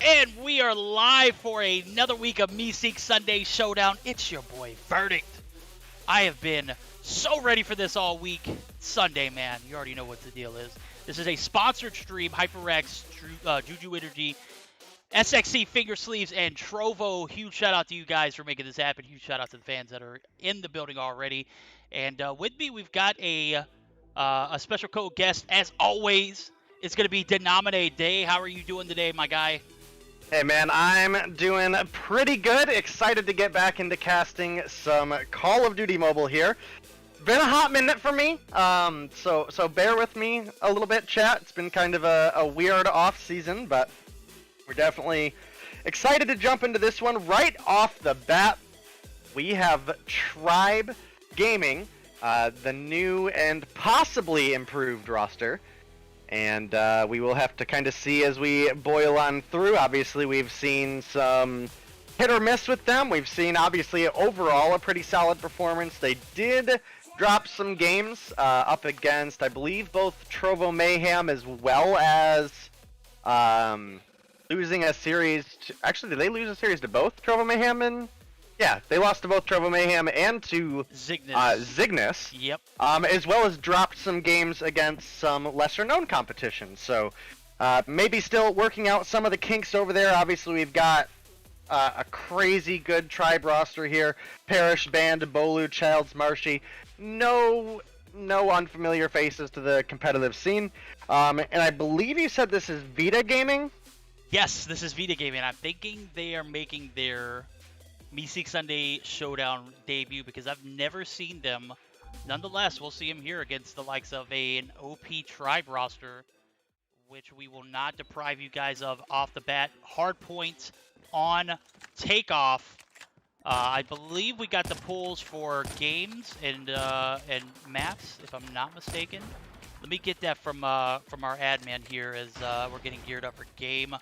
And we are live for another week of Meseeks Sunday Showdown. It's your boy, Verdict. I have been so ready for this all week. Sunday, man. You already know what the deal is. This is a sponsored stream. HyperX, Juju Energy, SXC, Finger Sleeves, and Trovo. Huge shout out to you guys for making this happen. Huge shout out to the fans that are in the building already. And with me, we've got a special code guest, as always. It's going to be DeiNomine Day. How are you doing today, my guy? Hey man, I'm doing pretty good. Excited to get back into casting some Call of Duty Mobile here. Been a hot minute for me, so bear with me a little bit, chat. It's been kind of a weird off season, but we're definitely excited to jump into this one. Right off the bat, we have Tribe Gaming, the new and possibly improved roster. And we will have to kind of see as we boil on through. Obviously, we've seen some hit or miss with them. We've seen, obviously, overall a pretty solid performance. They did drop some games up against, I believe, both Trovo Mayhem as well as losing a series. Actually, did they lose a series to both Trovo Mayhem and Yeah, they lost to both Trovo Mayhem and to Zygnus. Yep. As well as dropped some games against some lesser-known competition. So maybe still working out some of the kinks over there. Obviously, we've got a crazy good tribe roster here. Parish, Band, Bolu, Childs, Marshy. No unfamiliar faces to the competitive scene. And I believe you said this is Vita Gaming? Yes, this is Vita Gaming. I'm thinking they are making their Meseeks Sunday Showdown debut because I've never seen them. Nonetheless, we'll see them here against the likes of an OP tribe roster, which we will not deprive you guys of off the bat. Hard points on takeoff. I believe we got the pulls for games and maps, if I'm not mistaken. Let me get that from our admin here as we're getting geared up for game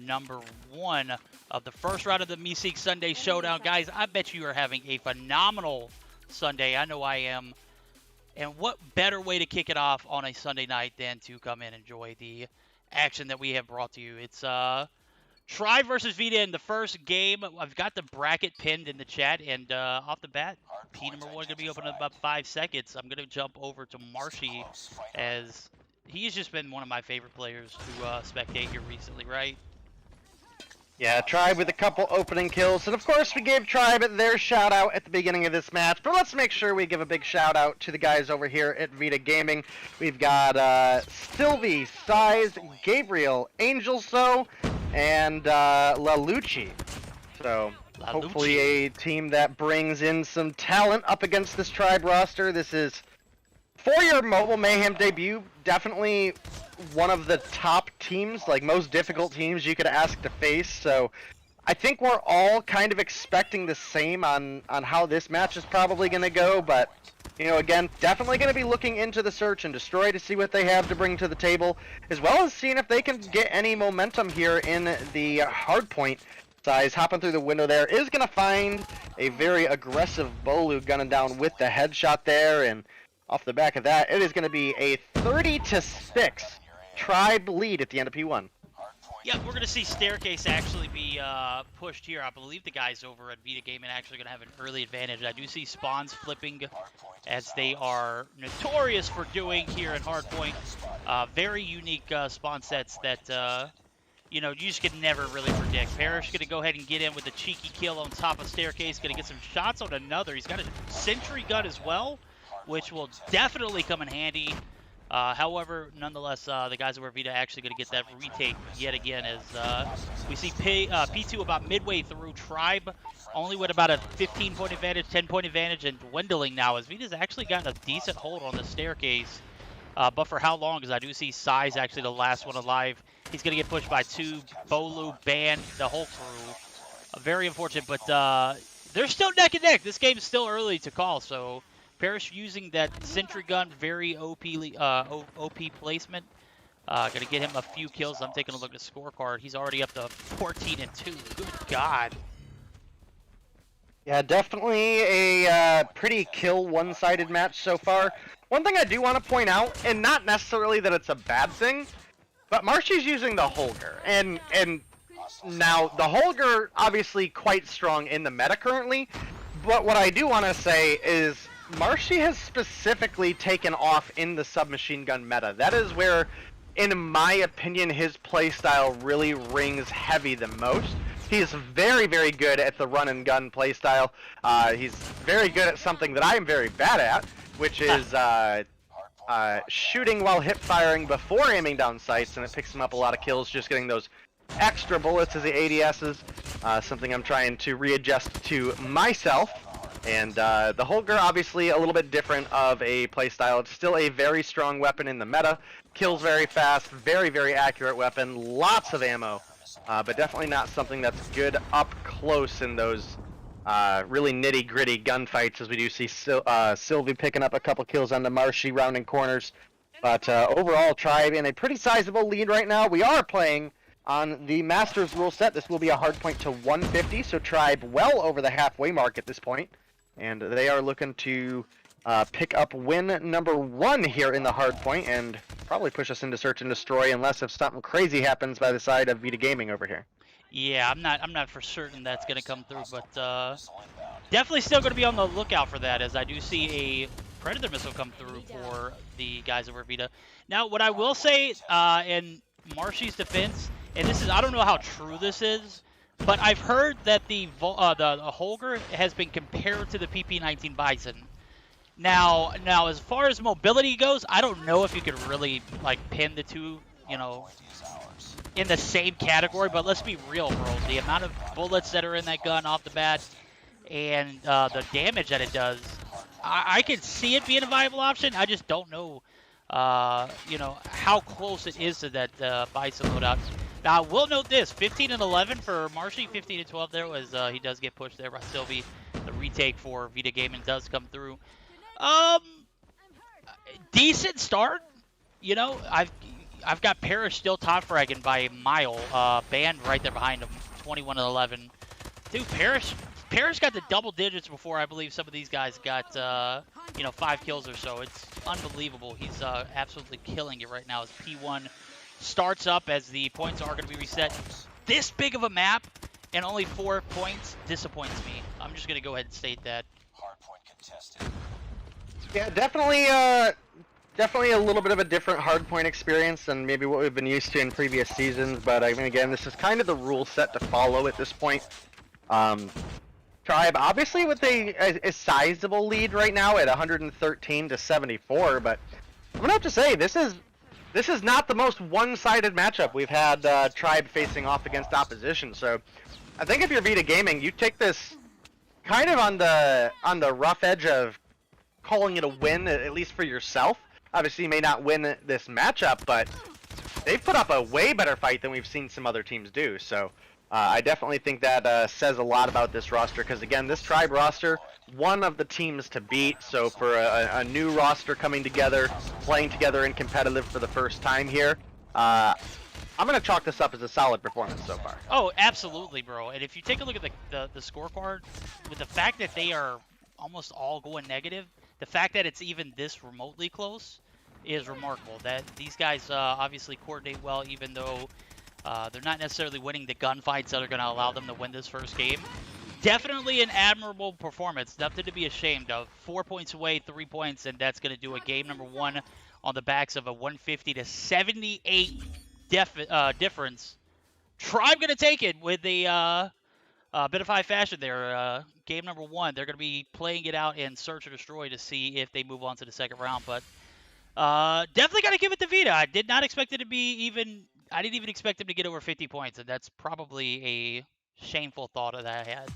number 1 of the first round of the Meseeks Sunday Showdown. Guys, I bet you are having a phenomenal Sunday. I know I am. And what better way to kick it off on a Sunday night than to come in and enjoy the action that we have brought to you. It's Tribe versus Vita in the first game. I've got the bracket pinned in the chat, and off the bat, P number 1 going to be open in about 5 seconds. I'm going to jump over to Marshy, as he's just been one of my favorite players to spectate here recently, right? Yeah, Tribe with a couple opening kills, and of course we gave Tribe their shout out at the beginning of this match, but let's make sure we give a big shout out to the guys over here at Vita Gaming. We've got Sylvie, Size, Gabriel, Angel So, and Lalucci. So hopefully a team that brings in some talent up against this Tribe roster. This is, for your Mobile Mayhem debut, definitely one of the top teams, like most difficult teams you could ask to face. So I think we're all kind of expecting the same on how this match is probably going to go. But, you know, again, definitely going to be looking into the Search and Destroy to see what they have to bring to the table, as well as seeing if they can get any momentum here in the hardpoint. Size hopping through the window there is going to find a very aggressive Bolu gunning down with the headshot there, and off the back of that, it is going to be a 30-6 Tribe lead at the end of P1. Yeah, we're going to see Staircase actually be pushed here. I believe the guys over at Vita Gaming actually going to have an early advantage. I do see spawns flipping, as they are notorious for doing here at Hardpoint. Very unique spawn sets that, you know, you just could never really predict. Parrish going to go ahead and get in with a cheeky kill on top of Staircase. Going to get some shots on another. He's got a sentry gun as well, which will definitely come in handy. However, nonetheless, the guys over Vita actually going to get that retake yet again, as we see P2 about midway through. Tribe only with about a 15-point advantage, 10-point advantage, and dwindling now, as Vita's actually gotten a decent hold on the Staircase. But for how long? Because I do see Size actually the last one alive. He's going to get pushed by 2, Bolu, Band, the whole crew. Very unfortunate, but they're still neck and neck. This game is still early to call, so Parrish using that sentry gun, very OP placement. Going to get him a few kills. I'm taking a look at the scorecard. He's already up to 14-2. Good God. Yeah, definitely a pretty kill one-sided match so far. One thing I do want to point out, and not necessarily that it's a bad thing, but Marshy's using the Holger. And now, the Holger, obviously quite strong in the meta currently, but what I do want to say is Marshy has specifically taken off in the submachine gun meta. That is where, in my opinion, his playstyle really rings heavy the most. He is very, very good at the run and gun playstyle. He's very good at something that I am very bad at, which is shooting while hip firing before aiming down sights, and it picks him up a lot of kills just getting those extra bullets as the ADSs. Something I'm trying to readjust to myself. And the Holger, obviously a little bit different of a playstyle. It's still a very strong weapon in the meta. Kills very fast, very, very accurate weapon, lots of ammo. But definitely not something that's good up close in those really nitty-gritty gunfights, as we do see Sylvie picking up a couple kills on the Marshy, rounding corners. But overall, Tribe in a pretty sizable lead right now. We are playing on the Masters rule set. This will be a hard point to 150, so Tribe well over the halfway mark at this point. And they are looking to pick up win number 1 here in the hard point, and probably push us into Search and Destroy, unless if something crazy happens by the side of Vita Gaming over here. Yeah, I'm not for certain that's going to come through, but definitely still going to be on the lookout for that, as I do see a Predator missile come through for the guys over Vita. Now, what I will say, in Marshy's defense, and this is, I don't know how true this is, but I've heard that the Holger has been compared to the PP-19 Bison. Now, as far as mobility goes, I don't know if you could really like pin the two, you know, in the same category. But let's be real, bro. The amount of bullets that are in that gun off the bat, and the damage that it does, I can see it being a viable option. I just don't know, you know, how close it is to that Bison loadout. Now, we'll note this: 15 and 11 for Marshy, 15 and 12 there was he does get pushed there by Sylvie. The retake for Vita Gaming does come through. Decent start. You know, I've got Parrish still top fragging by a mile. Band right there behind him, 21 and 11. Dude, Parrish got the double digits before I believe some of these guys got you know, 5 kills or so. It's unbelievable. He's absolutely killing it right now as P1 starts up, as the points are going to be reset. This big of a map and only 4 points disappoints me. I'm just going to go ahead and state that. Hardpoint contested. Yeah, definitely a little bit of a different hardpoint experience than maybe what we've been used to in previous seasons, but I mean, again, this is kind of the rule set to follow at this point. Tribe, obviously with a sizable lead right now at 113 to 74, but I'm gonna have to say, this is not the most one-sided matchup we've had Tribe facing off against opposition, so I think if you're Vita Gaming, you take this kind of on the rough edge of calling it a win, at least for yourself. Obviously, you may not win this matchup, but they've put up a way better fight than we've seen some other teams do. So I definitely think that says a lot about this roster, because again, this Tribe roster, one of the teams to beat. So for a new roster coming together, playing together in competitive for the first time here, I'm going to chalk this up as a solid performance so far. Oh, absolutely, bro. And if you take a look at the scorecard, with the fact that they are almost all going negative, the fact that it's even this remotely close is remarkable. That these guys obviously coordinate well, even though they're not necessarily winning the gunfights that are going to allow them to win this first game. Definitely an admirable performance. Nothing to be ashamed of. 4 points away, 3 points, and that's going to do a game number 1 on the backs of a 150 to 78 difference. Tribe going to take it with a bit of high fashion there. Game number 1, they're going to be playing it out in Search or Destroy to see if they move on to the second round. But definitely got to give it to Vita. I did not expect it to be even. I didn't even expect him to get over 50 points, and that's probably a shameful thought that I had.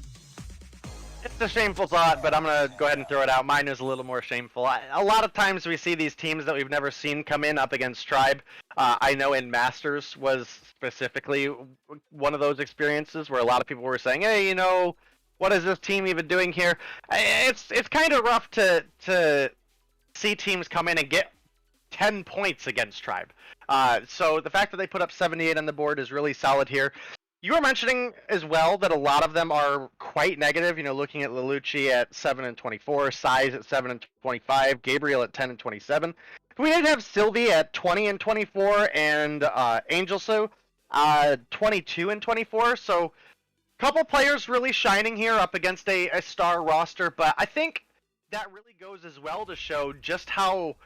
It's a shameful thought, but I'm going to go ahead and throw it out. Mine is a little more shameful. A lot of times we see these teams that we've never seen come in up against Tribe. I know in Masters was specifically one of those experiences where a lot of people were saying, hey, you know, what is this team even doing here? It's kind of rough to see teams come in and get 10 points against Tribe. So the fact that they put up 78 on the board is really solid here. You were mentioning as well that a lot of them are quite negative. You know, looking at Lelucci at 7 and 24, Size at 7 and 25, Gabriel at 10 and 27. We did have Sylvie at 20 and 24, and Angel Sue 22 and 24. So a couple players really shining here up against a star roster, but I think that really goes as well to show just how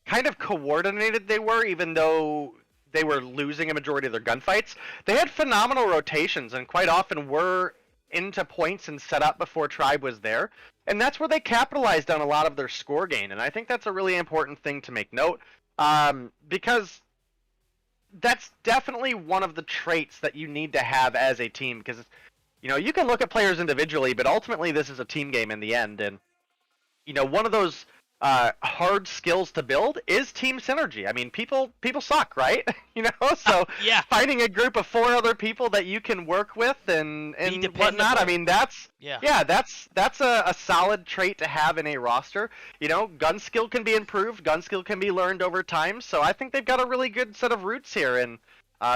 kind of coordinated they were, even though they were losing a majority of their gunfights. They had phenomenal rotations and quite often were into points and set up before Tribe was there. And that's where they capitalized on a lot of their score gain. And I think that's a really important thing to make note, because that's definitely one of the traits that you need to have as a team. Because, you know, you can look at players individually, but ultimately this is a team game in the end. And, you know, one of those hard skills to build is team synergy. I mean, people suck, right? You know, so Yeah. finding a group of 4 other people that you can work with and whatnot. I mean, that's a solid trait to have in a roster. You know, gun skill can be improved, gun skill can be learned over time. So I think they've got a really good set of roots here, and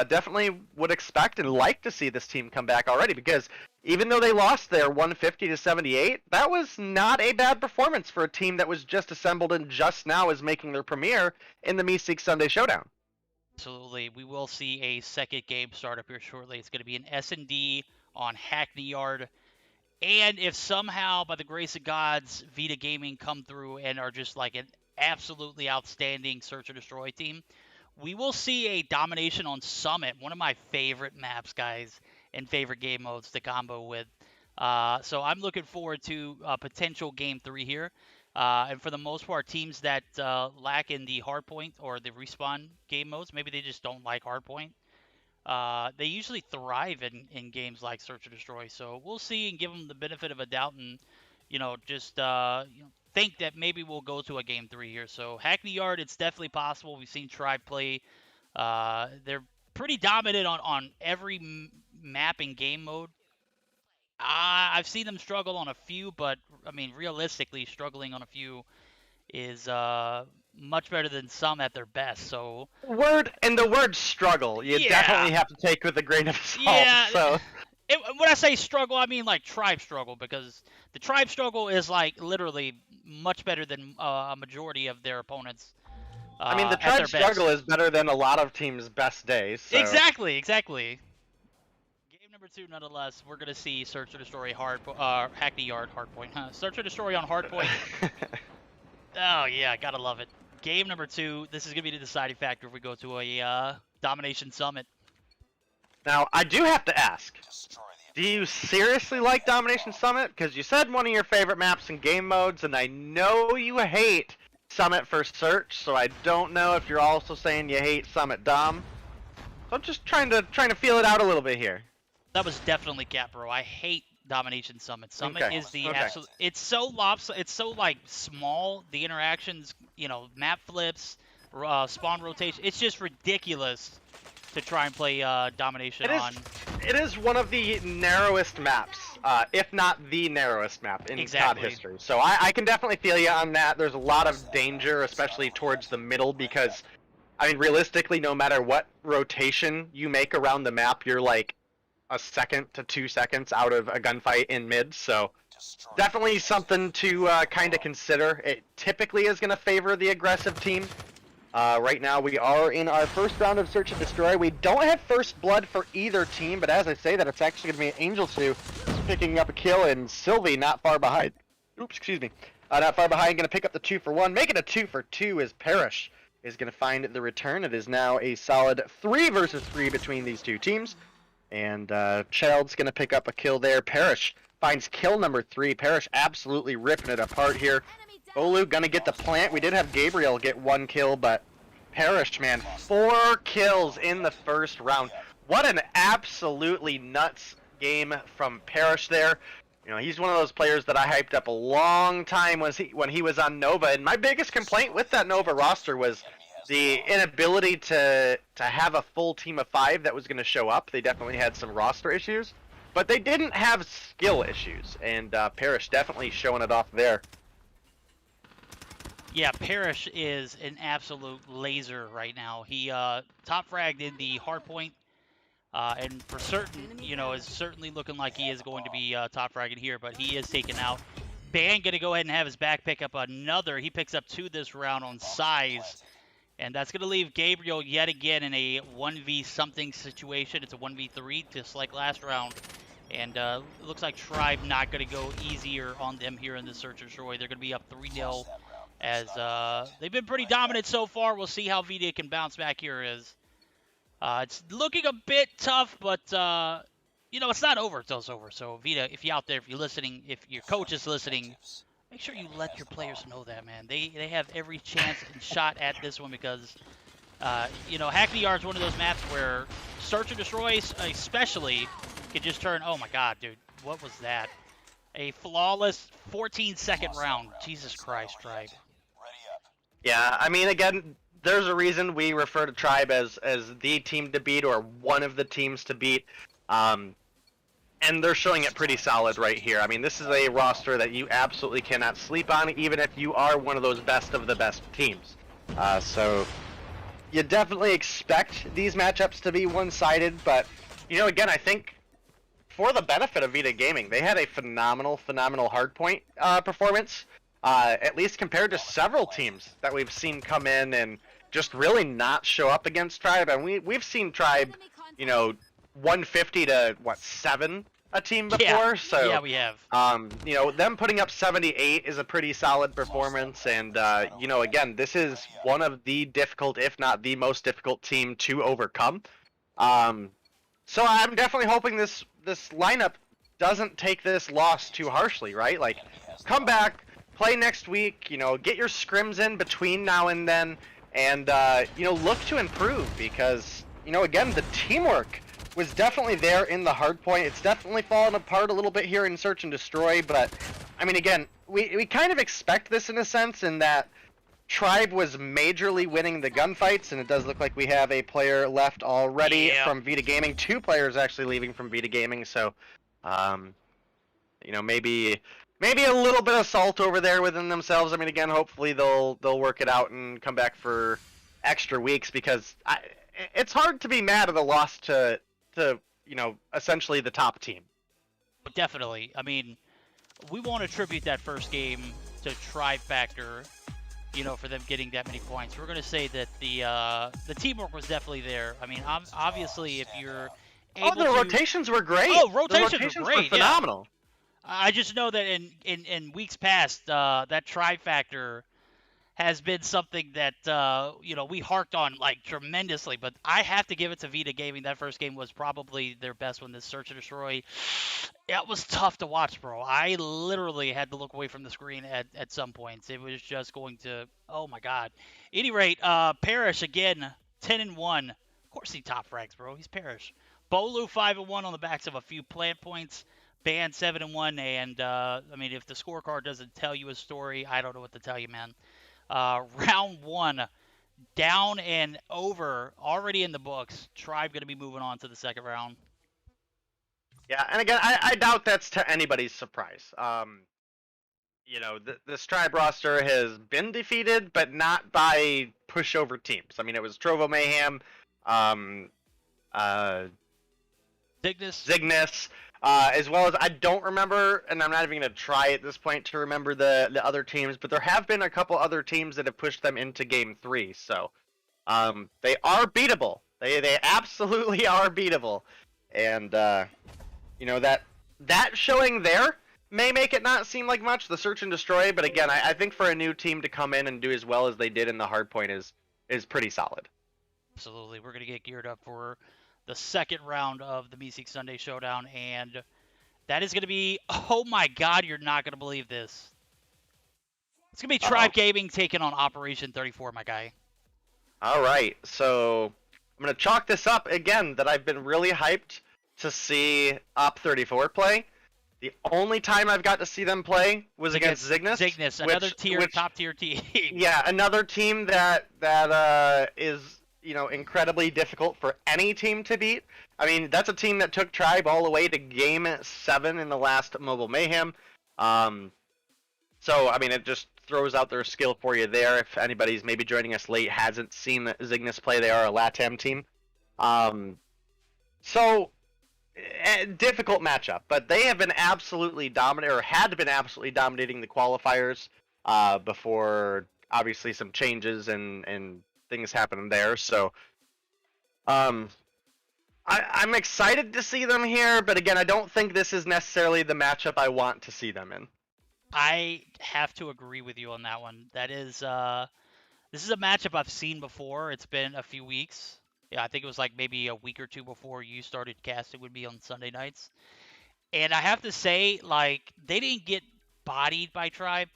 definitely would expect and like to see this team come back already, because even though they lost their 150 to 78, that was not a bad performance for a team that was just assembled and just now is making their premiere in the Meseeks Sunday Showdown. Absolutely. We will see a second game start up here shortly. It's going to be an S&D on Hackney Yard. And if somehow, by the grace of gods, Vita Gaming come through and are just like an absolutely outstanding Search and Destroy team, we will see a domination on Summit, one of my favorite maps, guys, and favorite game modes to combo with. So I'm looking forward to a potential game 3 here. And for the most part, teams that lack in the hardpoint or the respawn game modes, maybe they just don't like hardpoint. They usually thrive in games like Search or Destroy. So we'll see and give them the benefit of a doubt and, just think that maybe we'll go to a game 3 here. So Hackney Yard, it's definitely possible. We've seen Tribe play. They're pretty dominant on every map and game mode. I've seen them struggle on a few, but I mean, realistically, struggling on a few is much better than some at their best. So The word struggle, you yeah, definitely have to take with a grain of salt. yeah. So When I say struggle, I mean like Tribe struggle, because the Tribe struggle is like literally much better than a majority of their opponents. I mean, the at their Tribe struggle best. is better than a lot of teams' best days. So. Exactly. Game number 2, nonetheless, we're gonna see Search or Destroy Hackney Yard hardpoint. Search or Destroy on hardpoint. Oh yeah, gotta love it. Game number 2. This is gonna be the deciding factor if we go to a domination summit. Now, I do have to ask, do you seriously like Domination Summit? Because you said one of your favorite maps and game modes, and I know you hate Summit for Search, so I don't know if you're also saying you hate Summit Dom. So I'm just trying to feel it out a little bit here. That was definitely cap, bro. I hate Domination Summit. Summit Okay, is the okay. absolute. It's so it's so like small. The interactions, map flips, spawn rotation. It's just ridiculous to try and play Domination on. It is one of the narrowest maps, if not the narrowest map in COD history. So I can definitely feel you on that. There's a lot of danger, especially towards the middle, because, I mean, realistically, no matter what rotation you make around the map, you're like a second to 2 seconds out of a gunfight in mid. So definitely something to kind of consider. It typically is going to favor the aggressive team. Right now we are in our first round of Search and Destroy. We don't have first blood for either team, but as I say that, it's actually going to be Angel 2 picking up a kill, and Sylvie not far behind. Oops, excuse me. Not far behind, going to pick up the 2 for 1. Making a 2 for 2 as Parrish is going to find the return. It is now a solid 3 versus 3 between these two teams. And Child's going to pick up a kill there. Parrish finds kill number 3. Parrish absolutely ripping it apart here. Olu gonna get the plant. We did have Gabriel get 1 kill, but Parrish, man, 4 kills in the first round. What an absolutely nuts game from Parrish there. You know, he's one of those players that I hyped up a long time when he was on Nova, and my biggest complaint with that Nova roster was the inability to have a full team of 5 that was going to show up. They definitely had some roster issues, but they didn't have skill issues, and Parrish definitely showing it off there. Yeah, Parrish is an absolute laser right now. He top fragged in the hardpoint, and for certain, is certainly looking like he is going to be top fragging here, but he is taken out. Ban going to go ahead and have his back pick up another. He picks up 2 this round on size, and that's going to leave Gabriel yet again in a 1v something situation. It's a 1v3, just like last round. And it looks like Tribe not going to go easier on them here in the Search and Destroy. They're going to be up 3-0. As they've been pretty dominant so far. We'll see how Vita can bounce back here. It's looking a bit tough, but it's not over until it's over. So Vita, if you're out there, if you're listening, if your coach is listening, make sure you let your players know that, man. They have every chance and shot at this one, because Hackney Yard is one of those maps where Search and Destroy especially can just turn. Oh my God, dude, what was that? A flawless 14-second round. Jesus Christ, Tribe. Yeah, I mean, again, there's a reason we refer to Tribe as the team to beat, or one of the teams to beat. And they're showing it pretty solid right here. I mean, this is a roster that you absolutely cannot sleep on, even if you are one of those best of the best teams. So you definitely expect these matchups to be one-sided, but, again, I think for the benefit of Vita Gaming, they had a phenomenal hardpoint performance, at least compared to several teams that we've seen come in and just really not show up against Tribe. And we've seen Tribe, 150 to 7 a team before. Yeah. So Yeah, we have. Them putting up 78 is a pretty solid performance. And again, this is one of the difficult, if not the most difficult team to overcome. So I'm definitely hoping this lineup doesn't take this loss too harshly, right? Like, come back, play next week, get your scrims in between now and then, and, look to improve because, again, the teamwork was definitely there in the hard point. It's definitely fallen apart a little bit here in Search and Destroy, but, I mean, again, we kind of expect this in a sense in that Tribe was majorly winning the gunfights, and it does look like we have a player left already from Vita Gaming. 2 players actually leaving from Vita Gaming, so, maybe a little bit of salt over there within themselves. I mean, again, hopefully they'll work it out and come back for extra weeks because it's hard to be mad at a loss to essentially the top team. Definitely. I mean, we won't attribute that first game to Tribe Factor, for them getting that many points. We're going to say that the teamwork was definitely there. I mean, obviously, if you're able the rotations were great. Oh, rotations were great. Were phenomenal. Yeah. I just know that in weeks past, that Tribe Factor has been something that we harked on like tremendously. But I have to give it to Vita Gaming. That first game was probably their best one. This Search and Destroy, it was tough to watch, bro. I literally had to look away from the screen at some points. It was just going to, oh my god. Any rate, Parrish again, 10-1. Of course he top frags, bro. He's Parrish. Bolu 5-1 on the backs of a few plant points. Ban 7-1, and I mean, if the scorecard doesn't tell you a story, I don't know what to tell you, man. Round 1, down and over, already in the books. Tribe going to be moving on to the second round. Yeah, and again, I doubt that's to anybody's surprise. This Tribe roster has been defeated, but not by pushover teams. I mean, it was Trovo Mayhem, Cygnus, as well as I don't remember, and I'm not even going to try at this point to remember the other teams, but there have been a couple other teams that have pushed them into Game 3, so they are beatable. They absolutely are beatable, and that showing there may make it not seem like much, the Search and Destroy, but again, I think for a new team to come in and do as well as they did in the hardpoint is pretty solid. Absolutely. We're going to get geared up for the second round of the Meseeks Sunday Showdown, and that is going to be, oh my god, you're not going to believe this. It's going to be Tribe Gaming taking on Operation 34, my guy. All right, so I'm going to chalk this up again that I've been really hyped to see Op 34 play. The only time I've got to see them play was against Cygnus. Cygnus, another top tier team. Yeah, another team that is incredibly difficult for any team to beat. I mean, that's a team that took Tribe all the way to Game 7 in the last Mobile Mayhem. So, I mean, it just throws out their skill for you there. If anybody's maybe joining us late, hasn't seen the Cygnus play, they are a LATAM team. So, difficult matchup, but they have been absolutely dominating, or had been absolutely dominating the qualifiers before, obviously, some changes and things happening there. So, I'm excited to see them here, but again, I don't think this is necessarily the matchup I want to see them in. I have to agree with you on that one. That is, this is a matchup I've seen before. It's been a few weeks. Yeah, I think it was like maybe a week or two before you started casting would be on Sunday nights. And I have to say, like, they didn't get bodied by Tribe,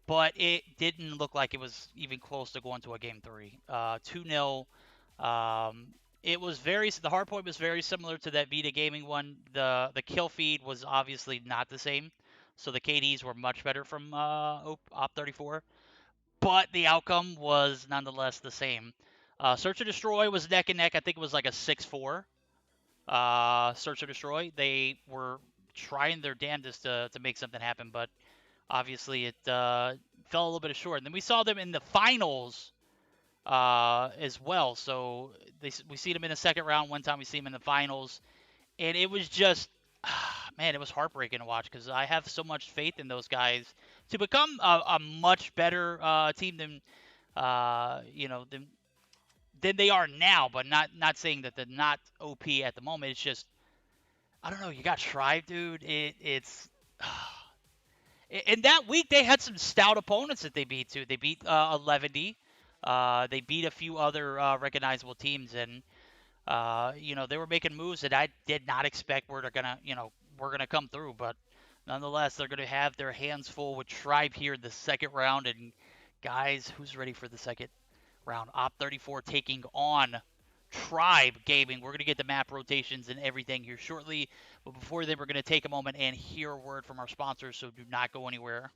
but it didn't look like it was even close to going to a Game 3. 2-0. It was the hardpoint was very similar to that Vita Gaming one. The kill feed was obviously not the same. So the KDs were much better from Op 34. But the outcome was nonetheless the same. Search and Destroy was neck and neck. I think it was like a 6-4. Search and Destroy. They were trying their damnedest to make something happen, but obviously it fell a little bit short. And then we saw them in the finals as well. So we see them in the second round. One time we see them in the finals. And it was just, man, it was heartbreaking to watch because I have so much faith in those guys to become a much better team than than they are now. But not saying that they're not OP at the moment. It's just I don't know. You got Tribe, dude. It's in that week they had some stout opponents that they beat too. They beat 11D. They beat a few other recognizable teams, and they were making moves that I did not expect were gonna come through. But nonetheless, they're gonna have their hands full with Tribe here in the second round. And guys, who's ready for the second round? Op 34 taking on Tribe Gaming. We're going to get the map rotations and everything here shortly. But before then, we're going to take a moment and hear a word from our sponsors, so do not go anywhere.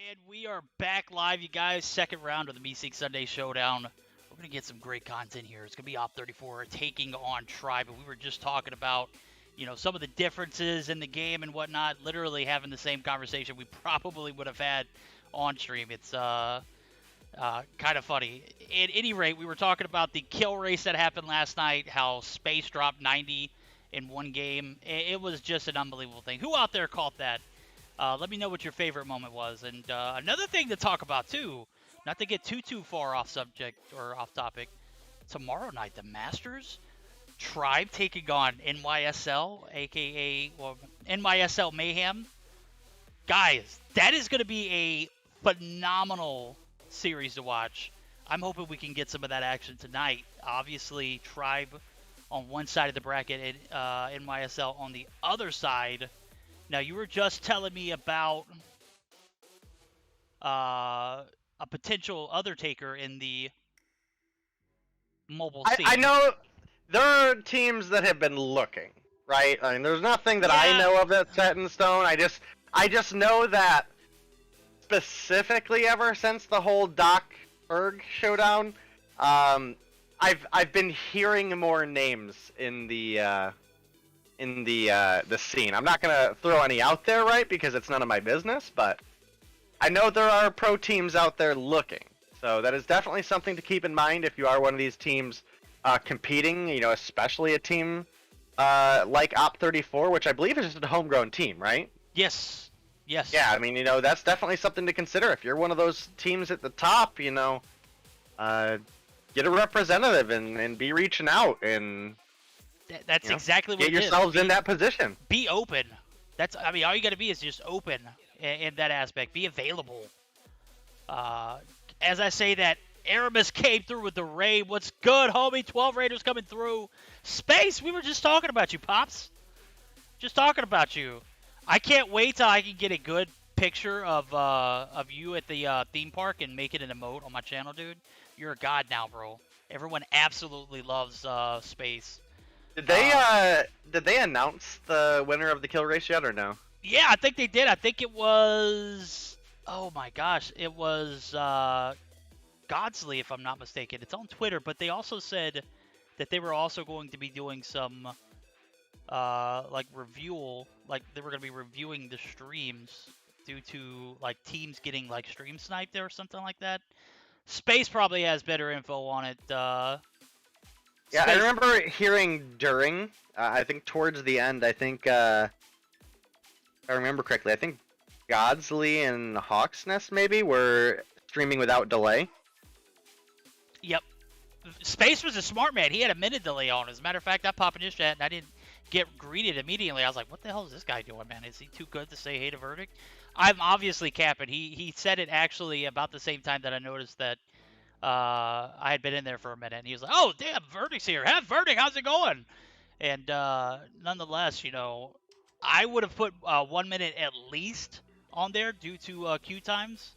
And we are back live, you guys. Second round of the Meseeks Sunday Showdown. We're going to get some great content here. It's going to be Op 34 taking on Tribe. And we were just talking about, some of the differences in the game and whatnot. Literally having the same conversation we probably would have had on stream. It's kind of funny. At any rate, we were talking about the kill race that happened last night, how Space dropped 90 in one game. It was just an unbelievable thing. Who out there caught that? Let me know what your favorite moment was. And another thing to talk about, too, not to get too far off subject or off topic, tomorrow night, the Masters, Tribe taking on NYSL, a.k.a. NYSL Mayhem. Guys, that is going to be a phenomenal series to watch. I'm hoping we can get some of that action tonight. Obviously, Tribe on one side of the bracket and NYSL on the other side. Now, you were just telling me about a potential other taker in the mobile scene. I know there are teams that have been looking, right? I mean, there's nothing that I know of that's set in stone. I just know that specifically ever since the whole Doc Erg showdown, I've been hearing more names in the scene. I'm not gonna throw any out there, right, because it's none of my business, but I know there are pro teams out there looking. So that is definitely something to keep in mind if you are one of these teams competing, especially a team like Op 34, which I believe is just a homegrown team, right? Yes. Yes. Yeah, I mean, that's definitely something to consider. If you're one of those teams at the top, get a representative and be reaching out and That's exactly what get it is. yourselves in that position. Be open. All you got to be is just open in that aspect. Be available. As I say that, Aramis came through with the raid. What's good, homie? 12 Raiders coming through. Space, we were just talking about you, Pops. Just talking about you. I can't wait till I can get a good picture of you at the theme park and make it an emote on my channel, dude. You're a god now, bro. Everyone absolutely loves Space. Did they announce the winner of the kill race yet or no? Yeah, I think they did. I think it was... Oh my gosh. It was Godsley, if I'm not mistaken. It's on Twitter, but they also said that they were also going to be doing some... review, they were gonna be reviewing the streams due to teams getting stream sniped or something like that. Space probably has better info on it. Yeah, I remember hearing during. I think towards the end. I think if I remember correctly. I think Godsley and Hawk's Nest maybe were streaming without delay. Yep. Space was a smart man. He had a minute delay on. As a matter of fact, I popped in his chat and I didn't get greeted immediately. I was like, what the hell is this guy doing, man? Is he too good to say hey to Verdict? I'm obviously capping. He said it actually about the same time that I noticed that I had been in there for a minute. And he was like, oh, damn, Verdict's here. Have Verdict, how's it going? And nonetheless, I would have put 1 minute at least on there due to queue times.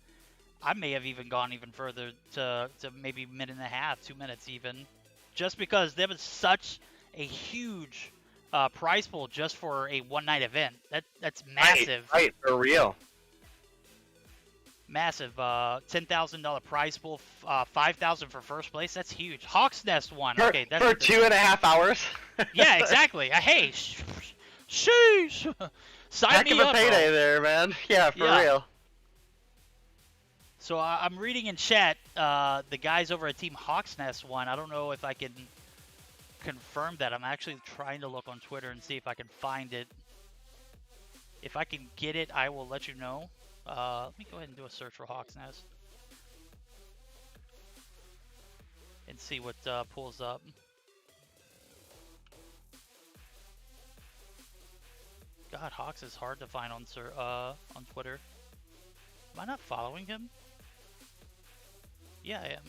I may have even gone even further to maybe a minute and a half, 2 minutes even. Just because there was such a huge... prize pool just for a one-night event. That's massive. Right, for real. Massive. $10,000 prize pool, $5,000 for first place. That's huge. Hawk's Nest won. Okay, that's for 2.5 hours. Yeah, exactly. Hey, sheesh. Sign Heck me of a up, payday bro. there, man. Yeah, for real. So I'm reading in chat. The guys over at Team Hawk's Nest won. I don't know if I can confirm that. I'm actually trying to look on Twitter and see if I can find it. If I can get it, I will let you know. Let me go ahead and do a search for Hawk's Nest and see what pulls up. God, Hawks is hard to find on Twitter. Am I not following him? Yeah, I am.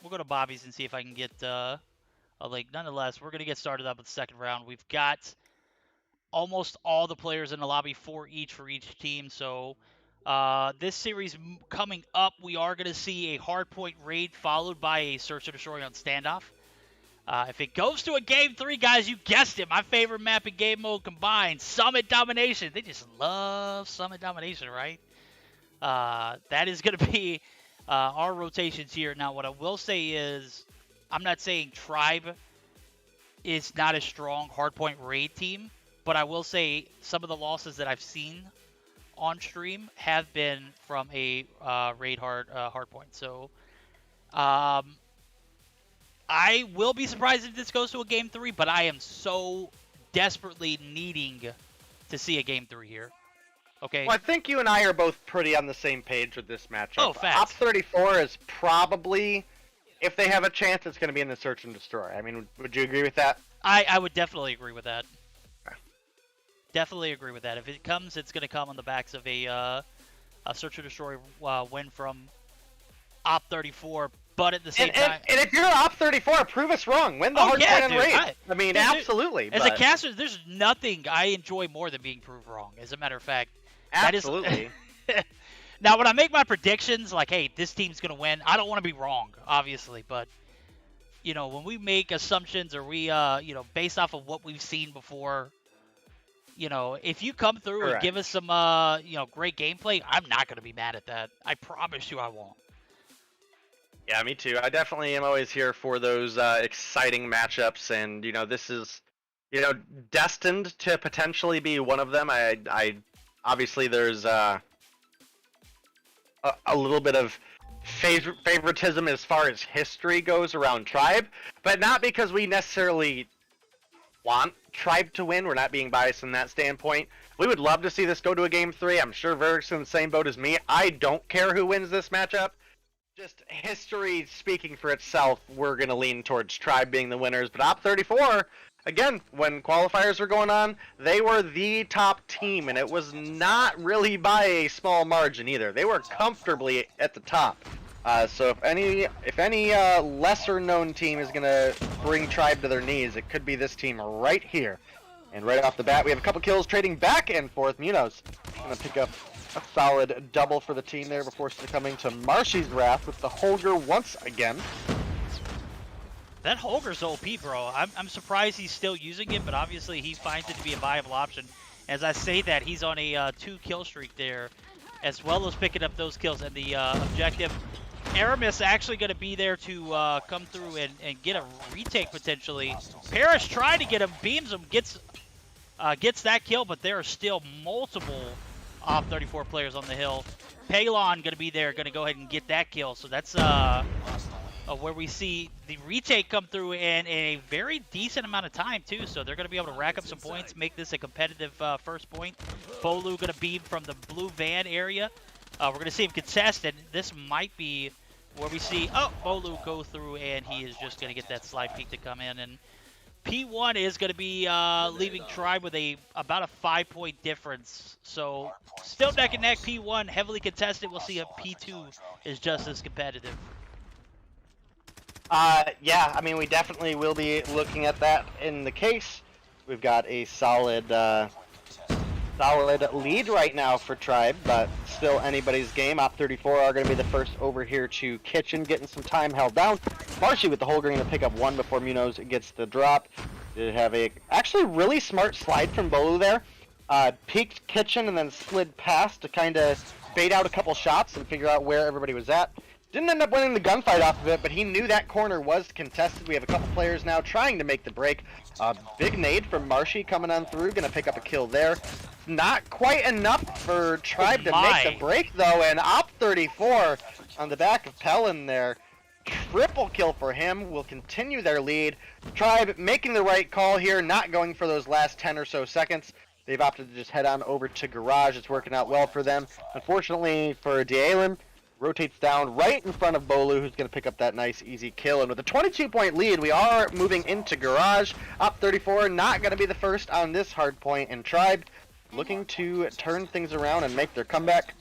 We'll go to Bobby's and see if I can get a link. Nonetheless, we're going to get started up with the second round. We've got almost all the players in the lobby for each team. So this series coming up, we are going to see a hardpoint raid followed by a search and destroy on standoff. If it goes to a game 3, guys, you guessed it. My favorite map in game mode combined, Summit Domination. They just love Summit Domination, right? That is going to be our rotations here. Now, what I will say is, I'm not saying Tribe is not a strong hardpoint raid team, but I will say some of the losses that I've seen on stream have been from a raid hardpoint. So I will be surprised if this goes to a game 3, but I am so desperately needing to see a game 3 here. Okay. Well, I think you and I are both pretty on the same page with this matchup. Oh, facts. Op 34 is probably, if they have a chance, it's going to be in the search and destroy. I mean, would you agree with that? I would definitely agree with that. Okay. Definitely agree with that. If it comes, it's going to come on the backs of a search and destroy win from Op 34. But at the same time, and if you're Op 34, prove us wrong. Win the hard point and raid. I mean, absolutely. As a caster, there's nothing I enjoy more than being proved wrong. As a matter of fact, absolutely. Now, when I make my predictions, like, hey, this team's gonna win, I don't want to be wrong, obviously. But when we make assumptions or we, based off of what we've seen before, if you come through Correct. and give us some, great gameplay, I'm not gonna be mad at that. I promise you, I won't. Yeah, me too. I definitely am always here for those exciting matchups, and this is, destined to potentially be one of them. I obviously there's a little bit of favoritism as far as history goes around Tribe, but not because we necessarily want Tribe to win. We're not being biased from that standpoint. We would love to see this go to a Game 3. I'm sure Verdict's in the same boat as me. I don't care who wins this matchup. Just history speaking for itself, we're going to lean towards Tribe being the winners. But Op34, again, when qualifiers were going on, they were the top team, and it was not really by a small margin either. They were comfortably at the top. So if any lesser-known team is going to bring Tribe to their knees, it could be this team right here. And right off the bat, we have a couple kills trading back and forth. Munoz going to pick up a solid double for the team there before succumbing to Marshy's wrath with the Holger once again. That Holger's OP, bro. I'm surprised he's still using it, but obviously he finds it to be a viable option. As I say that, he's on a 2-kill streak there, as well as picking up those kills. And the objective, Aramis actually going to be there to come through and get a retake potentially. Parrish trying to get him, beams him, gets that kill, but there are still multiple Op34 players on the hill. Palon going to be there, going to go ahead and get that kill. So that's where we see the retake come through in a very decent amount of time too. So they're going to be able to rack up some points, make this a competitive first point. Bolu going to beam from the blue van area. We're going to see him contest, and this might be where we see, Bolu go through, and he is just going to get that slide peek to come in. And P1 is going to be leaving Tribe with about a 5-point difference. So still neck and neck. P1 heavily contested. We'll see if P2 is just as competitive. Yeah, I mean, we definitely will be looking at that in the case. We've got a solid lead right now for Tribe, but still anybody's game. Op34 are going to be the first over here to Kitchen, getting some time held down. Marshy with the Holger going to pick up one before Munoz gets the drop. Did have a actually really smart slide from Bolu there. Peeked Kitchen and then slid past to kind of bait out a couple shots and figure out where everybody was at. Didn't end up winning the gunfight off of it, but he knew that corner was contested. We have a couple players now trying to make the break. Big nade from Marshy coming on through, going to pick up a kill there. Not quite enough for Tribe to make the break, though, and Op34 on the back of Pellin there. Triple kill for him, will continue their lead. Tribe making the right call here, not going for those last 10 or so seconds. They've opted to just head on over to Garage. It's working out well for them. Unfortunately for DeiNomine, rotates down right in front of Bolu, who's going to pick up that nice, easy kill. And with a 22-point lead, we are moving into Garage. Op34 not going to be the first on this hard point, and Tribe looking to turn things around and make their comeback.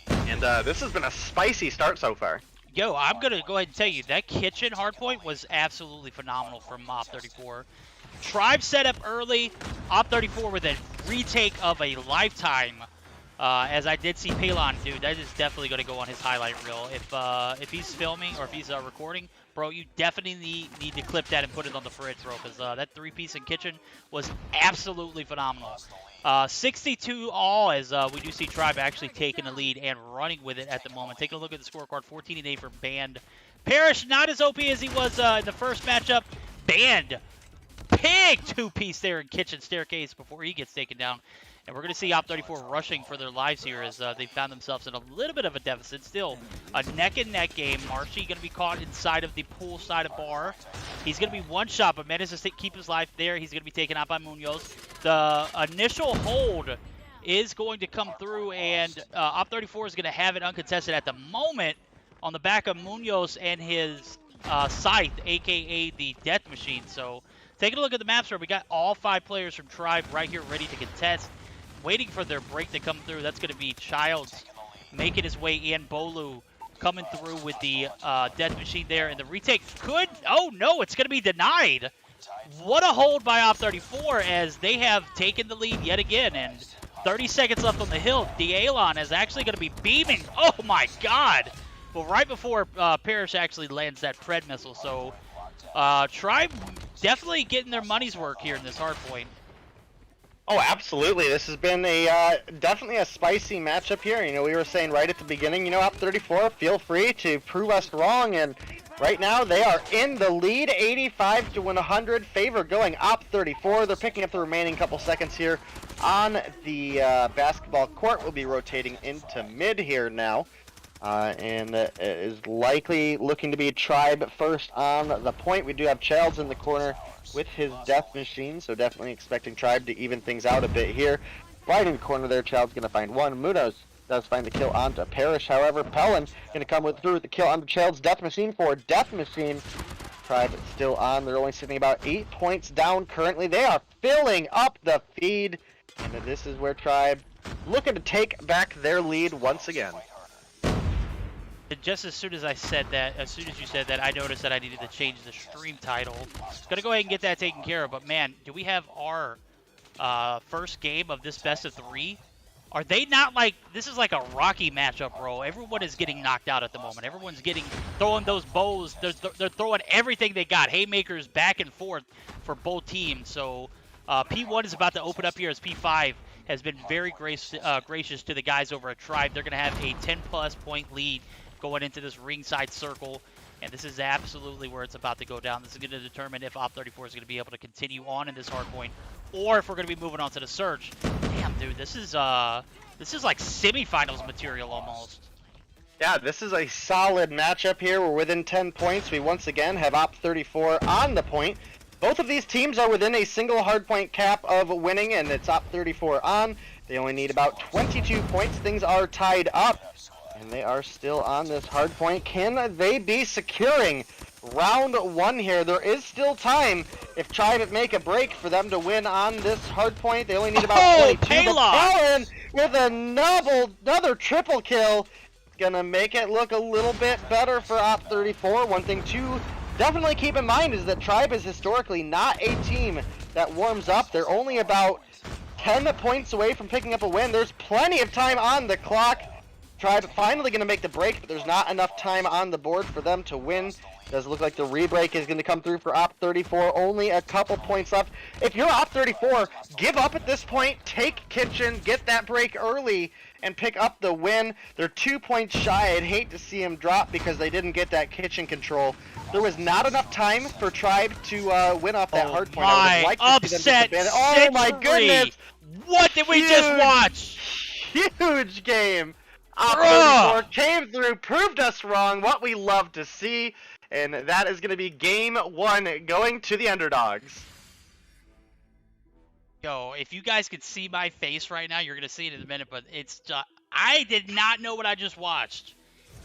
And this has been a spicy start so far. Yo, I'm going to go ahead and tell you, that Kitchen hardpoint was absolutely phenomenal from Op34. Tribe set up early, Op34 with a retake of a lifetime. As I did see Palon do, that is definitely going to go on his highlight reel. If he's filming or if he's recording, bro, you definitely need to clip that and put it on the fridge, bro, because that 3-piece in Kitchen was absolutely phenomenal. 62 all as we do see Tribe actually taking the lead and running with it at the moment. Taking a look at the scorecard, 14-8 for Band. Parrish not as OP as he was in the first matchup. Band, big 2-piece there in Kitchen Staircase before he gets taken down. And we're going to see Op34 rushing for their lives here as they found themselves in a little bit of a deficit. Still a neck-and-neck game. Marshy going to be caught inside of the pool side of bar. He's going to be one shot, but manages to keep his life there. He's going to be taken out by Munoz. The initial hold is going to come through, and Op34 is going to have it uncontested at the moment on the back of Munoz and his Scythe, a.k.a. the Death Machine. So taking a look at the maps where we got all 5 players from Tribe right here ready to contest. Waiting for their break to come through. That's going to be Childs making his way in. Bolu coming through with the Death Machine there. And the retake could... Oh, no, it's going to be denied. What a hold by Op34 as they have taken the lead yet again. And 30 seconds left on the hill. DeiNomine is actually going to be beaming. Oh, my God. Well, right before Parrish actually lands that Pred missile. So Tribe definitely getting their money's work here in this hard point. Oh, absolutely. This has been a definitely a spicy matchup here. You know, we were saying right at the beginning, you know, Op34, feel free to prove us wrong. And right now, they are in the lead, 85-100. Favor going Op34. They're picking up the remaining couple seconds here on the basketball court. We'll be rotating into mid here now. and is likely looking to be Tribe first on the point. We do have Childs in the corner with his Death Machine, so definitely expecting Tribe to even things out a bit here. Right in the corner there, Child's going to find one. Munoz does find the kill onto Parrish, however. Pellin going to come through with the kill onto Child's Death Machine for Death Machine. Tribe still on. They're only sitting about 8 points down currently. They are filling up the feed, and this is where Tribe looking to take back their lead once again. Just as soon as you said that, I noticed that I needed to change the stream title. Gonna go ahead and get that taken care of. But man, do we have our first game of this best of 3? Are they not like, this is like a Rocky matchup, bro. Everyone is getting knocked out at the moment. Everyone's throwing those bows. They're throwing everything they got. Haymakers back and forth for both teams. So P1 is about to open up here as P5 has been very gracious to the guys over at Tribe. They're going to have a 10-plus point lead going into this ringside circle. And this is absolutely where it's about to go down. This is going to determine if Op34 is going to be able to continue on in this hard point, or if we're going to be moving on to the Surge. Damn, dude, this is like semifinals material almost. Yeah, this is a solid matchup here. We're within 10 points. We once again have Op34 on the point. Both of these teams are within a single hardpoint cap of winning, and it's Op34 on. They only need about 22 points. Things are tied up, and they are still on this hardpoint. Can they be securing round 1 here? There is still time if Tribe make a break for them to win on this hardpoint. They only need about 22. Pellin with another triple kill. Gonna make it look a little bit better for Op34. One thing to definitely keep in mind is that Tribe is historically not a team that warms up. They're only about 10 points away from picking up a win. There's plenty of time on the clock. Tribe finally going to make the break, but there's not enough time on the board for them to win. Does look like the re-break is going to come through for Op34. Only a couple points left. If you're Op34, give up at this point. Take Kitchen, get that break early, and pick up the win. They're 2 points shy. I'd hate to see them drop because they didn't get that Kitchen control. There was not enough time for Tribe to win off that hard point. I would like to see them disband it. Oh my goodness! What did we just watch? Huge game. Op34 came through, proved us wrong, what we love to see, and that is going to be game 1 going to the underdogs. Yo, if you guys could see my face right now, you're going to see it in a minute, but it's I did not know what I just watched.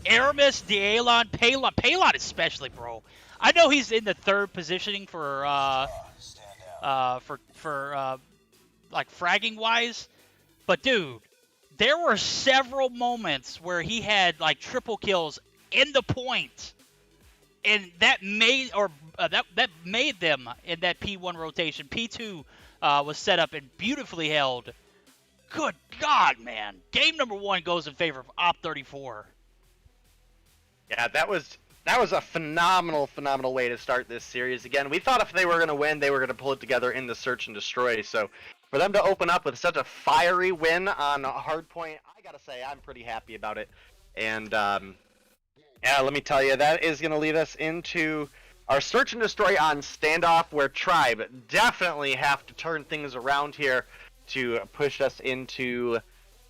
Aramis, DeiNomine, Palon especially, bro. I know he's in the 3rd positioning for like fragging wise, but dude, there were several moments where he had like triple kills in the point, and that made that made them in that P1 rotation. P2 was set up and beautifully held. Good God, man! Game number 1 goes in favor of Op34. Yeah, that was a phenomenal way to start this series. Again, we thought if they were going to win, they were going to pull it together in the search and destroy. So for them to open up with such a fiery win on hardpoint, I gotta say I'm pretty happy about it. And yeah, let me tell you, that is going to lead us into our search and destroy on standoff, where Tribe definitely have to turn things around here to push us into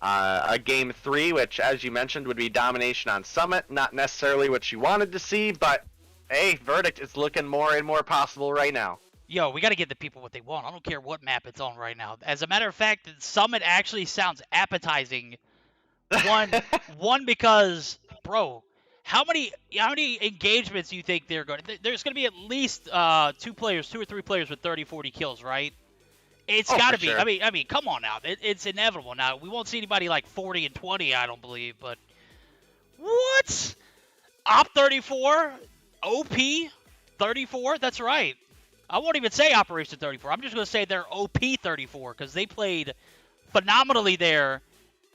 a game 3, which, as you mentioned, would be domination on Summit. Not necessarily what you wanted to see, but hey, Verdict is looking more and more possible right now. Yo, we got to give the people what they want. I don't care what map it's on right now. As a matter of fact, Summit actually sounds appetizing. One because, bro, how many engagements do you think they're going to? There's going to be at least 2 or 3 players with 30, 40 kills, right? It's got to be. Sure. I mean, come on now. It's inevitable. Now, we won't see anybody like 40 and 20, I don't believe, but what? Op34, OP 34. That's right. I won't even say Operation 34. I'm just going to say they're OP 34 because they played phenomenally there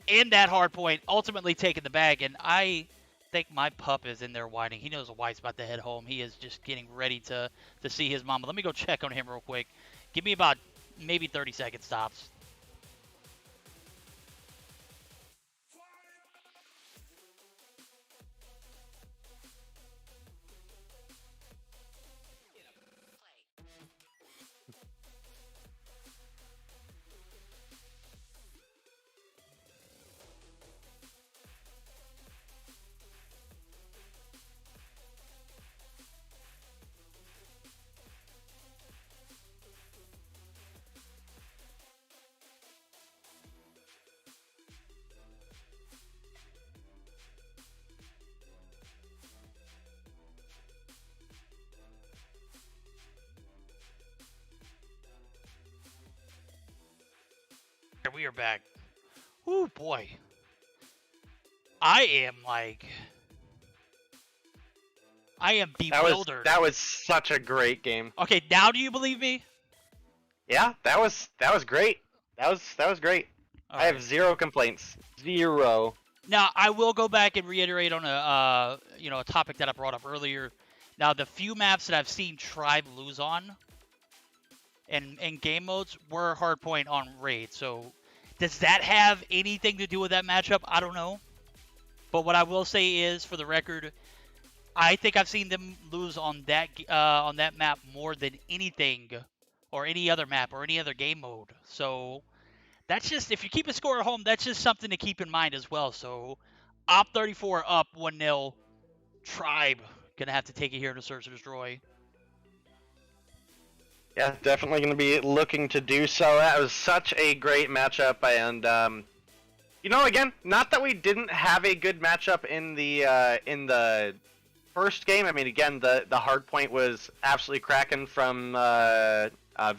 in that hard point, ultimately taking the bag. And I think my pup is in there whining. He knows the wife's about to head home. He is just getting ready to see his mama. Let me go check on him real quick. Give me about maybe 30 seconds tops. we are back. Ooh, boy. I am bewildered. That was such a great game. Okay, now do you believe me? Yeah, that was great. That was great. All I have right. 0 complaints. 0. Now, I will go back and reiterate on a topic that I brought up earlier. Now, the few maps that I've seen Tribe lose on in game modes were hardpoint on raid. So, does that have anything to do with that matchup? I don't know. But what I will say is, for the record, I think I've seen them lose on that map more than anything, or any other map, or any other game mode. So, that's just, if you keep a score at home, that's just something to keep in mind as well. So, Op34 up 1-0. Tribe gonna have to take it here in a search and destroy. Yeah, definitely going to be looking to do so. That was such a great matchup, and again, not that we didn't have a good matchup in the first game. I mean, again, the hard point was absolutely cracking from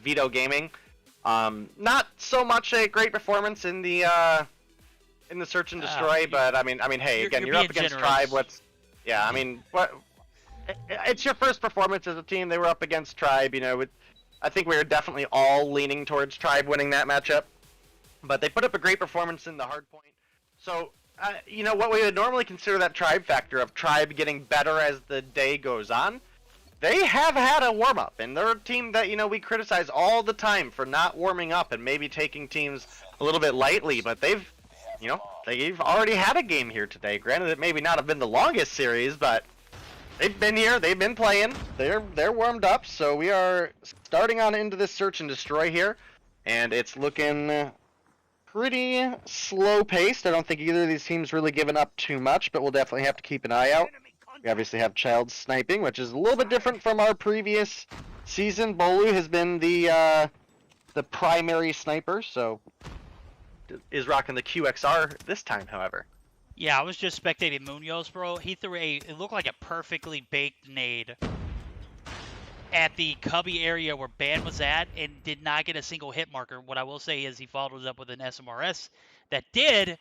Vito Gaming. Not so much a great performance in the search and destroy, but I mean, hey, again, you're up against Tribe. It's your first performance as a team. They were up against Tribe. I think we were definitely all leaning towards Tribe winning that matchup, but they put up a great performance in the hard point. So, what we would normally consider that Tribe factor of Tribe getting better as the day goes on, they have had a warm-up, and they're a team that, we criticize all the time for not warming up and maybe taking teams a little bit lightly, but they've already had a game here today. Granted, it maybe not have been the longest series, but they've been here, they've been playing, they're warmed up, so we are starting on into this search and destroy here, and it's looking pretty slow-paced. I don't think either of these teams really given up too much, but we'll definitely have to keep an eye out. We obviously have Child sniping, which is a little bit different from our previous season. Bolu has been the primary sniper, so is rocking the QXR this time, however. Yeah, I was just spectating Munoz, bro. He threw it looked like a perfectly baked nade at the cubby area where Ban was at and did not get a single hit marker. What I will say is he followed it up with an SMRS that did,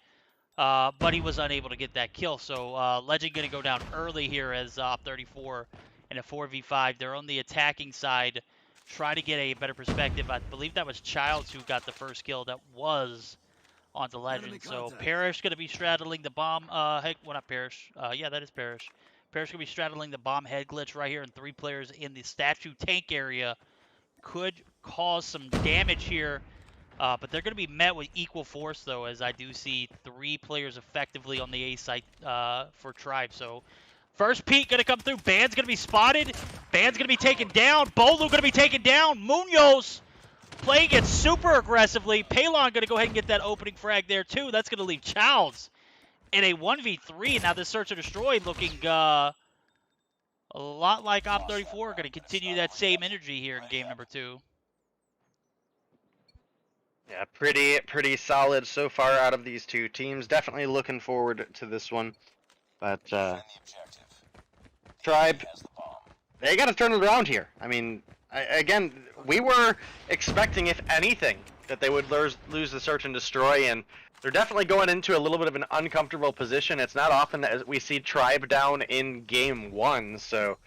but he was unable to get that kill. So Legend going to go down early here as Op34 in a 4v5. They're on the attacking side. Try to get a better perspective. I believe that was Childs who got the first kill. That was onto Legend. So Parrish going to be straddling the bomb. Not Parrish. Yeah, that is Parrish. Parrish going to be straddling the bomb head glitch right here, and 3 players in the statue tank area could cause some damage here. But they're going to be met with equal force, though, as I do see 3 players effectively on the A site for Tribe. So first peek going to come through. Ban's going to be spotted. Ban's going to be taken down. Bolu going to be taken down. Munoz playing it super aggressively. Palon going to go ahead and get that opening frag there, too. That's going to leave Childs in a 1v3. Now this search and destroy looking a lot like Op34. Going to continue that same energy here in game number 2. Yeah, pretty solid so far out of these 2 teams. Definitely looking forward to this one. But Tribe, they got to turn it around here. I mean, again, we were expecting, if anything, that they would lose the search and destroy, and they're definitely going into a little bit of an uncomfortable position. It's not often that we see Tribe down in game 1, so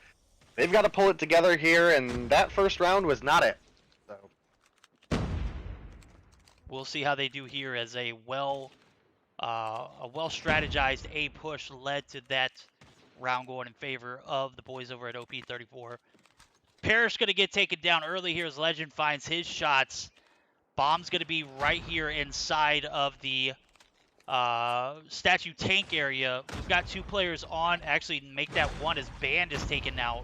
they've got to pull it together here, and that first round was not it. So we'll see how they do here as a well strategized A push led to that round going in favor of the boys over at OP34. Parrish going to get taken down early here as Legend finds his shots. Bomb's going to be right here inside of the statue tank area. We've got 2 players on. Actually, make that 1 as Band is taken out.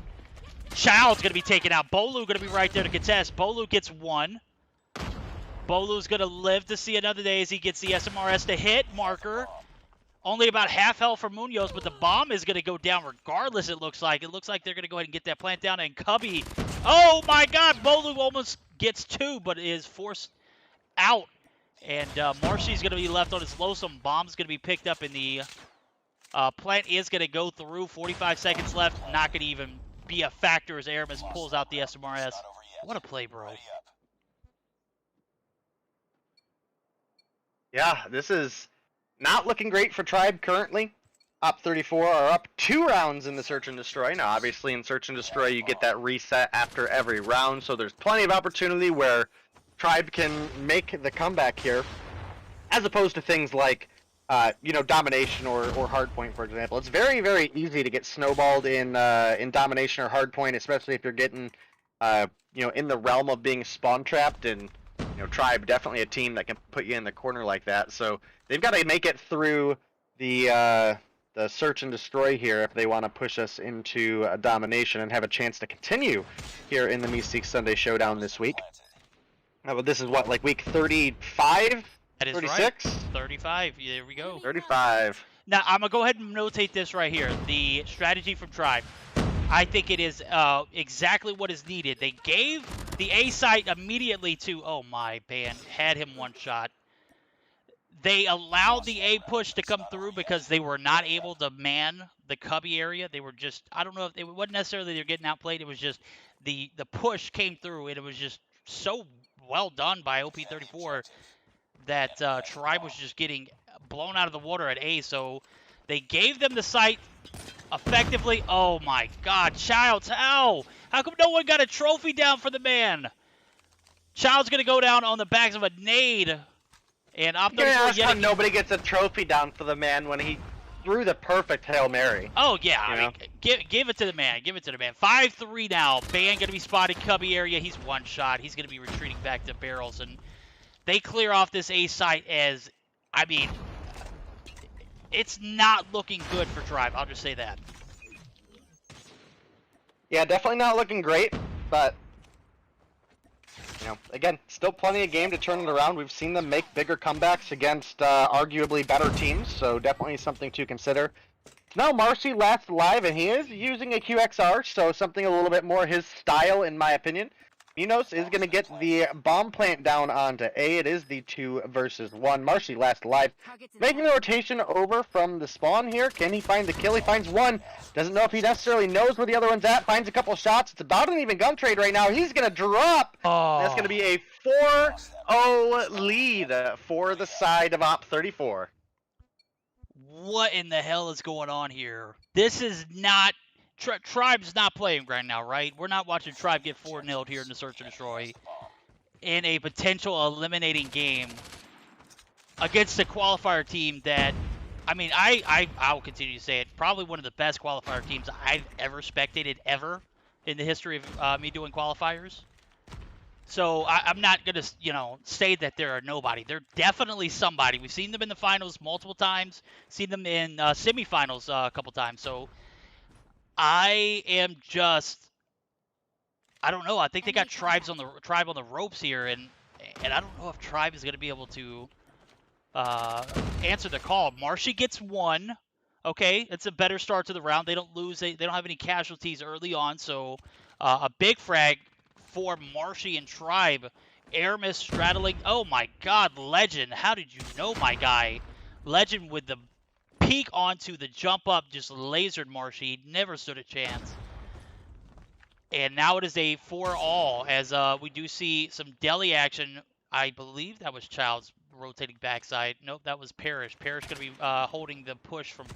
Child's going to be taken out. Bolu going to be right there to contest. Bolu gets 1. Bolu's going to live to see another day as he gets the SMRS to hit marker. Only about half health for Munoz, but the bomb is going to go down regardless, it looks like. It looks like they're going to go ahead and get that plant down. And Cubby, oh my god, Bolu almost gets 2, but is forced out. And Marshy's going to be left on his lonesome. Bomb's going to be picked up in the plant is going to go through. 45 seconds left. Not going to even be a factor as Aramis pulls out the SMRS. What a play, bro. Yeah, this is not looking great for Tribe currently. Op 34 are up 2 rounds in the Search and Destroy. Now, obviously, in Search and Destroy, you get that reset after every round, so there's plenty of opportunity where Tribe can make the comeback here, as opposed to things like, domination or hardpoint, for example. It's very, very easy to get snowballed in domination or hardpoint, especially if you're getting, in the realm of being spawn trapped. And Tribe definitely a team that can put you in the corner like that. So they've got to make it through the Search and Destroy here if they want to push us into a domination and have a chance to continue here in the Meseeks Sunday Showdown this week. This is what, like week 35? That is 36? right. 35. Yeah, there we go. 35. Now, I'm going to go ahead and notate this right here. The strategy from Tribe. I think it is exactly what is needed. They gave the A site immediately to, oh my, band, had him one shot. They allowed the A push to come through because they were not able to man the cubby area. They were just, I don't know if it wasn't necessarily they're getting outplayed. It was just the push came through, and it was just so well done by OP34 that Tribe was just getting blown out of the water at A. So they gave them the site effectively. Oh my God, Childs, how come no one got a trophy down for the man? Childs gonna go down on the backs of a nade. And Op 34 how nobody gets a trophy down for the man when he threw the perfect Hail Mary. Oh, yeah. I mean, give it to the man. Give it to the man. 5-3 now. Ban going to be spotted cubby area. He's one shot. He's going to be retreating back to barrels. And they clear off this A site as, I mean, it's not looking good for Tribe. I'll just say that. Yeah, definitely not looking great, but again, still plenty of game to turn it around. We've seen them make bigger comebacks against arguably better teams, so definitely something to consider. Now Marcy last alive, and he is using a QXR, so something a little bit more his style, in my opinion. Minos is going to get the bomb plant down onto A. It is the 2 versus 1. Marcy last alive. Making the rotation over from the spawn here. Can he find the kill? He finds one. Doesn't know if he necessarily knows where the other one's at. Finds a couple shots. It's about an even gun trade right now. He's going to drop. Oh. That's going to be a 4-0 lead for the side of Op 34. What in the hell is going on here? This is not... Tribe's not playing right now, right? We're not watching Tribe get 4-0'd here in the Search and Destroy in a potential eliminating game against a qualifier team that, I mean, I'll continue to say it, probably one of the best qualifier teams I've ever spectated ever in the history of me doing qualifiers. So I'm not going to, say that they're a nobody. They're definitely somebody. We've seen them in the finals multiple times, seen them in semifinals a couple times. So I am just, I don't know. I think they got Tribe on the ropes here, and I don't know if Tribe is going to be able to answer the call. Marshy gets 1. Okay, it's a better start to the round. They don't lose. They don't have any casualties early on, so a big frag for Marshy and Tribe. Aramis straddling. Oh my God, Legend! How did you know, my guy? Legend with the peek onto the jump up, just lasered Marshy. Never stood a chance. And now it is a 4-all as we do see some deli action. I believe that was Child's rotating backside. Nope, that was Parrish. Parrish going to be holding the push from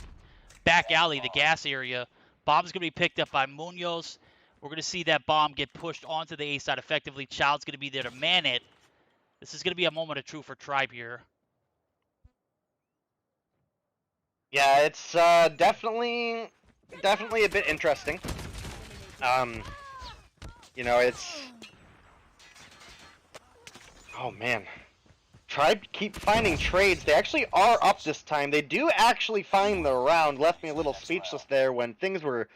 back alley, the gas area. Bomb's going to be picked up by Munoz. We're going to see that bomb get pushed onto the A side effectively. Child's going to be there to man it. This is going to be a moment of truth for Tribe here. Yeah, it's definitely a bit interesting. It's... Oh, man. Tribe keep finding trades. They actually are up this time. They do actually find the round. Left me a little speechless there when things were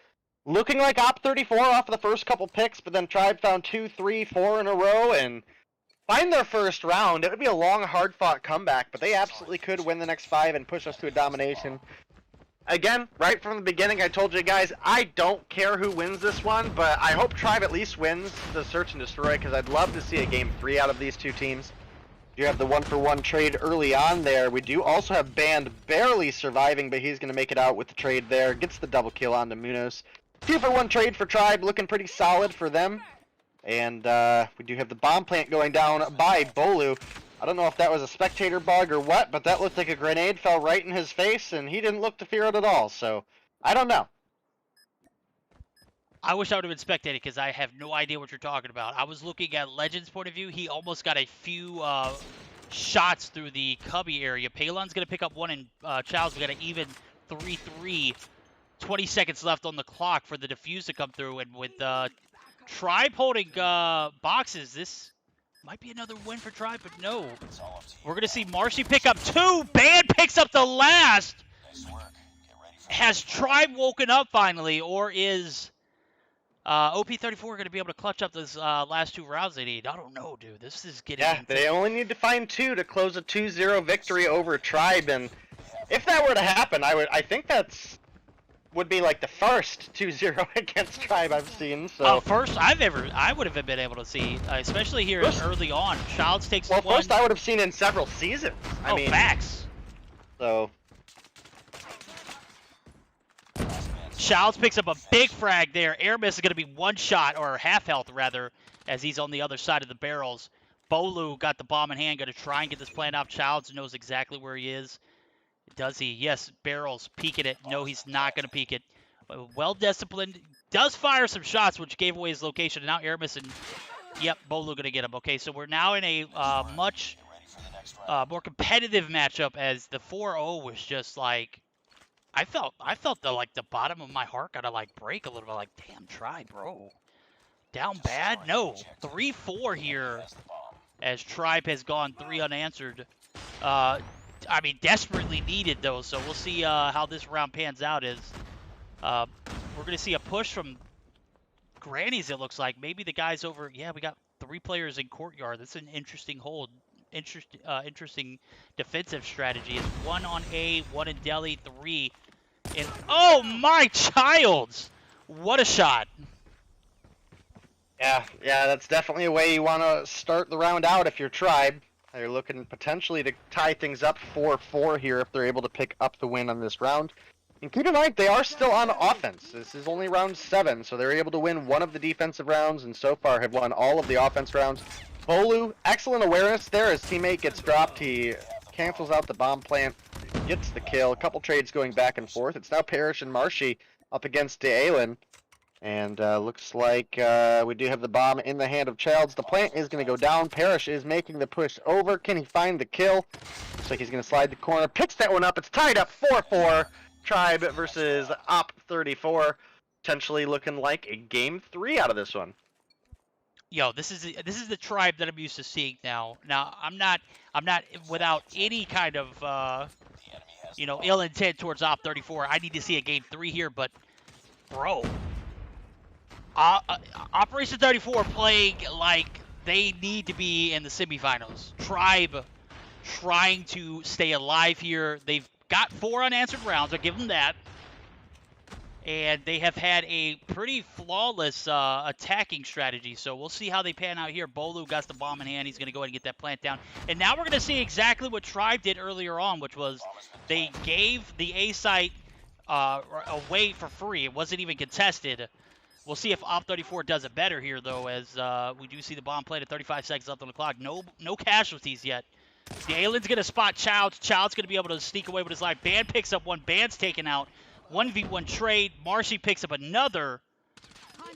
looking like Op 34 off of the first couple picks, but then Tribe found 2, 3, 4 in a row and find their first round. It would be a long, hard-fought comeback, but they absolutely could win the next 5 and push us to a domination. Again, right from the beginning, I told you guys, I don't care who wins this one, but I hope Tribe at least wins the Search and Destroy, because I'd love to see a Game 3 out of these two teams. You have the 1-for-1 trade early on there. We do also have Band barely surviving, but he's going to make it out with the trade there. Gets the double kill onto Munoz. 2-for-1 trade for Tribe, looking pretty solid for them. And we do have the bomb plant going down by Bolu. I don't know if that was a spectator bug or what, but that looked like a grenade fell right in his face, and he didn't look to fear it at all. So I don't know. I wish I would have been spectating because I have no idea what you're talking about. I was looking at Legend's point of view. He almost got a few shots through the cubby area. Palon's going to pick up one, and Chow's got an even 3-3. 20 seconds left on the clock for the defuse to come through. And with Tribe holding boxes, this might be another win for Tribe, but no. We're going to see Marshy pick up 2. Band picks up the last. Has Tribe woken up finally, or is OP34 going to be able to clutch up those last 2 rounds they need? I don't know, dude. This is getting... Yeah, they only need to find 2 to close a 2-0 victory over Tribe, and if that were to happen, I think would be like the first 2-0 against Tribe I've seen. So first I would have been able to see, especially here early on. Childs takes well, one. First I would have seen in several seasons. I mean, facts. So Childs picks up a big frag there. Air Miss is going to be 1 shot, or half health rather, as he's on the other side of the barrels. Bolu got the bomb in hand, going to try and get this plan out. Childs knows exactly where he is. Does he? Yes, barrels, peeking it. No, he's not going to peek it. Well-disciplined. Does fire some shots, which gave away his location. And now Aramis and, yep, Bolu going to get him. Okay, so we're now in a much more competitive matchup, as the 4-0 was just like, I felt the bottom of my heart kind of like break a little bit. Like, damn, try, bro. Down bad? No. 3-4 here, as Tribe has gone 3 unanswered. I mean, desperately needed, though, so we'll see how this round pans out. We're going to see a push from Grannies, it looks like. Maybe the guys over... Yeah, we got 3 players in Courtyard. That's an interesting hold. Interesting defensive strategy. It's 1 on A, 1 in Deli, 3 in... Oh, my childs! What a shot. yeah, that's definitely a way you want to start the round out if you're Tribe. They're looking potentially to tie things up 4-4 here if they're able to pick up the win on this round. And keep in mind, they are still on offense. This is only round 7, so they're able to win 1 of the defensive rounds, and so far have won all of the offense rounds. Bolu, excellent awareness there. His teammate gets dropped. He cancels out the bomb plant, gets the kill. A couple trades going back and forth. It's now Parrish and Marshy up against DeiNomine. And looks like we do have the bomb in the hand of Childs. The plant is going to go down. Parrish is making the push over. Can he find the kill? Looks like he's going to slide the corner. Picks that one up. It's tied up 4-4. Tribe versus OP34. Potentially looking like a game 3 out of this one. Yo, this is the Tribe that I'm used to seeing now. Now, I'm not without any kind of ill intent towards OP34. I need to see a game 3 here, but bro, Operation 34 playing like they need to be in the semifinals. Tribe trying to stay alive here. They've got 4 unanswered rounds. I'll give them that. And they have had a pretty flawless attacking strategy. So we'll see how they pan out here. Bolu got the bomb in hand. He's going to go ahead and get that plant down. And now we're going to see exactly what Tribe did earlier on, which was they gave the A site away for free. It wasn't even contested. We'll see if OP34 does it better here, though, as we do see the bomb planted. 35 seconds left on the clock. No casualties yet. Dalen's going to spot Childs. Childs going to be able to sneak away with his life. Band picks up 1. Band's taken out. 1v1 trade. Marshy picks up another.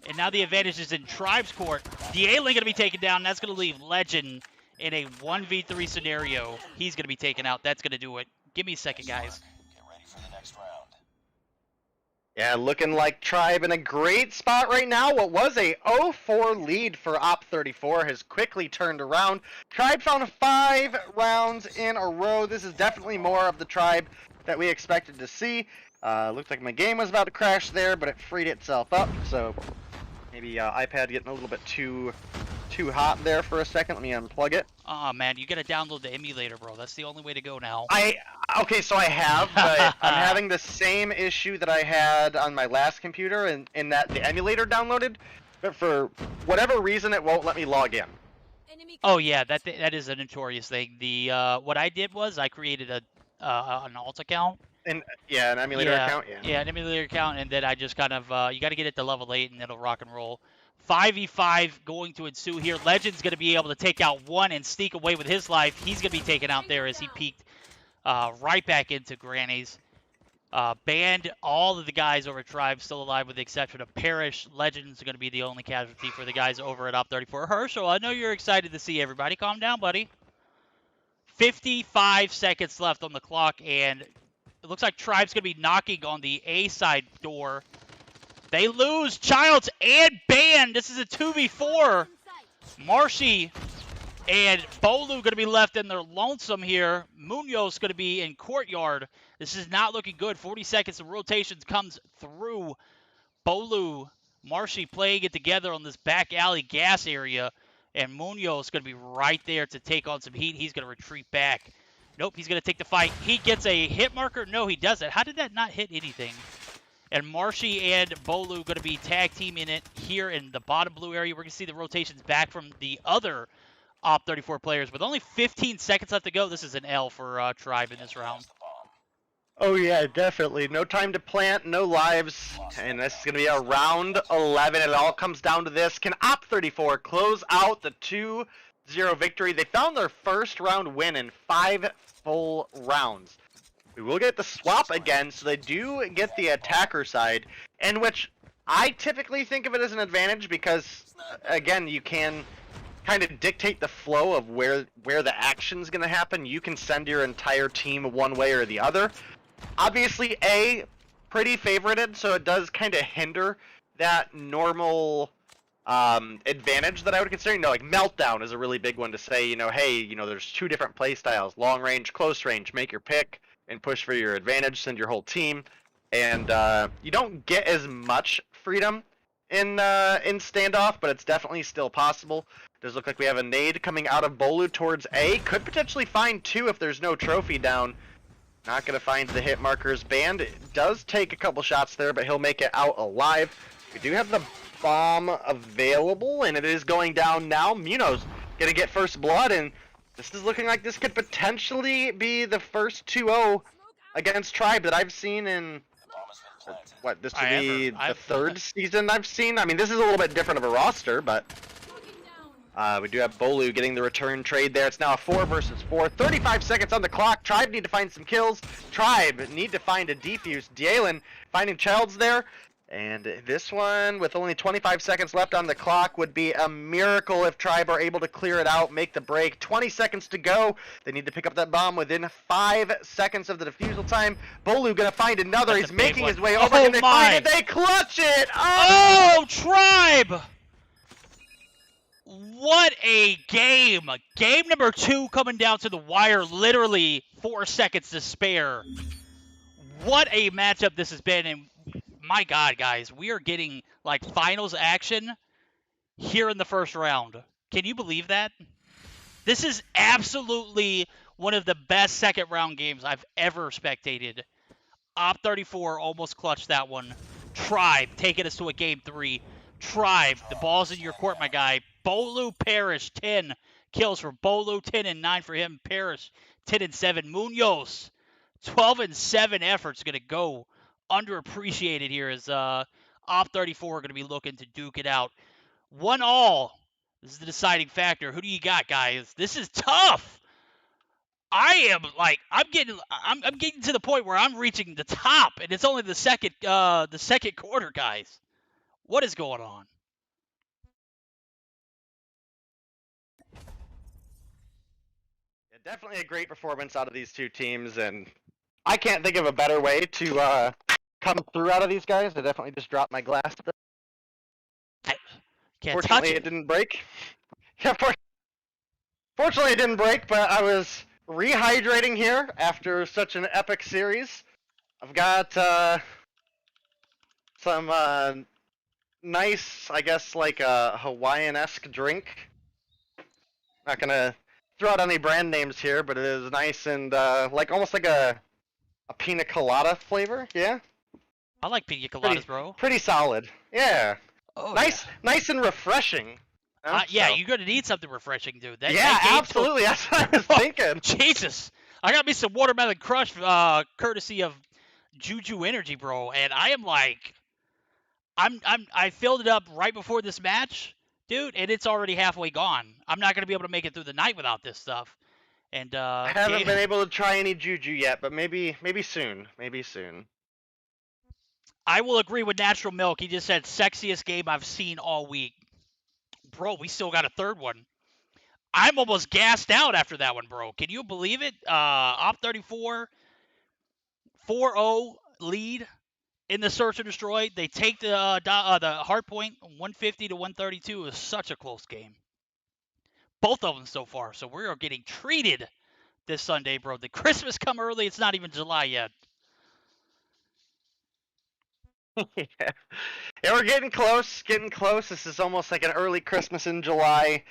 And now the advantage is in Tribe's court. Daelen going to be taken down. That's going to leave Legend in a 1v3 scenario. He's going to be taken out. That's going to do it. Give me a second, guys. Yeah, looking like Tribe in a great spot right now. What was a 0-4 lead for OP34 has quickly turned around. Tribe found 5 rounds in a row. This is definitely more of the Tribe that we expected to see. Looked like my game was about to crash there, but it freed itself up. So maybe iPad getting a little bit too hot there for a second. Let me unplug it. Oh man, you gotta download the emulator, bro. That's the only way to go now. Okay, so I have, but I'm having the same issue that I had on my last computer, in that the emulator downloaded, but for whatever reason it won't let me log in. Oh yeah, that is a notorious thing. The what I did was I created an alt account. An emulator account. Yeah, an emulator account, and then I just kind of you got to get it to level 8, and it'll rock and roll. 5v5 going to ensue here. Legend's going to be able to take out one and sneak away with his life. He's going to be taken out there as he peeked right back into Granny's. Banned all of the guys over at Tribe still alive with the exception of Parrish. Legend's going to be the only casualty for the guys over at Op 34. Herschel, I know you're excited to see everybody. Calm down, buddy. 55 seconds left on the clock, and it looks like Tribe's going to be knocking on the A side door. They lose Childs and Band. This is a 2v4. Marshy and Bolu going to be left in their lonesome here. Munoz going to be in courtyard. This is not looking good. 40 seconds of rotations comes through. Bolu, Marshy playing it together on this back alley gas area. And Munoz going to be right there to take on some heat. He's going to retreat back. Nope, he's going to take the fight. He gets a hit marker. No, he doesn't. How did that not hit anything? And Marshy and Bolu going to be tag teaming it here in the bottom blue area. We're going to see the rotations back from the other Op 34 players. With only 15 seconds left to go, this is an L for Tribe in this round. Oh yeah, definitely. No time to plant, no lives, and this is going to be a round 11. It all comes down to this. Can Op 34 close out the 2-0 victory? They found their first round win in 5 full rounds. We will get the swap again, so they do get the attacker side, in which I typically think of it as an advantage because, again, you can kind of dictate the flow of where the action's going to happen. You can send your entire team one way or the other. Obviously, A, pretty favorited, so it does kind of hinder that normal advantage that I would consider. You know, like Meltdown is a really big one to say, you know, hey, you know, there's 2 different play styles, long range, close range, make your pick and push for your advantage, send your whole team. And you don't get as much freedom in standoff, but it's definitely still possible. Does look like we have a nade coming out of Bolu towards A. Could potentially find 2 if there's no trophy down. Not going to find the hit markers. Band does take a couple shots there, but he'll make it out alive. We do have the bomb available, and it is going down now. Munoz going to get first blood, and this is looking like this could potentially be the first 2-0 against Tribe that I've seen in, what, this would be the 3rd season I've seen? I mean, this is a little bit different of a roster, but we do have Bolu getting the return trade there. It's now a 4 versus 4. 35 seconds on the clock. Tribe need to find some kills. Tribe need to find a defuse. Dalen finding Childs there. And this one, with only 25 seconds left on the clock, would be a miracle if Tribe are able to clear it out, make the break. 20 seconds to go. They need to pick up that bomb within 5 seconds of the defusal time. Bolu gonna find another. He's making his way over. Oh, and they find it. They clutch it. Oh, Tribe! What a game! Game number 2 coming down to the wire, literally 4 seconds to spare. What a matchup this has been, and my God, guys, we are getting like finals action here in the first round. Can you believe that? This is absolutely one of the best second round games I've ever spectated. Op 34 almost clutched that one. Tribe taking us to a game 3. Tribe, the ball's in your court, my guy. Bolu, Parrish, 10 kills for Bolu, 10 and 9 for him. Parrish, 10 and 7. Munoz, 12 and 7 efforts going to go underappreciated here as Op 34 going to be looking to duke it out. 1-all. This is the deciding factor. Who do you got, guys? This is tough. I'm getting to the point where I'm reaching the top, and it's only the second quarter, guys. What is going on? Yeah, definitely a great performance out of these 2 teams, and I can't think of a better way to come through out of these guys. I definitely just dropped my glass. Fortunately, it didn't break. Yeah, fortunately, it didn't break, but I was rehydrating here after such an epic series. I've got some nice, I guess, like a Hawaiian-esque drink. Not gonna throw out any brand names here, but it is nice and like almost like a pina colada flavor. Yeah. I like pina coladas, bro. Pretty solid. Yeah. Oh, nice and refreshing. Yeah, you're gonna need something refreshing, dude. Absolutely. That's what I was thinking. Jesus, I got me some watermelon crush, courtesy of Juju Energy, bro, and I am like, I filled it up right before this match, dude, and it's already halfway gone. I'm not gonna be able to make it through the night without this stuff. And I haven't been able to try any juju yet, but maybe soon. Maybe soon. I will agree with Natural Milk. He just said sexiest game I've seen all week. Bro, we still got a third one. I'm almost gassed out after that one, bro. Can you believe it? Op 34, 4-0 lead in the search and destroy. They take the hard point 150 to 132. It was such a close game. Both of them so far. So we are getting treated this Sunday, bro. Did Christmas come early? It's not even July yet. Yeah. Yeah, we're getting close, This is almost like an early Christmas in July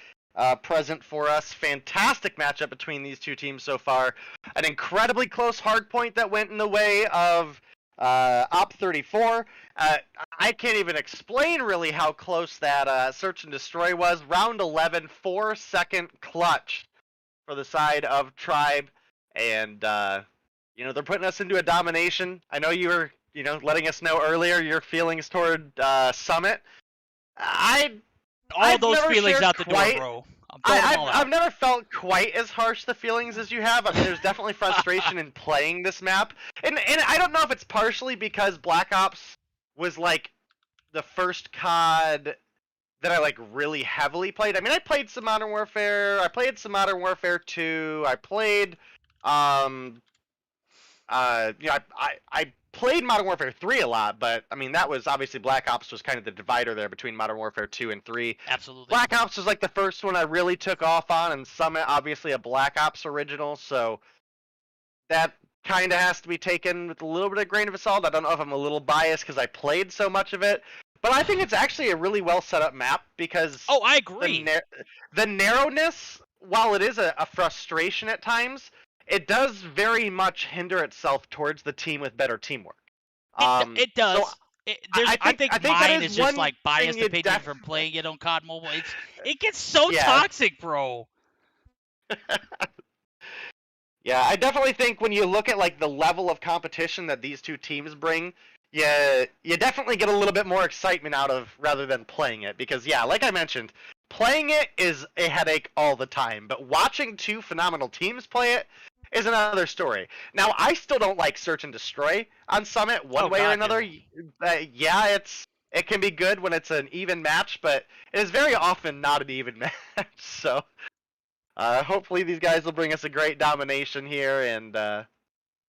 present for us. Fantastic matchup between these two teams so far. An incredibly close hard point that went in the way of Op 34. I can't even explain really how close that search and destroy was. Round 11, 4-second clutch for the side of Tribe, and they're putting us into a domination. I know you were letting us know earlier your feelings toward Summit. All those feelings out the door, bro. I've never felt quite as harsh the feelings as you have. I mean, there's definitely frustration in playing this map, and I don't know if it's partially because Black Ops was like the first COD that I like really heavily played. I mean, I played some Modern Warfare. I played some Modern Warfare 2. I played I played Modern Warfare 3 a lot, but I mean that was obviously Black Ops was kind of the divider there between Modern Warfare 2 and 3. Absolutely. Black Ops was like the first one I really took off on, and Summit obviously a Black Ops original, so that kind of has to be taken with a little bit of grain of salt. I don't know if I'm a little biased because I played so much of it, but I think it's actually a really well set up map because I agree. The narrowness, while it is a frustration at times, it does very much hinder itself towards the team with better teamwork. It does. So I think mine is just like biased opinion from playing it on COD Mobile. It gets so toxic, bro. Yeah, I definitely think when you look at like the level of competition that these two teams bring, you definitely get a little bit more excitement out of rather than playing it. Because like I mentioned, playing it is a headache all the time, but watching two phenomenal teams play it is another story. Now, I still don't like search and destroy on Summit one way or another. It can be good when it's an even match, but it is very often not an even match. So, hopefully these guys will bring us a great domination here, and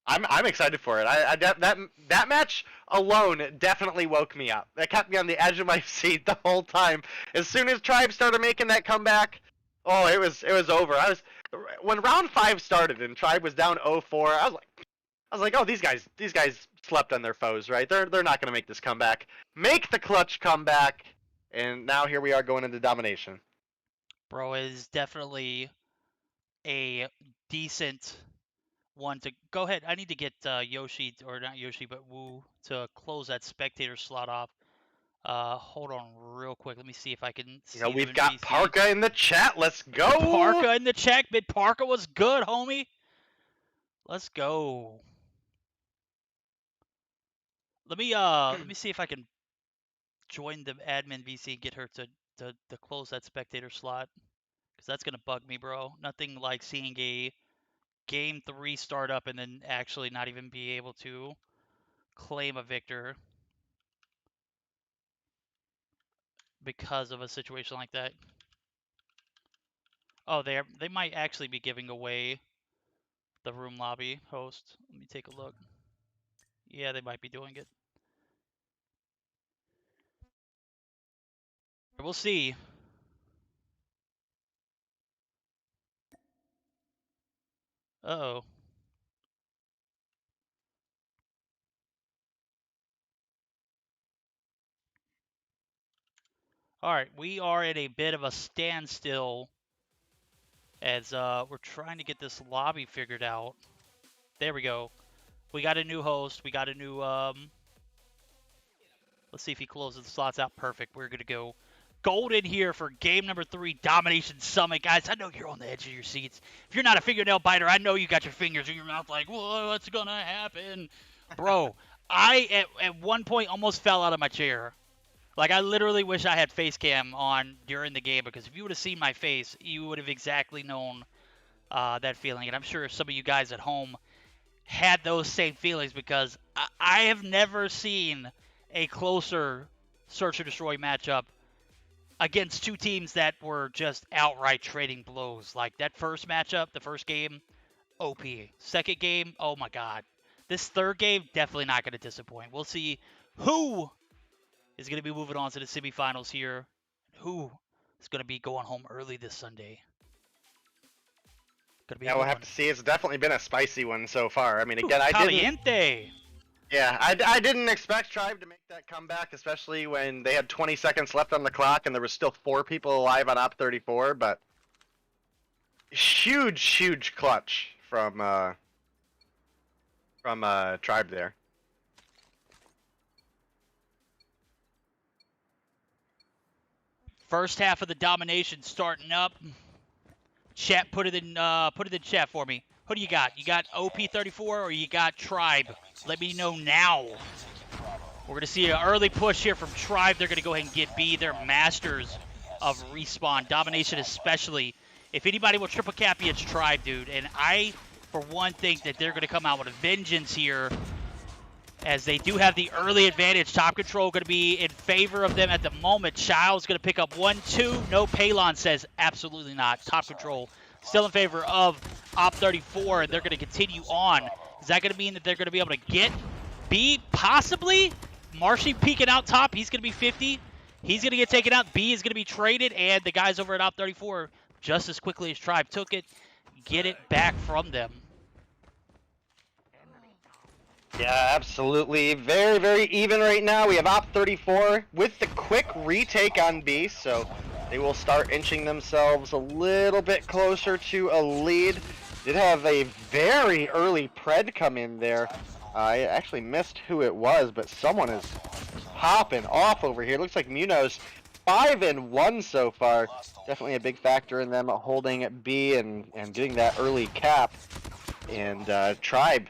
I'm excited for it. That match alone definitely woke me up. That kept me on the edge of my seat the whole time. As soon as Tribe started making that comeback, it was over. When round 5 started and Tribe was down 0-4, I was like, oh, these guys slept on their foes, right? They're not gonna make this comeback. Make the clutch comeback, and now here we are going into domination. Bro, it is definitely a decent one to go ahead. I need to get Yoshi, or not Yoshi, but Wu to close that spectator slot off. Hold on real quick. Let me see if I can see. We've got Parka in the chat. Let's go. Parka in the chat. Mid Parka was good, homie. Let's go. Let me see if I can join the admin VC and get her to close that spectator slot, because that's gonna bug me, bro. Nothing like seeing a game 3 start up and then actually not even be able to claim a victor because of a situation like that. Oh, they might actually be giving away the room lobby host. Let me take a look. Yeah, they might be doing it. We'll see. Uh-oh. Alright, we are at a bit of a standstill as we're trying to get this lobby figured out. There we go. We got a new host. We got a new, let's see if he closes the slots out. Perfect. We're going to go golden here for game number 3, Domination Summit. Guys, I know you're on the edge of your seats. If you're not a fingernail biter, I know you got your fingers in your mouth like, what's going to happen? Bro, I, at one point, almost fell out of my chair. Like, I literally wish I had face cam on during the game, because if you would have seen my face, you would have exactly known that feeling. And I'm sure some of you guys at home had those same feelings, because I have never seen a closer search or destroy matchup against two teams that were just outright trading blows. Like, that first matchup, the first game, OP. Second game, oh my god. This third game, definitely not going to disappoint. We'll see who is going to be moving on to the semifinals here. Who is going to be going home early this Sunday. Gonna be Yeah, we'll have to see. It's definitely been a spicy one so far. I mean, again, Caliente. I didn't expect Tribe to make that comeback, especially when they had 20 seconds left on the clock and there was still 4 people alive on Op 34, but huge clutch from Tribe there. First half of the domination starting up. Chat, put it in chat for me. Who do you got? You got OP34 or you got Tribe? Let me know now. We're going to see an early push here from Tribe. They're going to go ahead and get B. They're masters of respawn. Domination especially. If anybody will triple cap you, it's Tribe, dude. And I, for one, think that they're going to come out with a vengeance here, as they do have the early advantage. Top control going to be in favor of them at the moment. Child's going to pick up 1-2. No, Palon says absolutely not. Top control still in favor of Op 34, and they're going to continue on. Is that going to mean that they're going to be able to get B? Possibly. Marshy peeking out top. He's going to be 50. He's going to get taken out. B is going to be traded, and the guys over at Op 34, just as quickly as Tribe took it, get it back from them. Yeah, absolutely. Very even right now. We have Op 34 with the quick retake on B, so they will start inching themselves a little bit closer to a lead. Did have a very early pred come in there. I actually missed who it was, but someone is popping off over here. Looks like Munoz 5-1 so far. Definitely a big factor in them holding B and getting that early cap. And Tribe,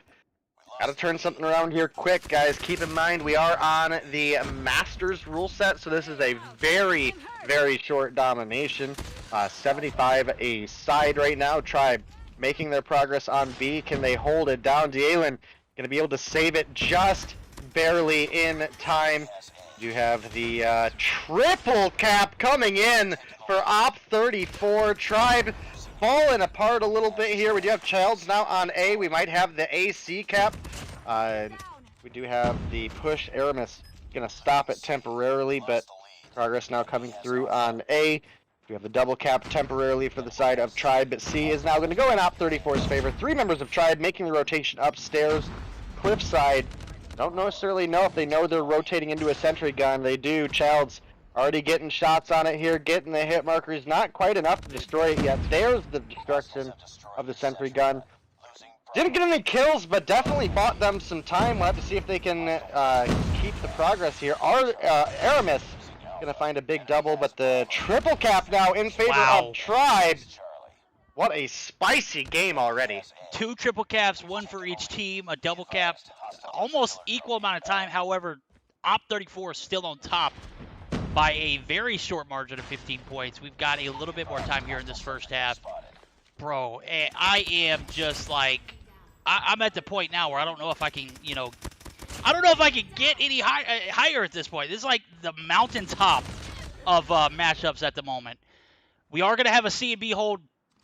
gotta turn something around here quick, guys. Keep in mind we are on the Masters rule set, so this is a very short domination. 75 a side right now. Tribe making their progress on B. Can they hold it down? DeiNomine gonna be able to save it just barely in time. You have the triple cap coming in for Op 34. Tribe falling apart a little bit here. We do have Childs now on A. We might have the AC cap. We do have the push. Aramis gonna stop it temporarily, but progress now coming through on A. We have the double cap temporarily for the side of Tribe, but C is now going to go in Op 34's favor. 3 members of Tribe making the rotation upstairs. Cliffside, don't necessarily know if they know they're rotating into a sentry gun. They do. Childs already getting shots on it here, getting the hit markers. Not quite enough to destroy it yet. There's the destruction of the sentry gun. Didn't get any kills, but definitely bought them some time. We'll have to see if they can keep the progress here. Aramis gonna find a big double, but the triple cap now in favor of Tribe. What a spicy game already. 2 triple caps, 1 for each team, a double cap, almost equal amount of time. However, Op 34 is still on top by a very short margin of 15 points. We've got a little bit more time here in this first half. Bro, I am just like, I'm at the point now where I don't know if I can, I don't know if I can get any higher at this point. This is like the mountaintop of matchups at the moment. We are going to have a C and B hold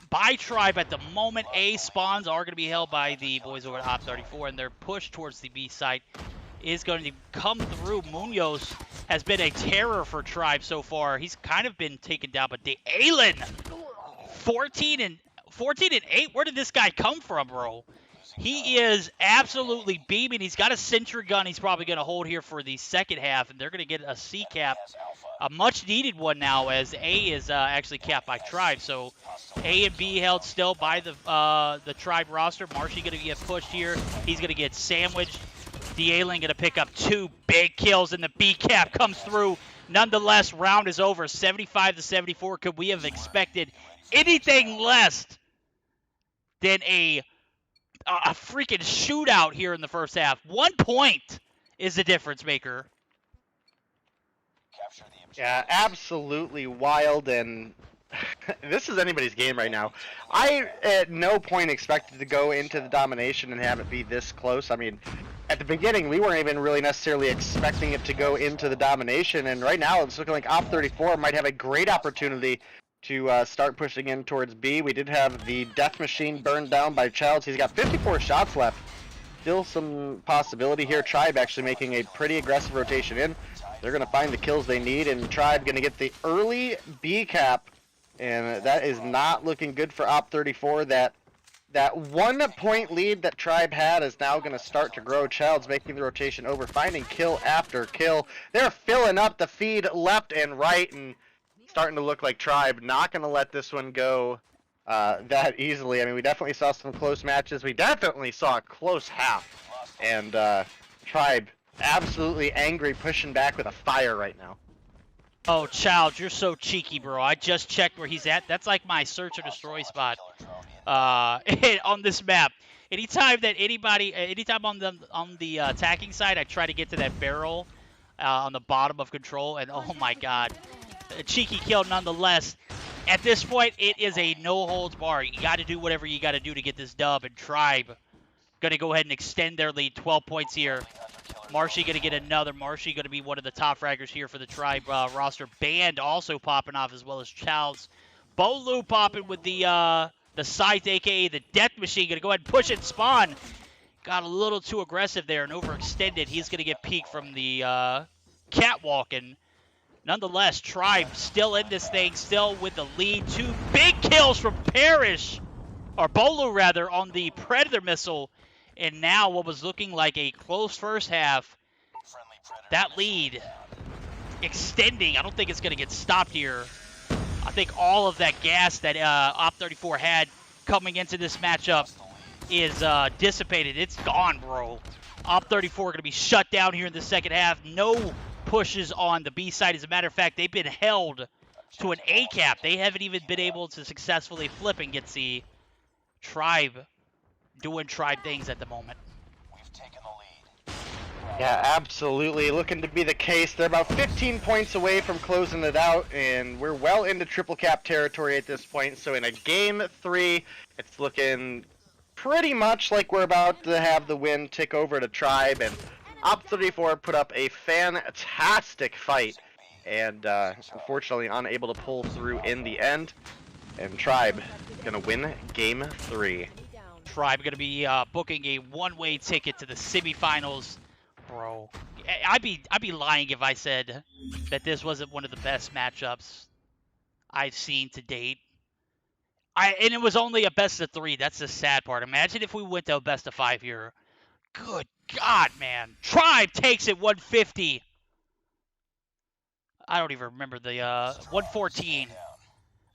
by Tribe at the moment. A spawns are going to be held by the boys over at Op 34, and their push towards the B site is going to come through. Munoz has been a terror for Tribe so far. He's kind of been taken down, but DeiNomine, 14 and 8. Where did this guy come from, bro? He is absolutely beaming. He's got a sentry gun he's probably going to hold here for the second half, and they're going to get a C cap, a much-needed one now, as A is actually capped by Tribe. So A and B held still by the Tribe roster. Marshy going to get pushed here. He's going to get sandwiched. DeiNomine going to pick up 2 big kills, and the B cap comes through. Nonetheless, round is over, 75-74. Could we have expected anything less than a freaking shootout here in the first half? 1 point is the difference maker. Yeah, absolutely wild, and this is anybody's game right now. I at no point expected to go into the domination and have it be this close. I mean, at the beginning we weren't even really necessarily expecting it to go into the domination, and right now it's looking like Op34 might have a great opportunity to start pushing in towards B. We did have the death machine burned down by Childs. He's got 54 shots left. Still some possibility here. Tribe actually making a pretty aggressive rotation in. They're going to find the kills they need, and Tribe going to get the early B cap, and that is not looking good for Op34. That 1 point lead that Tribe had is now going to start to grow. Childs making the rotation over, finding kill after kill. They're filling up the feed left and right, and starting to look like Tribe not going to let this one go that easily. I mean, we definitely saw some close matches. We definitely saw a close half, and Tribe absolutely angry, pushing back with a fire right now. Oh, Childs, you're so cheeky, bro. I just checked where he's at. That's like my search or destroy spot on this map. Anytime on the attacking side, I try to get to that barrel on the bottom of control, and oh my god, a cheeky kill nonetheless. At this point, it is a no-holds bar. You got to do whatever you got to do to get this dub, and Tribe going to go ahead and extend their lead, 12 points here. Marshy going to get another. Marshy going to be one of the top fraggers here for the Tribe roster. Band also popping off, as well as Childs. Bolu popping with the Scythe, a.k.a. the Death Machine. Going to go ahead and push it, spawn. Got a little too aggressive there and overextended. He's going to get peeked from the catwalk, and nonetheless, Tribe still in this thing, still with the lead. 2 big kills from Parrish, or Bolu rather, on the Predator missile. And now what was looking like a close first half, that lead extending. I don't think it's going to get stopped here. I think all of that gas that Op34 had coming into this matchup is dissipated. It's gone, bro. Op34 going to be shut down here in the second half. No pushes on the B side. As a matter of fact, they've been held to an A cap. They haven't even been able to successfully flip and get the Tribe doing Tribe things at the moment. Yeah, absolutely. Looking to be the case. They're about 15 points away from closing it out, and we're well into triple cap territory at this point. So in a game 3, it's looking pretty much like we're about to have the win tick over to Tribe, and Op34 put up a fantastic fight, and unfortunately unable to pull through in the end. And Tribe gonna win game 3. Tribe gonna be booking a one-way ticket to the semifinals, bro. I'd be lying if I said that this wasn't one of the best matchups I've seen to date. And it was only a best of 3. That's the sad part. Imagine if we went to a best of 5 here. Good God, man. Tribe takes it 150. I don't even remember the 114.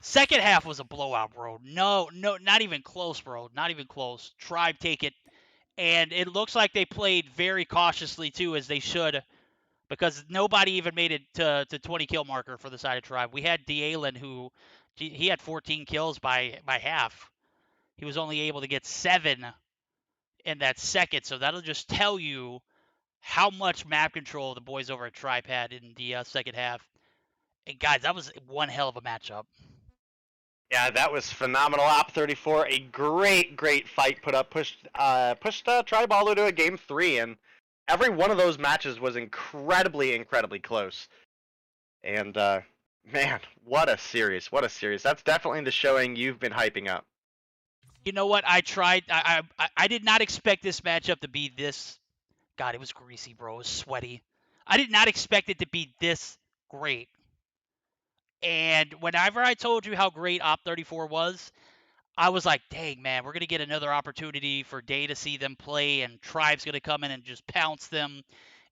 Second half was a blowout, bro. No, not even close, bro. Not even close. Tribe take it. And it looks like they played very cautiously, too, as they should, because nobody even made it to 20 kill marker for the side of Tribe. We had DeiNomine, who he had 14 kills by half. He was only able to get 7 in that second, so that'll just tell you how much map control the boys over at Tribe had in the second half. And guys, that was one hell of a matchup. Yeah, that was phenomenal. Op34, a great fight put up, pushed Tribe all to a game 3, and every one of those matches was incredibly close. And man, what a series! What a series! That's definitely the showing you've been hyping up. You know what? I did not expect this matchup to be this. God, it was greasy, bro. It was sweaty. I did not expect it to be this great. And whenever I told you how great Op34 was, I was like, dang, man, we're going to get another opportunity for Day to see them play, and Tribe's going to come in and just pounce them,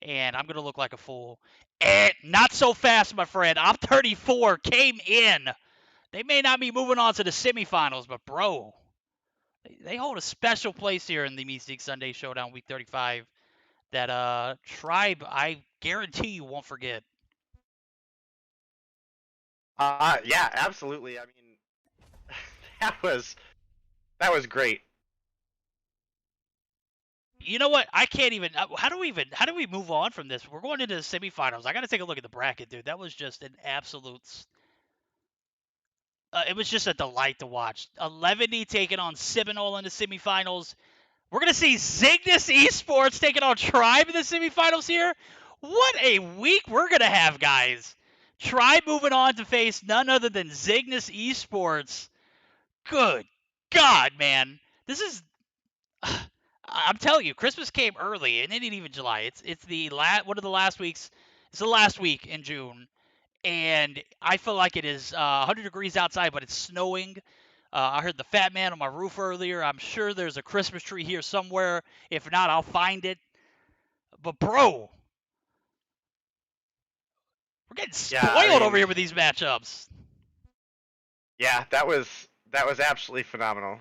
and I'm going to look like a fool. And not so fast, my friend. Op34 came in. They may not be moving on to the semifinals, but, bro, they hold a special place here in the Meseeks Sunday Showdown Week 35 that Tribe, I guarantee you, won't forget. Yeah, absolutely. I mean, that was great. You know what? I can't even. How do we move on from this? We're going into the semifinals. I got to take a look at the bracket, dude. That was just an absolute. It was just a delight to watch. 11 taking on Seminole in the semifinals. We're gonna see Zygnus Esports taking on Tribe in the semifinals here. What a week we're gonna have, guys. Tribe moving on to face none other than Zygnus Esports. Good God, man. This is. I'm telling you, Christmas came early, and it ain't even July. It's the one of the last weeks. It's the last week in June, and I feel like it is 100 degrees outside, but it's snowing. I heard the fat man on my roof earlier. I'm sure there's a Christmas tree here somewhere. If not, I'll find it. But bro, we're getting Yeah, I spoiled over mean, here with these matchups. yeah, that was absolutely phenomenal.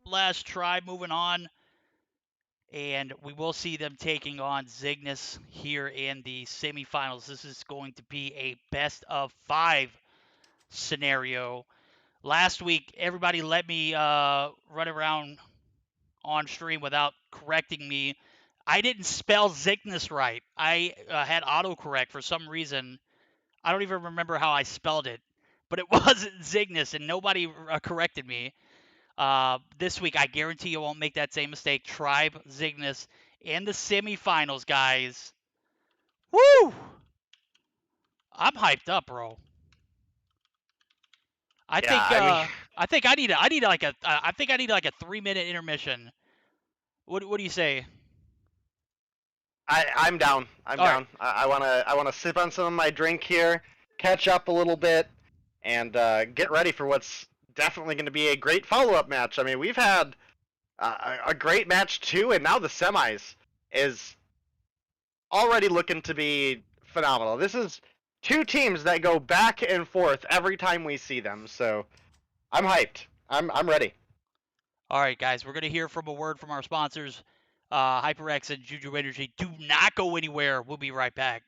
Last Tribe moving on, and we will see them taking on Zygnus here in the semifinals. This is going to be a best of 5 scenario. Last week, everybody let me run around on stream without correcting me. I didn't spell Zygnus right. I had autocorrect for some reason. I don't even remember how I spelled it, but it wasn't Zygnus, and nobody corrected me. This week, I guarantee you won't make that same mistake. Tribe Zygnus in the semifinals, guys. Woo! I'm hyped up, bro. I Yeah, think I mean, I think I need like a 3-minute intermission. What do you say? I'm down. I'm All right. down. I wanna sip on some of my drink here, catch up a little bit, and get ready for what's definitely going to be a great follow-up match. I mean, we've had a great match too, and now the semis is already looking to be phenomenal. This is 2 teams that go back and forth every time we see them, so I'm hyped. I'm ready. All right, guys, we're going to hear from a word from our sponsors, HyperX and Juju Energy. Do not go anywhere. We'll be right back.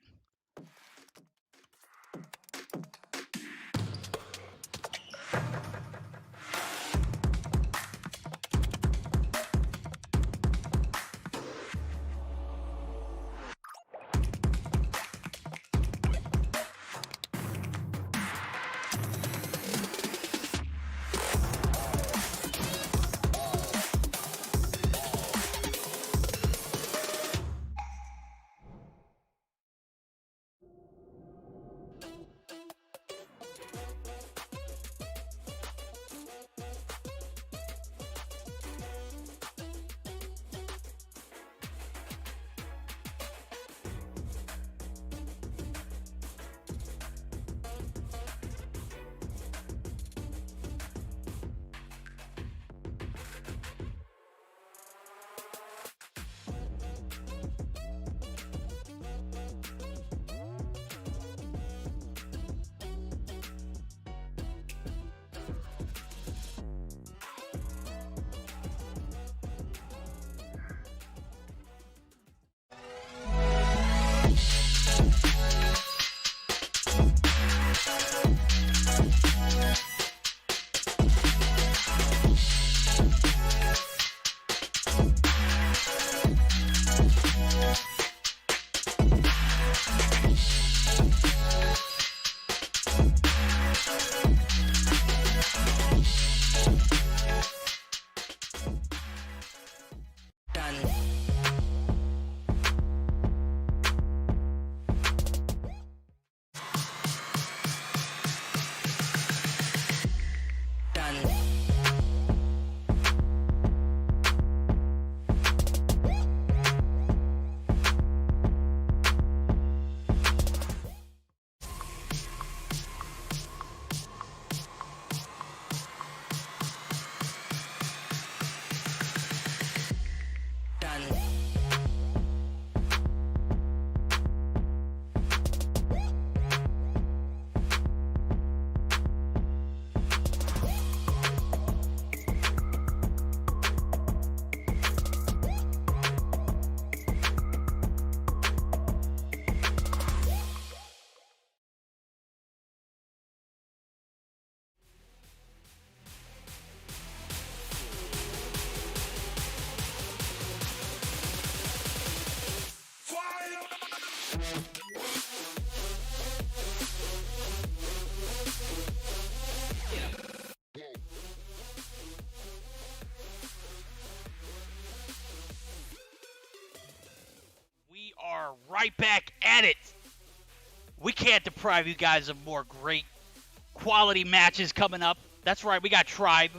right back at it. We can't deprive you guys of more great quality matches coming up. That's right, we got Tribe.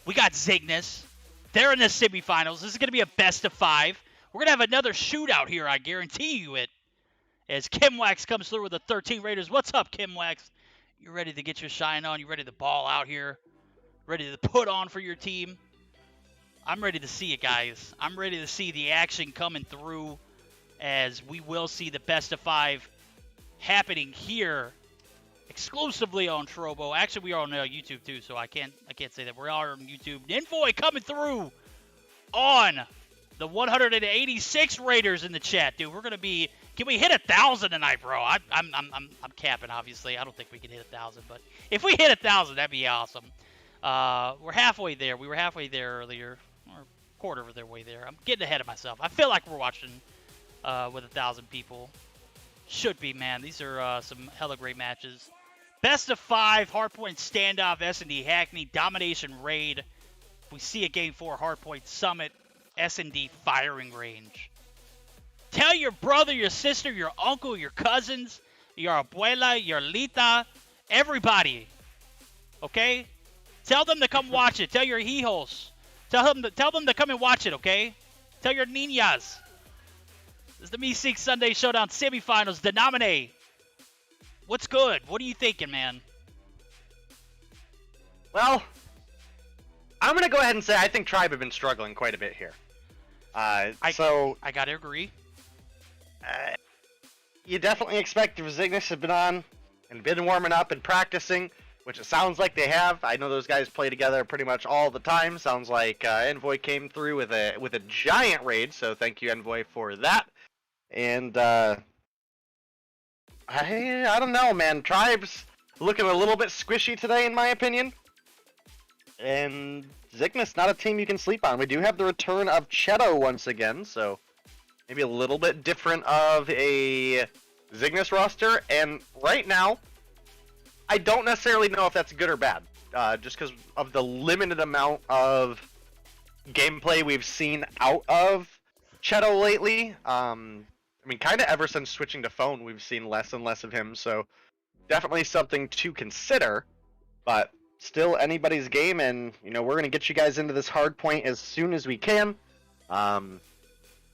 We got Zygnus. They're in the semifinals. This is going to be a best of 5. We're going to have another shootout here, I guarantee you it. As Kimwax comes through with the 13 Raiders. What's up, Kimwax? You ready to get your shine on? You ready to ball out here? Ready to put on for your team? I'm ready to see it, guys. I'm ready to see the action coming through, as we will see the best of 5 happening here exclusively on Trovo. Actually, we are on YouTube too, so I can't say that. We are on YouTube. Envoy coming through on the 186 Raiders in the chat, dude. We're gonna be. Can we hit 1,000 tonight, bro? I'm capping, obviously. I don't think we can hit 1,000, but if we hit 1,000, that'd be awesome. We're halfway there. We were halfway there earlier, or a quarter of the way there. I'm getting ahead of myself. I feel like we're watching with 1,000 people. Should be, man. These are some hella great matches. Best of 5, Hardpoint Standoff, S&D Hackney, Domination Raid. We see a Game 4 Hardpoint Summit, S&D Firing Range. Tell your brother, your sister, your uncle, your cousins, your abuela, your lita, everybody. Okay? Tell them to come watch it. Tell your hijos. Tell them to come and watch it, okay? Tell your niñas. This is the Meseeks Sunday Showdown semifinals. DeiNomine. What's good? What are you thinking, man? Well, I'm going to go ahead and say I think Tribe have been struggling quite a bit here. I got to agree. You definitely expect the Zygnus have been on and been warming up and practicing, which it sounds like they have. I know those guys play together pretty much all the time. Sounds like Envoy came through with a giant raid, so thank you, Envoy, for that. And I don't know, man. Tribe's looking a little bit squishy today, in my opinion. And Zygnus, not a team you can sleep on. We do have the return of Cheto once again, so maybe a little bit different of a Zygnus roster. And right now, I don't necessarily know if that's good or bad, just because of the limited amount of gameplay we've seen out of Cheto lately. I mean, kind of ever since switching to phone, we've seen less and less of him, so definitely something to consider, but still anybody's game, and, you know, we're going to get you guys into this hard point as soon as we can.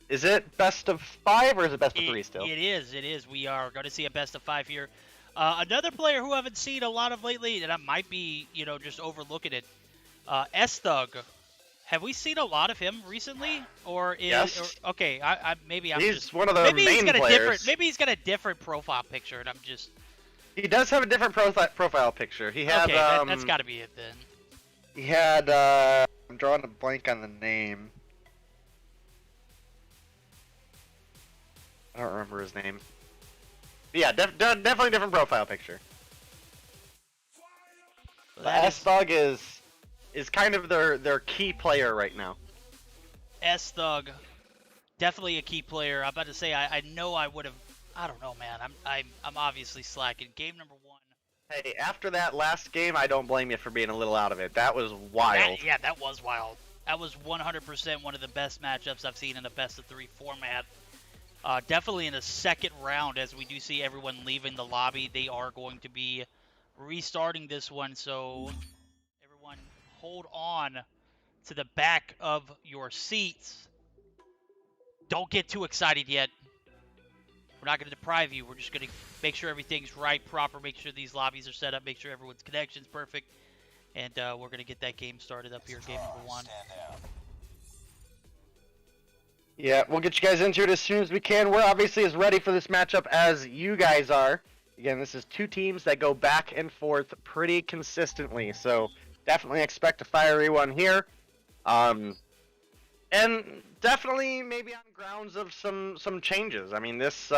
Is it best of 5 or is it best of 3 still? It is. We are going to see a best of 5 here. Another player who I haven't seen a lot of lately, and I might be, you know, just overlooking it, S-Thug. Have we seen a lot of him recently, or is yes? Okay? Maybe I'm he's just one of the main players. Maybe he's got a different profile picture, and I'm just. He does have a different profile picture. He had. Okay, that's got to be it then. He had. I'm drawing a blank on the name. I don't remember his name. But yeah, definitely different profile picture. S-Thug is kind of their key player right now. S-Thug, definitely a key player. I'm about to say I know I would have. I don't know, man. I'm obviously slacking. Game number 1. Hey, after that last game, I don't blame you for being a little out of it. That was wild. That was wild. That was 100% one of the best matchups I've seen in a best of 3 format. Definitely in the second round, as we do see everyone leaving the lobby. They are going to be restarting this one, so everyone hold on to the back of your seats. Don't get too excited yet. We're not going to deprive you. We're just going to make sure everything's right, proper, make sure these lobbies are set up, make sure everyone's connection's perfect, and we're going to get that game started up here, game number 1. Yeah, we'll get you guys into it as soon as we can. We're obviously as ready for this matchup as you guys are. Again, this is 2 teams that go back and forth pretty consistently, so definitely expect a fiery one here. And definitely maybe on grounds of some changes. I mean, this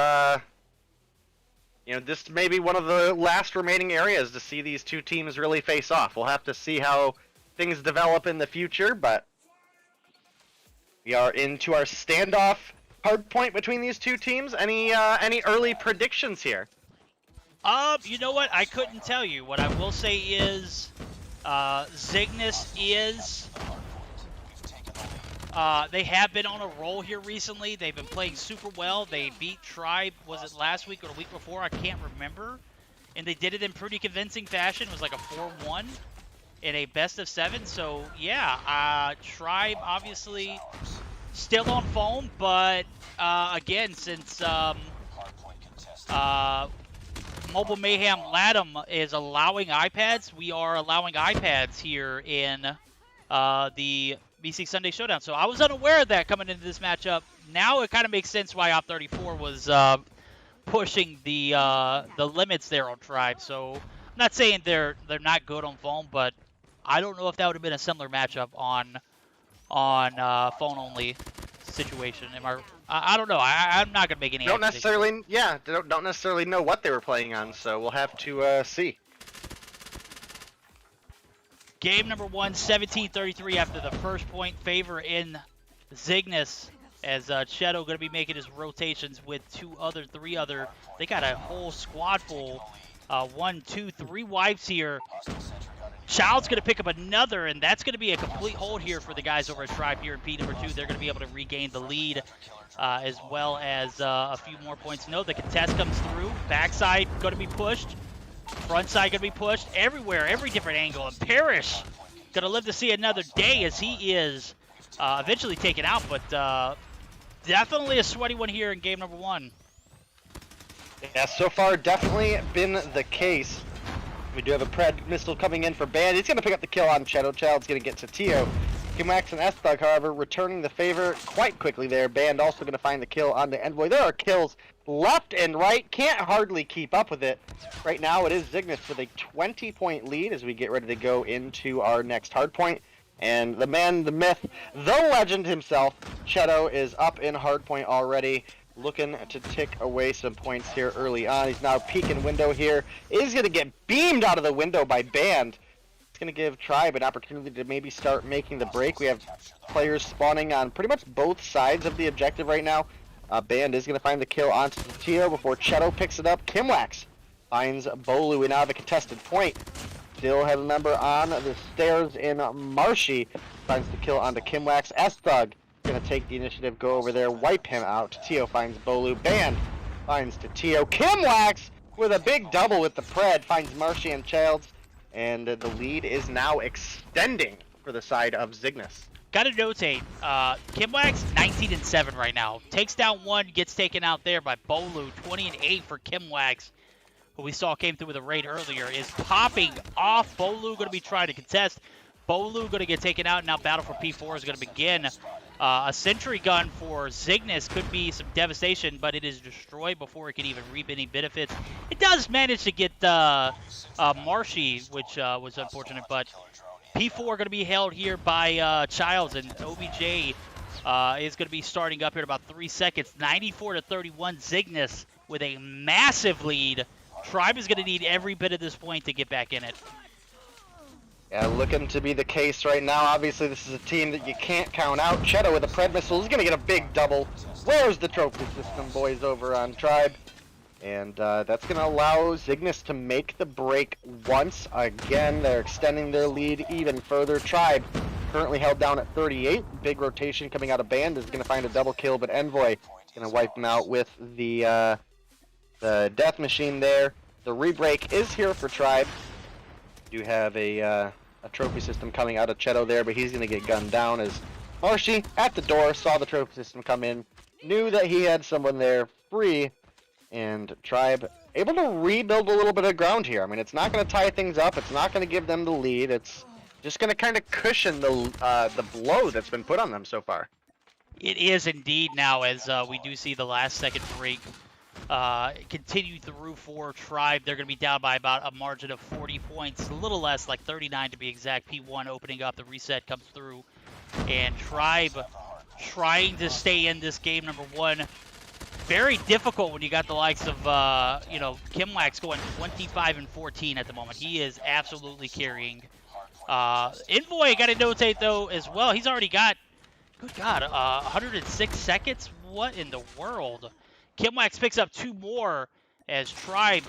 this may be one of the last remaining areas to see these 2 teams really face off. We'll have to see how things develop in the future, but we are into our standoff hard point between these 2 teams. Any early predictions here? You know what? I couldn't tell you. What I will say is, Zygnus is They have been on a roll here recently. They've been playing super well. They beat Tribe, was it last week or the week before? I can't remember. And they did it in pretty convincing fashion. It was like a 4-1 in a best of 7. So, yeah, Tribe obviously still on foam. But, again, since Mobile Mayhem Latham is allowing iPads, we are allowing iPads here in the Meseeks Sunday Showdown. So I was unaware of that coming into this matchup. Now it kind of makes sense why Op34 was pushing the limits there on Tribe. So I'm not saying they're not good on phone, but I don't know if that would have been a similar matchup on phone only situation. I don't know. I'm not gonna make any. Don't necessarily know what they were playing on, so we'll have to see. Game number 1, 17-33 after the first point favor in Zygnus, as Cheto going to be making his rotations with 3 other. They got a whole squad full. 1, 2, 3 wipes here. Child's going to pick up another, and that's going to be a complete hold here for the guys over at Tribe here in P number 2. They're going to be able to regain the lead, as well as a few more points. No, the contest comes through. Backside going to be pushed. Front side going to be pushed everywhere, every different angle. And Parrish going to live to see another day as he is eventually taken out. But definitely a sweaty one here in game number 1. Yeah, so far definitely been the case. We do have a Pred missile coming in for Band. He's going to pick up the kill on Cheto. Child's going to get to Tio. Kimwax and S-Thug, however, returning the favor quite quickly there. Band also going to find the kill on the Envoy. There are kills left and right. Can't hardly keep up with it. Right now it is Zygnus with a 20-point lead as we get ready to go into our next hardpoint. And the man, the myth, the legend himself, Cheto, is up in hardpoint already, looking to tick away some points here early on. He's now peeking window here. Is going to get beamed out of the window by Band. It's going to give Tribe an opportunity to maybe start making the break. We have players spawning on pretty much both sides of the objective right now. Band is going to find the kill onto Tio before Cheto picks it up. Kimwax finds Bolu and now the contested point. Still have a member on the stairs in Marshy. Finds the kill onto Kimwax. S-Thug going to take the initiative, go over there, wipe him out. Tio finds Bolu. Band finds to Tio. Kimwax with a big double with the Pred finds Marshy and Childs. And the lead is now extending for the side of Zygnus. Got to notate, Kimwax 19-7 right now. Takes down 1, gets taken out there by Bolu. 20-8 for Kimwax, who we saw came through with a raid earlier, is popping off. Bolu going to be trying to contest. Bolu going to get taken out. Now battle for P4 is going to begin. A sentry gun for Zygnus could be some devastation, but it is destroyed before it can even reap any benefits. It does manage to get Marshy, which was unfortunate, but P4 going to be held here by Childs, and OBJ is going to be starting up here in about 3 seconds. 94-31, Zygnus with a massive lead. Tribe is going to need every bit of this point to get back in it. Yeah, looking to be the case right now. Obviously, this is a team that you can't count out. Cheto with a Pred missile is going to get a big double. Where's the trophy system, boys, over on Tribe? And that's going to allow Zygnus to make the break once again. They're extending their lead even further. Tribe currently held down at 38. Big rotation coming out of Band is going to find a double kill, but Envoy is going to wipe him out with the death machine there. The rebreak is here for Tribe. Do have a trophy system coming out of Cheto there, but he's going to get gunned down as Marshy at the door saw the trophy system come in, knew that he had someone there free, and Tribe able to rebuild a little bit of ground here. I mean, it's not going to tie things up. It's not going to give them the lead. It's just going to kind of cushion the blow that's been put on them so far. It is indeed now, as we do see the last second break continue through for Tribe. They're going to be down by about a margin of 40 points, a little less, like 39 to be exact. P1 opening up, the reset comes through, and Tribe trying to stay in this game number 1. Very difficult when you got the likes of, Kimwax going 25-14 at the moment. He is absolutely carrying. Envoy, got to notate, though, as well. He's already got, good God, 106 seconds? What in the world? Kimwax picks up 2 more as Tribe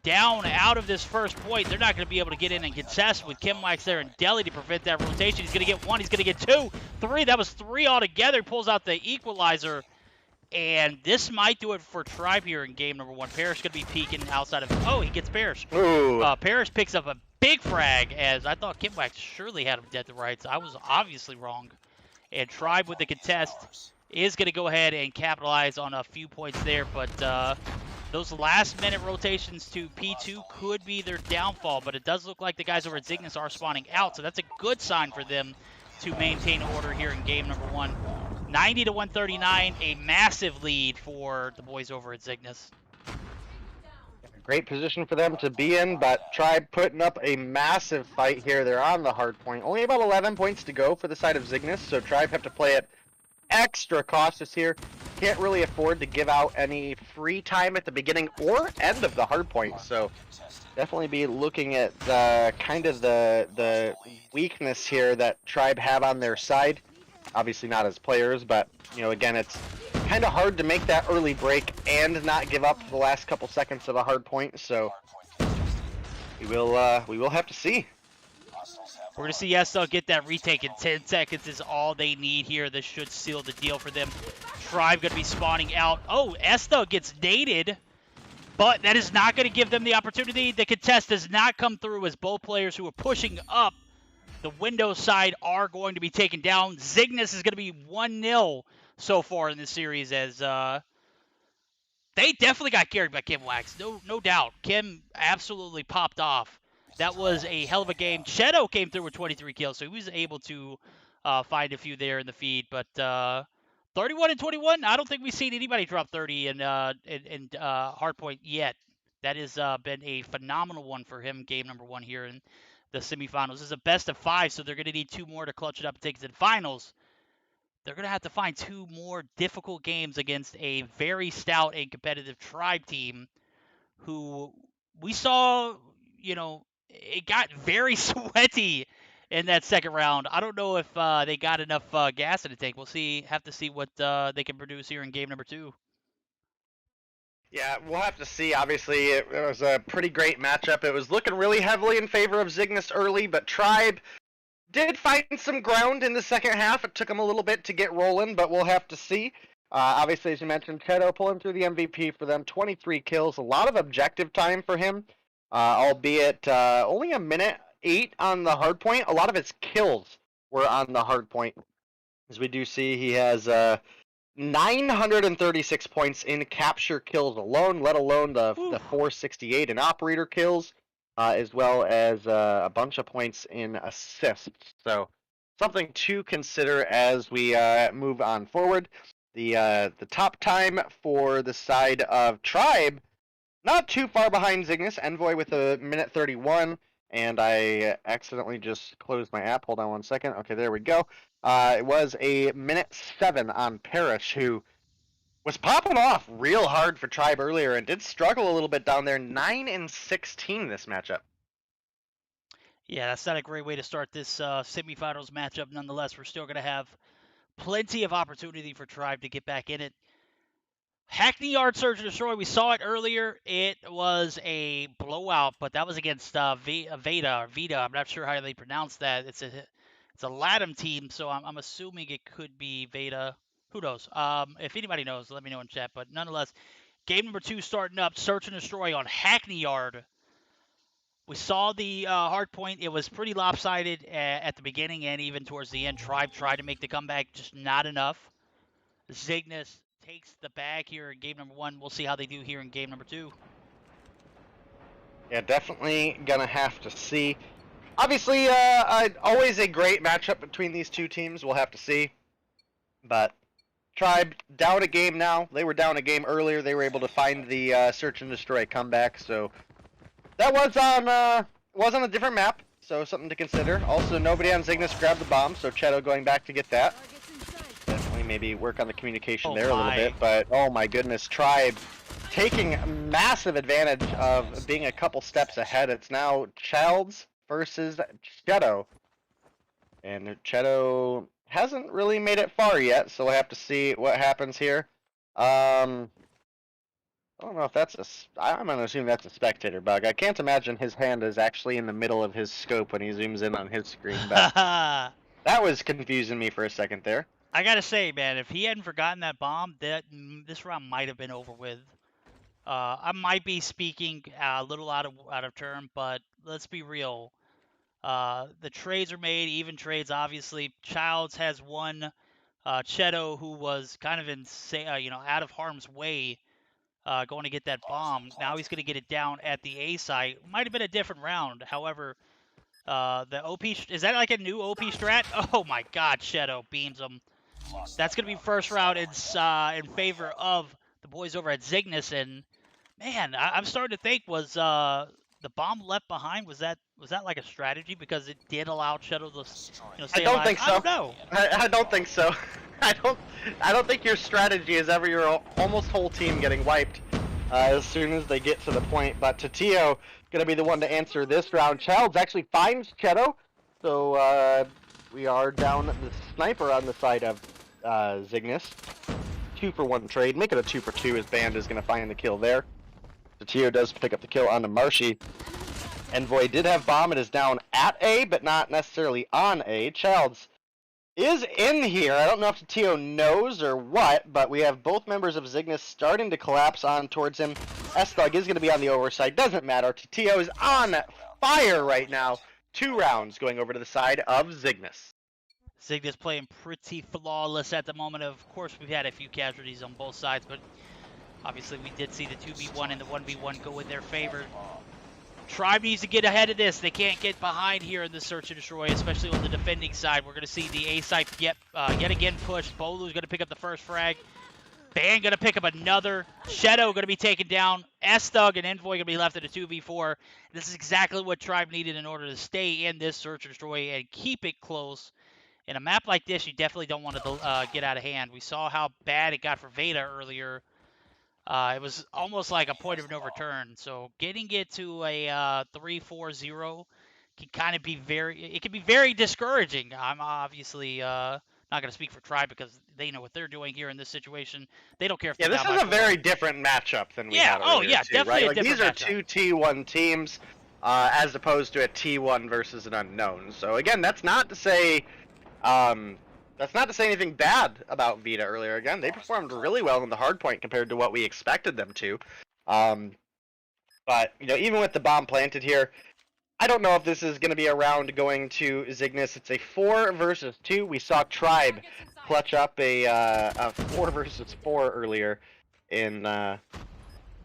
down out of this first point. They're not going to be able to get in and contest with Kimwax there and Deli to prevent that rotation. He's going to get one. He's going to get two, three. That was three altogether. He pulls out the equalizer. And this might do it for Tribe here in game number one. Parrish going to be peeking outside of... Oh, he gets Parrish. Parrish picks up a big frag, as I thought Kimwax surely had him dead to rights. I was obviously wrong. And Tribe with the contest is going to go ahead and capitalize on a few points there. But those last-minute rotations to P2 could be their downfall. But it does look like the guys over at Zygnus are spawning out. So that's a good sign for them to maintain order here in game number one. 90 to 139, a massive lead for the boys over at Zygnus. Great position for them to be in, but Tribe putting up a massive fight here. They're on the hard point. Only about 11 points to go for the side of Zygnus, so Tribe have to play it extra cautious here. Can't really afford to give out any free time at the beginning or end of the hard point, so definitely be looking at the weakness here that Tribe have on their side. Obviously not as players, but you know, again, it's kind of hard to make that early break and not give up the last couple seconds of a hard point. So we will have to see. We're gonna see Estel get that retake in 10 seconds is all they need here. This should seal the deal for them. Tribe gonna be spawning out. Oh, Estel gets dated, but that is not gonna give them the opportunity. The contest does not come through, as both players who are pushing up the Windows side are going to be taken down. Zygnus is going to be 1-0 so far in this series, as they definitely got carried by Kimwax. No doubt. Kim absolutely popped off. That was a hell of a game. Cheto came through with 23 kills, so he was able to find a few there in the feed. But 31 and 21, I don't think we've seen anybody drop 30 in hardpoint yet. That has been a phenomenal one for him, game number one here in the semifinals. This is a best of 5, so they're going to need 2 more to clutch it up and take it to the finals. They're going to have to find 2 more difficult games against a very stout and competitive Tribe team who we saw, you know, it got very sweaty in that second round. I don't know if they got enough gas in the tank. We'll have to see what they can produce here in game number 2. Yeah, we'll have to see. Obviously, it was a pretty great matchup. It was looking really heavily in favor of Zygnus early, but Tribe did find some ground in the second half. It took them a little bit to get rolling, but we'll have to see. Obviously, as you mentioned, Cheto pulling through the MVP for them. 23 kills, a lot of objective time for him, albeit only a minute 8 on the hard point. A lot of his kills were on the hard point. As we do see, he has 936 points in capture kills alone, let alone the 468 in operator kills, as well as a bunch of points in assists. So something to consider as we move on forward. The top time for the side of Tribe, not too far behind Zygnus. Envoy with a minute 31, and I accidentally just closed my app. Hold on one second. Okay, there we go. It was a minute 7 on Parrish, who was popping off real hard for Tribe earlier and did struggle a little bit down there. 9 and 16 this matchup. Yeah, that's not a great way to start this semifinals matchup. Nonetheless, we're still going to have plenty of opportunity for Tribe to get back in it. Hackney Yard Surge and Destroy, we saw it earlier. It was a blowout, but that was against Veda. I'm not sure how they pronounce that. It's a Latam team, so I'm assuming it could be Veda. Who knows? If anybody knows, let me know in chat. But nonetheless, game number 2 starting up. Search and Destroy on Hackney Yard. We saw the hard point. It was pretty lopsided at the beginning and even towards the end. Tribe tried to make the comeback, just not enough. Zygnus takes the bag here in game number 1. We'll see how they do here in game number 2. Yeah, definitely gonna have to see. Obviously, always a great matchup between these two teams. We'll have to see. But Tribe down a game now. They were down a game earlier. They were able to find the Search and Destroy comeback. So that was on a different map. So something to consider. Also, nobody on Zygnus grabbed the bomb. So Cheto going back to get that. Definitely maybe work on the communication there a little bit. But oh my goodness, Tribe taking massive advantage of being a couple steps ahead. It's now Childs versus Cheto. And Cheto hasn't really made it far yet, so we'll have to see what happens here. I don't know if that's I'm gonna assume that's a spectator bug. I can't imagine his hand is actually in the middle of his scope when he zooms in on his screen, but I that was confusing me for a second there. gotta say, man, if he hadn't forgotten that bomb, this round might have been over with. I might be speaking a little out of turn, but let's be real. The trades are made, even trades, obviously. Childs has one. Cheto, who was kind of out of harm's way, going to get that bomb. Now he's going to get it down at the A site. Might have been a different round. However, the OP is that like a new OP strat? Oh my God, Cheto beams him. That's going to be first round in favor of the boys over at Zygnus. And man, I'm starting to think was the bomb left behind, was that like a strategy because it did allow Cheto to stay I don't alive? think so. I don't know. I don't think so. I don't think your strategy is ever your almost whole team getting wiped as soon as they get to the point. But Tatio gonna be the one to answer this round. Childs actually finds Cheto, so we are down the sniper on the side of Zygnus. 2-for-1 trade. Make it a 2-for-2 as Band is gonna find the kill there. Tatio does pick up the kill on the Marshy. Envoy did have bomb. It is down at A, but not necessarily on A. Childs is in here. I don't know if Tatio knows or what, but we have both members of Zygnus starting to collapse on towards him. S-Thug is going to be on the overside. Doesn't matter. Tatio is on fire right now. 2 rounds going over to the side of Zygnus. Zygnus playing pretty flawless at the moment. Of course, we've had a few casualties on both sides, but obviously we did see the 2v1 and the 1v1 go in their favor. Tribe needs to get ahead of this. They can't get behind here in the search and destroy, especially on the defending side. We're going to see the A site yet again pushed. Bolu's going to pick up the first frag. Ban going to pick up another. Shadow going to be taken down. S-Thug and Envoy going to be left in a 2v4. This is exactly what Tribe needed in order to stay in this search and destroy and keep it close. In a map like this, you definitely don't want to get out of hand. We saw how bad it got for Veda earlier. It was almost like a point of no return. So getting it to a 3-4-0 can kind of be very discouraging. I'm obviously not going to speak for Tribe because they know what they're doing here in this situation. They don't care if this is a very different matchup than we had earlier, too, definitely right? a different matchup. These are 2 T1 teams as opposed to a T1 versus an unknown. So again, that's not to say anything bad about Vita earlier. Again, they performed really well in the hardpoint compared to what we expected them to. But even with the bomb planted here, I don't know if this is going to be a round going to Zygnus. It's a 4 versus 2. We saw Tribe clutch up a 4 versus 4 earlier in the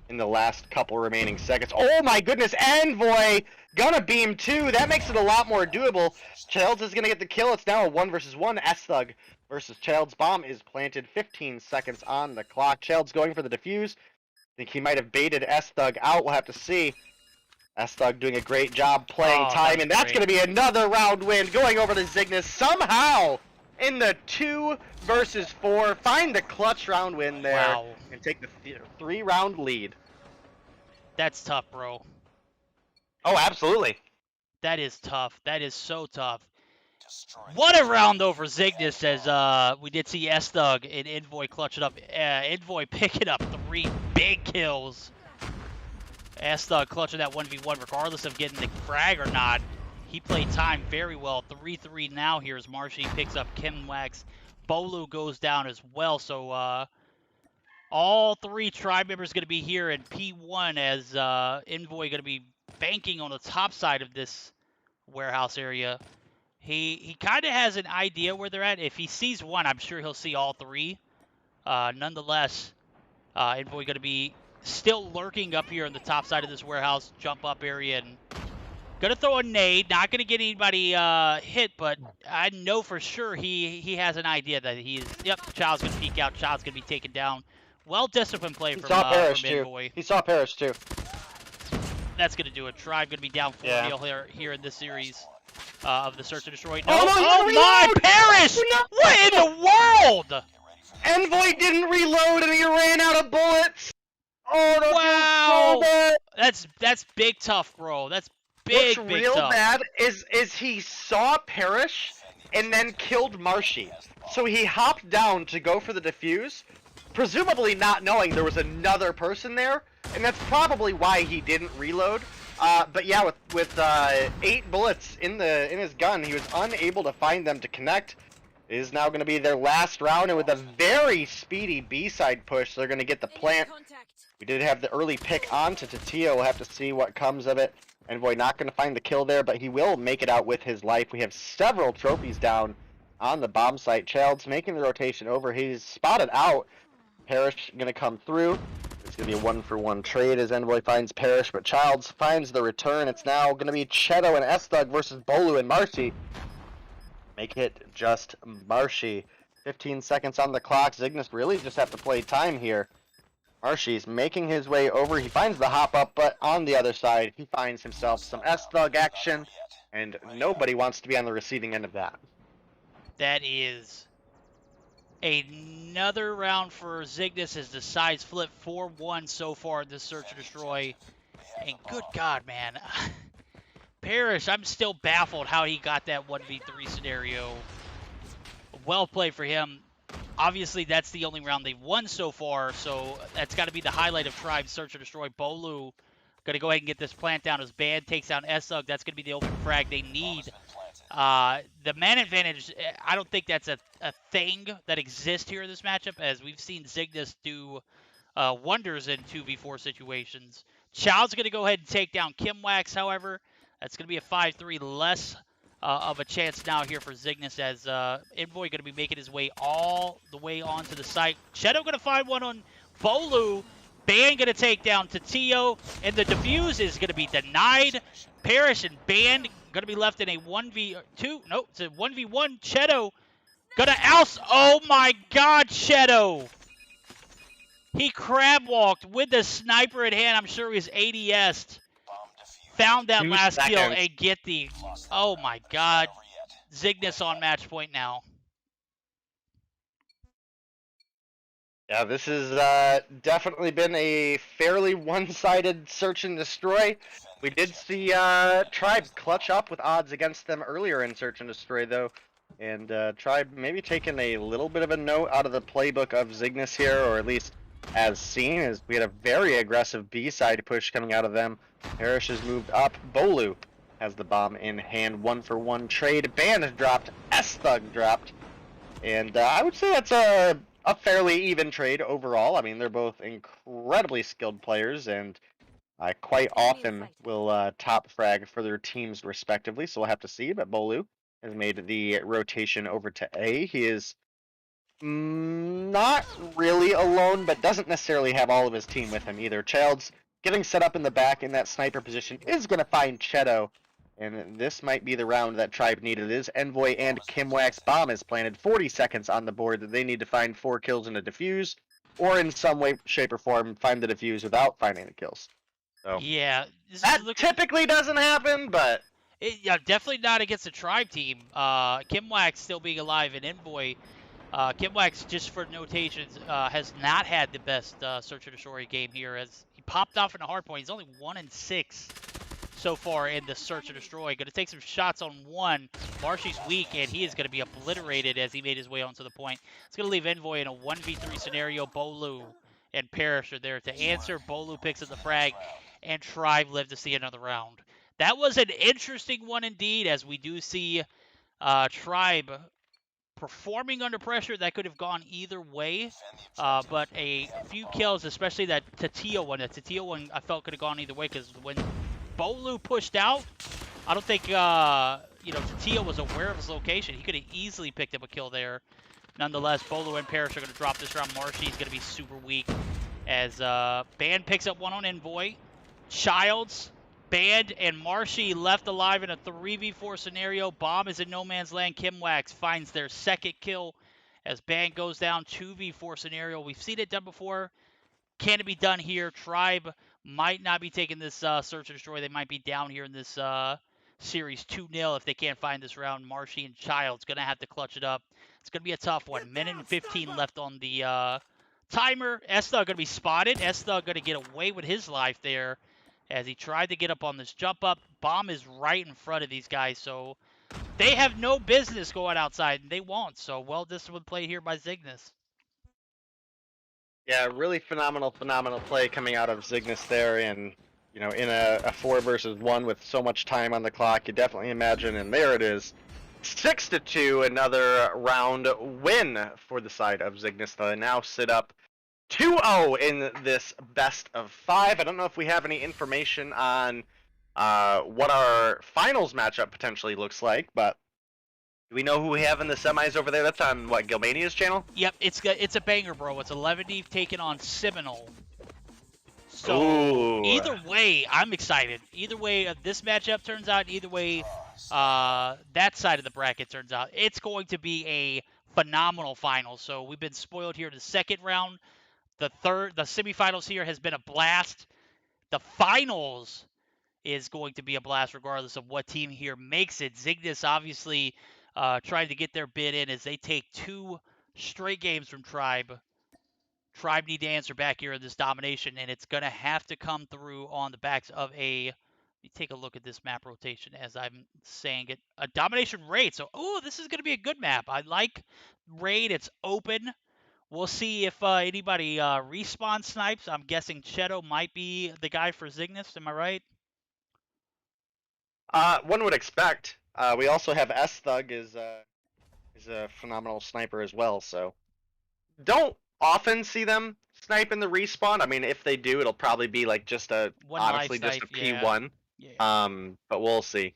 last couple remaining seconds. Oh my goodness, Envoy gonna beam 2. That makes it a lot more doable. Childs is gonna get the kill. It's now a 1 versus 1. S-Thug versus Childs. Bomb is planted. 15 seconds on the clock. Childs going for the defuse. I think he might have baited S-Thug out. We'll have to see. S-Thug doing a great job playing time, and that's going to be another round win going over to Zygnus. Somehow, in the 2 versus 4, find the clutch round win there and take the 3-round lead. That's tough, bro. Oh, absolutely. That is tough. That is so tough. What a round though for Zygnus, as we did see S-Thug and Envoy clutch it up. Envoy picking up 3 big kills. S-Thug clutching that 1v1 regardless of getting the frag or not. He played time very well. 3-3 now here as Marshy picks up Kimwax. Bolu goes down as well. So all 3 Tribe members going to be here in P1 as Envoy going to be banking on the top side of this warehouse area. He kind of has an idea where they're at. If he sees one, I'm sure he'll see all 3. Nonetheless, Envoy going to be still lurking up here on the top side of this warehouse jump up area and gonna throw a nade. Not gonna get anybody hit, but I know for sure he has an idea that he is. Yep, Child's gonna peek out. Child's gonna be taken down. Well disciplined play from Envoy. He saw Parrish too. That's gonna do it. Tribe gonna be down 4-0 here in this series of the search and destroy. No, oh my Parrish! What in the world? Envoy didn't reload and he ran out of bullets. Oh, wow! That's big tough, bro. That's big What's big real tough. bad is he saw Parrish and then killed Marshy. So he hopped down to go for the defuse, presumably not knowing there was another person there, and that's probably why he didn't reload. But yeah, with 8 bullets in his gun, he was unable to find them to connect. It is now going to be their last round, and with a very speedy B-side push, they're going to get the plant. We did have the early pick onto Tatio. We'll have to see what comes of it. Envoy not going to find the kill there, but he will make it out with his life. We have several trophies down on the bomb site. Child's making the rotation over. He's spotted out. Parrish going to come through. It's going to be a 1-for-1 trade as Envoy finds Parrish, but Childs finds the return. It's now going to be Cheto and S-Thug versus Bolu and Marshy. Make it just Marshy. 15 seconds on the clock. Zygnus really just have to play time here. Marshy's making his way over. He finds the hop up, but on the other side, he finds himself some S-Thug action, and nobody wants to be on the receiving end of that. That is another round for Zygnus as the sides flip 4-1 so far in this search and destroy. And good God, man. Parrish, I'm still baffled how he got that 1v3 scenario. Well played for him. Obviously, that's the only round they've won so far, so that's got to be the highlight of Tribe's search and destroy. Bolu going to go ahead and get this plant down as Band takes down S-Thug. That's going to be the open frag they need. The man advantage, I don't think that's a thing that exists here in this matchup, as we've seen Zygnus do wonders in 2v4 situations. Child's going to go ahead and take down Kimwax, however. That's going to be a 5-3 less of a chance now here for Zygnus, as Envoy going to be making his way all the way onto the site. Cheto going to find one on Bolu. Ban going to take down Tatio, and the defuse is going to be denied. Parrish and Ban going to be left in a 1v2. Nope, it's a 1v1. Cheto going to oust. Oh my God, Cheto. He crab walked with the sniper in hand. I'm sure he was ADS'd. Found that last kill and get the... Oh my God. Zygnus on match point now. Yeah, this has definitely been a fairly one-sided search and destroy. We did see Tribe clutch up with odds against them earlier in search and destroy, though. And Tribe maybe taking a little bit of a note out of the playbook of Zygnus here, or at least as seen, as we had a very aggressive B-side push coming out of them. Parrish has moved up. Bolu has the bomb in hand. 1-for-1 trade. Ban has dropped. S-Thug dropped. And I would say that's a fairly even trade overall. I mean, they're both incredibly skilled players, and quite often will top frag for their teams respectively, so we'll have to see. But Bolu has made the rotation over to A. He is not really alone, but doesn't necessarily have all of his team with him either. Child's getting set up in the back in that sniper position, is going to find Cheto, and this might be the round that Tribe needed. It is Envoy and Kimwax. Bomb is planted. 40 seconds on the board that they need to find 4 kills in a defuse, or in some way, shape, or form find the defuse without finding the kills. So yeah, that typically doesn't happen, but... Yeah, definitely not against the Tribe team. Kimwax still being alive, and Envoy... Kimwax, just for notations, has not had the best search and destroy game here, as he popped off in a hard point. He's only 1-6 so far in the search and destroy. Going to take some shots on one. Marshy's weak, and he is going to be obliterated as he made his way onto the point. It's going to leave Envoy in a 1v3 scenario. Bolu and Parrish are there to answer. Bolu picks up the frag, and Tribe live to see another round. That was an interesting one indeed, as we do see Tribe performing under pressure. That could have gone either way, but a few kills, especially that Tatio one. That Tatio one I felt could have gone either way, because when Bolu pushed out, I don't think Tatio was aware of his location. He could have easily picked up a kill there. Nonetheless, Bolu and Parrish are going to drop this round. Marshy's going to be super weak, as Band picks up one on Envoy. Childs, Band, and Marshy left alive in a 3v4 scenario. Bomb is in no man's land. Kimwax finds their second kill as Band goes down. 2v4 scenario. We've seen it done before. Can it be done here? Tribe might not be taking this search and destroy. They might be down here in this series 2-0 if they can't find this round. Marshy and Child's going to have to clutch it up. It's going to be a tough one. Minute and 15 left on the timer. S-Thug going to be spotted. S-Thug going to get away with his life there, as he tried to get up on this jump up. Bomb is right in front of these guys, so they have no business going outside, and they won't. So well disciplined play here by Zygnus. Yeah, really phenomenal play coming out of Zygnus there, and in a 4 versus 1 with so much time on the clock, you definitely imagine. And there it is, 6-2, another round win for the side of Zygnus. They now sit up 2-0 in this best of 5. I don't know if we have any information on what our finals matchup potentially looks like, but do we know who we have in the semis over there? That's on, what, Gilmania's channel? Yep, it's a banger, bro. It's 11 Eve taking on Seminole. So Ooh. either way, I'm excited. Either way, this matchup turns out, either way, that side of the bracket turns out, it's going to be a phenomenal final. So we've been spoiled here in the second round. The semifinals here has been a blast. The finals is going to be a blast regardless of what team here makes it. Zygnus obviously trying to get their bid in as they take 2 straight games from Tribe. Tribe need to answer back here in this domination, and it's going to have to come through on the backs of a, let me take a look at this map rotation as I'm saying it, a domination raid. So, this is going to be a good map. I like raid. It's open. We'll see if anybody respawn snipes. I'm guessing Cheto might be the guy for Zygnus. Am I right? One would expect. We also have S-Thug is a phenomenal sniper as well, so don't often see them snipe in the respawn. I mean, if they do, it'll probably be like just honestly just a P1. Yeah. But we'll see.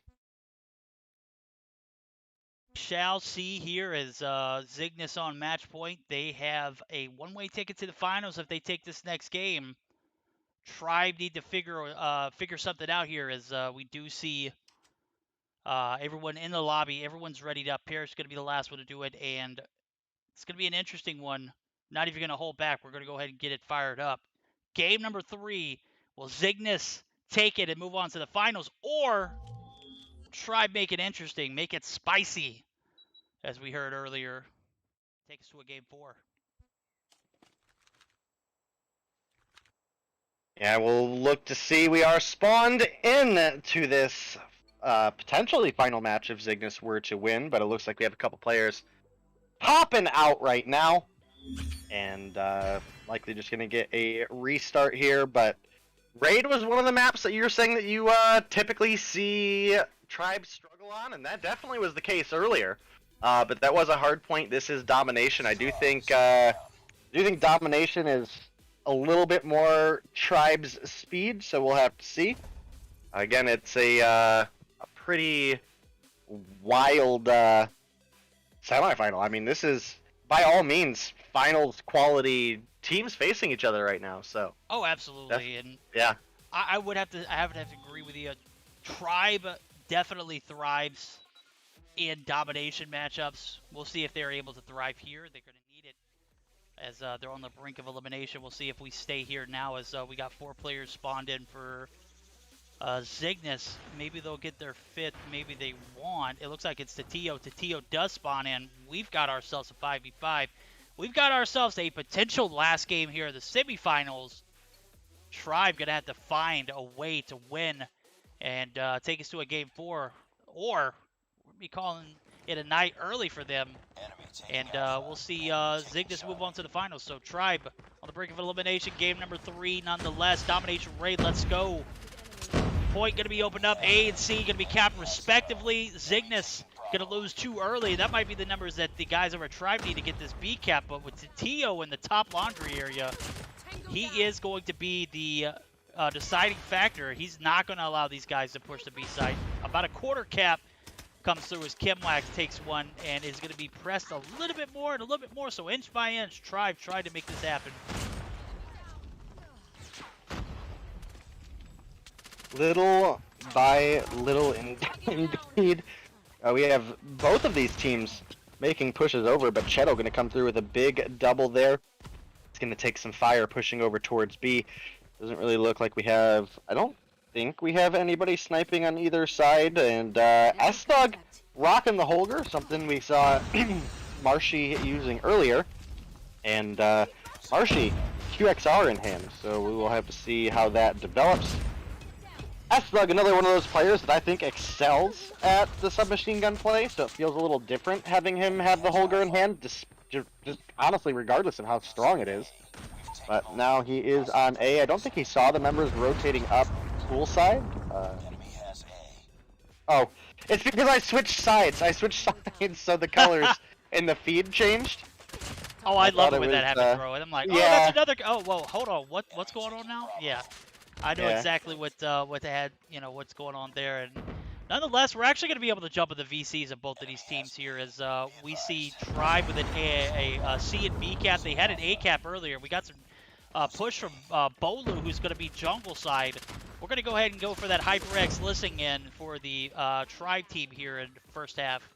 Shall see here as Zygnus on match point. They have a one-way ticket to the finals if they take this next game. Tribe need to figure something out here as we do see everyone in the lobby. Everyone's ready up. Pierre's going to be the last one to do it, and it's going to be an interesting one. Not even going to hold back. We're going to go ahead and get it fired up. Game number 3. Will Zygnus take it and move on to the finals, or Tribe make it interesting, make it spicy, as we heard earlier? Take us to a game 4. Yeah, we'll look to see. We are spawned in to this potentially final match if Zygnus were to win, but it looks like we have a couple players popping out right now, and likely just going to get a restart here. But Raid was one of the maps that you were saying that you typically see Tribe struggle on, and that definitely was the case earlier. But that was a hard point. This is Domination. I do think Domination is a little bit more Tribe's speed, so we'll have to see. Again, it's a pretty wild semifinal. I mean, this is by all means finals quality teams facing each other right now. So. Oh, absolutely, and yeah, I would have to agree with you. Tribe definitely thrives in domination matchups. We'll see if they're able to thrive here. They're going to need it as they're on the brink of elimination. We'll see if we stay here now as we got 4 players spawned in for Zygnus. Maybe they'll get their 5th. Maybe they won't. It looks like it's Tatio. Tatio does spawn in. We've got ourselves a 5v5. We've got ourselves a potential last game here in the semifinals. Tribe going to have to find a way to win and take us to a game 4. Or we'll be calling it a night early for them. And we'll see Zygnus move on to the finals. So Tribe on the brink of elimination. Game number 3 nonetheless. Domination raid. Let's go. Point going to be opened up. A and C going to be capped respectively. Zygnus going to lose too early. That might be the numbers that the guys over at Tribe need to get this B cap. But with Tatio in the top laundry area, he is going to be the deciding factor. He's not going to allow these guys to push the B side. About a quarter cap comes through as Kimwax takes one and is going to be pressed a little bit more and a little bit more. So inch by inch, Tribe tried to make this happen. Little by little, indeed. We have both of these teams making pushes over, but Cheto going to come through with a big double there. It's going to take some fire pushing over towards B. Doesn't really look like we have, I don't think we have anybody sniping on either side. And S-Thug rocking the Holger, something we saw Marshy using earlier. And Marshy, QXR in hand, so we will have to see how that develops. S-Thug, another one of those players that I think excels at the submachine gun play, so it feels a little different having him have the Holger in hand, just honestly, regardless of how strong it is. But now he is on A. I don't think he saw the members rotating up poolside. Oh, it's because I switched sides. I switched sides so the colors in the feed changed. Oh, I love it when was, that happens, bro. And I'm like, oh, yeah. that's another. Oh, whoa, hold on. What's going on now? Yeah, I know Yeah. exactly what they had. You know what's going on there. And nonetheless, we're actually going to be able to jump at the VCs of both of these teams here as we see Tribe with a C and B cap. They had an A cap earlier. We got some push from Bolu, who's going to be jungle side. We're going to go ahead and go for that HyperX listening in for the Tribe team here in first half.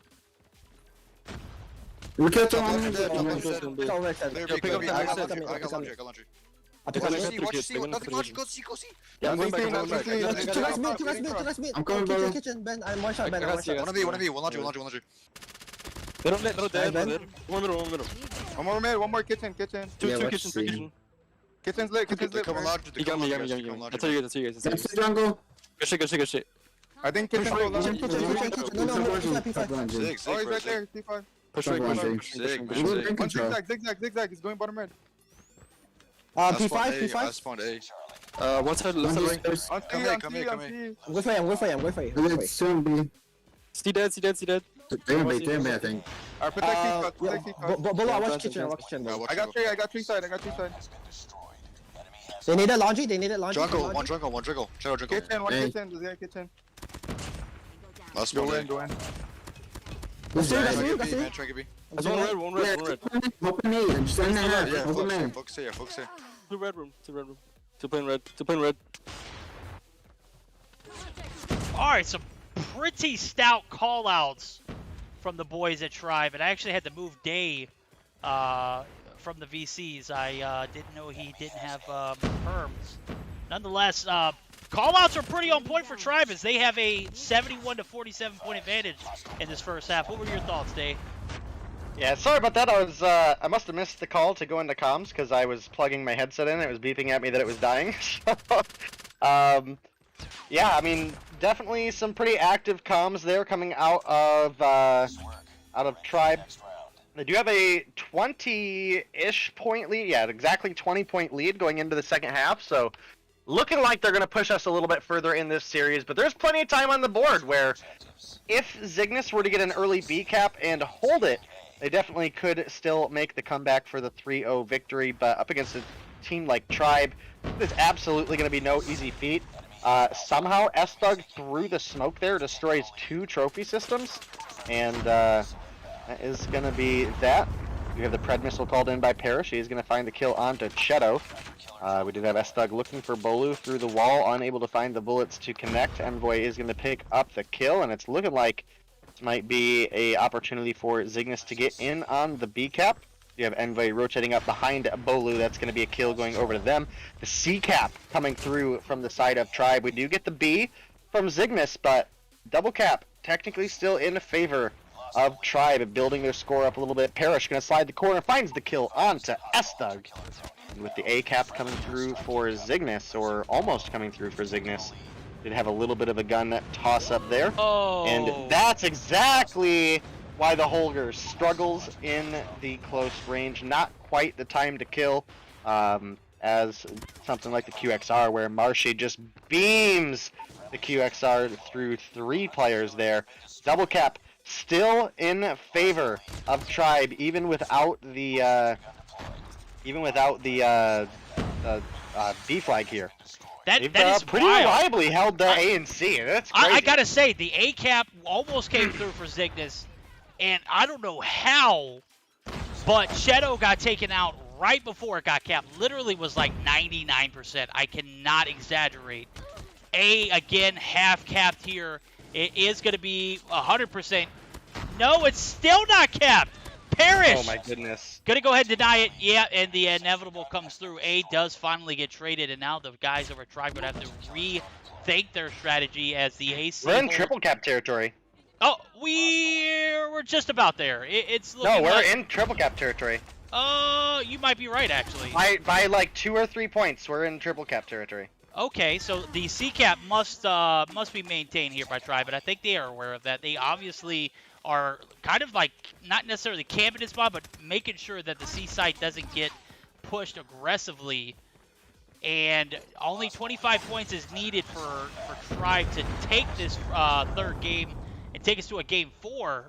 We catch on. I got laundry. Watch C. Nothing. Go C. Yeah, I'm going back. I'm coming back. Kitchen, Ben. I'm one shot, Ben. I'm one shot. One of you. One laundry. They don't let no dead. One middle. One more mid, one more kitchen. Two kitchen. Kitchen's lit. Come on, laundry. You got me. That's all you guys. That's jungle. Good shit. I think kitchen go low. Kitchen. No, he's not P5. Six. Oh, he's right there. P5. Push. Zigzag. He's going bottom red. P5. I spawned A. One side, left side ring. Come here. I'm going for you. Soon be. See dead. They're in B, I think. Alright, protect P5. Below, watch kitchen. I got three side. They need a laundry. Jungle. One jungle. Shadow jungle. Kitchen, one kitchen. There's a kitchen. Last Go one. in. That's Try you. B. That's one red. Open A, I'm just in the half. Yeah, Open A. focus here. Two red room. Two playing red. All right, some pretty stout call-outs from the boys at Tribe. And I actually had to move Day from the VCs. I didn't know he didn't have perms. Nonetheless, call-outs are pretty on point for Tribe as they have a 71 to 47 point advantage in this first half. What were your thoughts, Day? Yeah, sorry about that. I must have missed the call to go into comms because I was plugging my headset in. It was beeping at me that it was dying. Yeah, I mean, definitely some pretty active comms there coming out of Tribe. They do have a 20-ish point lead. Yeah, exactly 20-point lead going into the second half. So, looking like they're going to push us a little bit further in this series. But there's plenty of time on the board where if Zygnus were to get an early B cap and hold it, they definitely could still make the comeback for the 3-0 victory. But up against a team like Tribe, there's absolutely going to be no easy feat. Somehow, S-Thug through the smoke there destroys 2 trophy systems. And that is going to be that. We have the Pred missile called in by Parrish. He's going to find the kill onto Cheto. We did have S-Thug looking for Bolu through the wall, unable to find the bullets to connect. Envoy is going to pick up the kill, and it's looking like this might be a opportunity for Zygnus to get in on the B cap. You have Envoy rotating up behind Bolu. That's going to be a kill going over to them. The C cap coming through from the side of Tribe. We do get the B from Zygnus, but double cap technically still in favor of Tribe, building their score up a little bit. Parrish going to slide the corner, finds the kill onto S-Thug. And with the A cap coming through for Zygnus, or almost coming through for Zygnus, did have a little bit of a gun toss up there. Oh. And that's exactly why the Holger struggles in the close range. Not quite the time to kill as something like the QXR, where Marshy just beams the QXR through 3 players there. Double cap still in favor of Tribe, even without the B flag here. That They've is pretty wild. reliably held the A and C. That's crazy. I gotta say, the A cap almost came through for Zygnus, and I don't know how, but Cheto got taken out right before it got capped. Literally was like 99%. I cannot exaggerate. A, again, half capped here. It is going to be 100%. No, it's still not capped. Parrish. Oh my goodness. Going to go ahead and deny it. Yeah, and the inevitable comes through. A does finally get traded, and now the guys over at Tribe going to have to rethink their strategy as the AC. We're in triple cap territory. Oh, we're just about there. It's looking No, we're like, in triple cap territory. you might be right, actually. By like 2 or 3 points, we're in triple cap territory. Okay, so the C cap must be maintained here by Tribe, but I think they are aware of that. They obviously are kind of like not necessarily camping this spot, but making sure that the C site doesn't get pushed aggressively, and only 25 points is needed for Tribe to take this third game and take us to a game 4.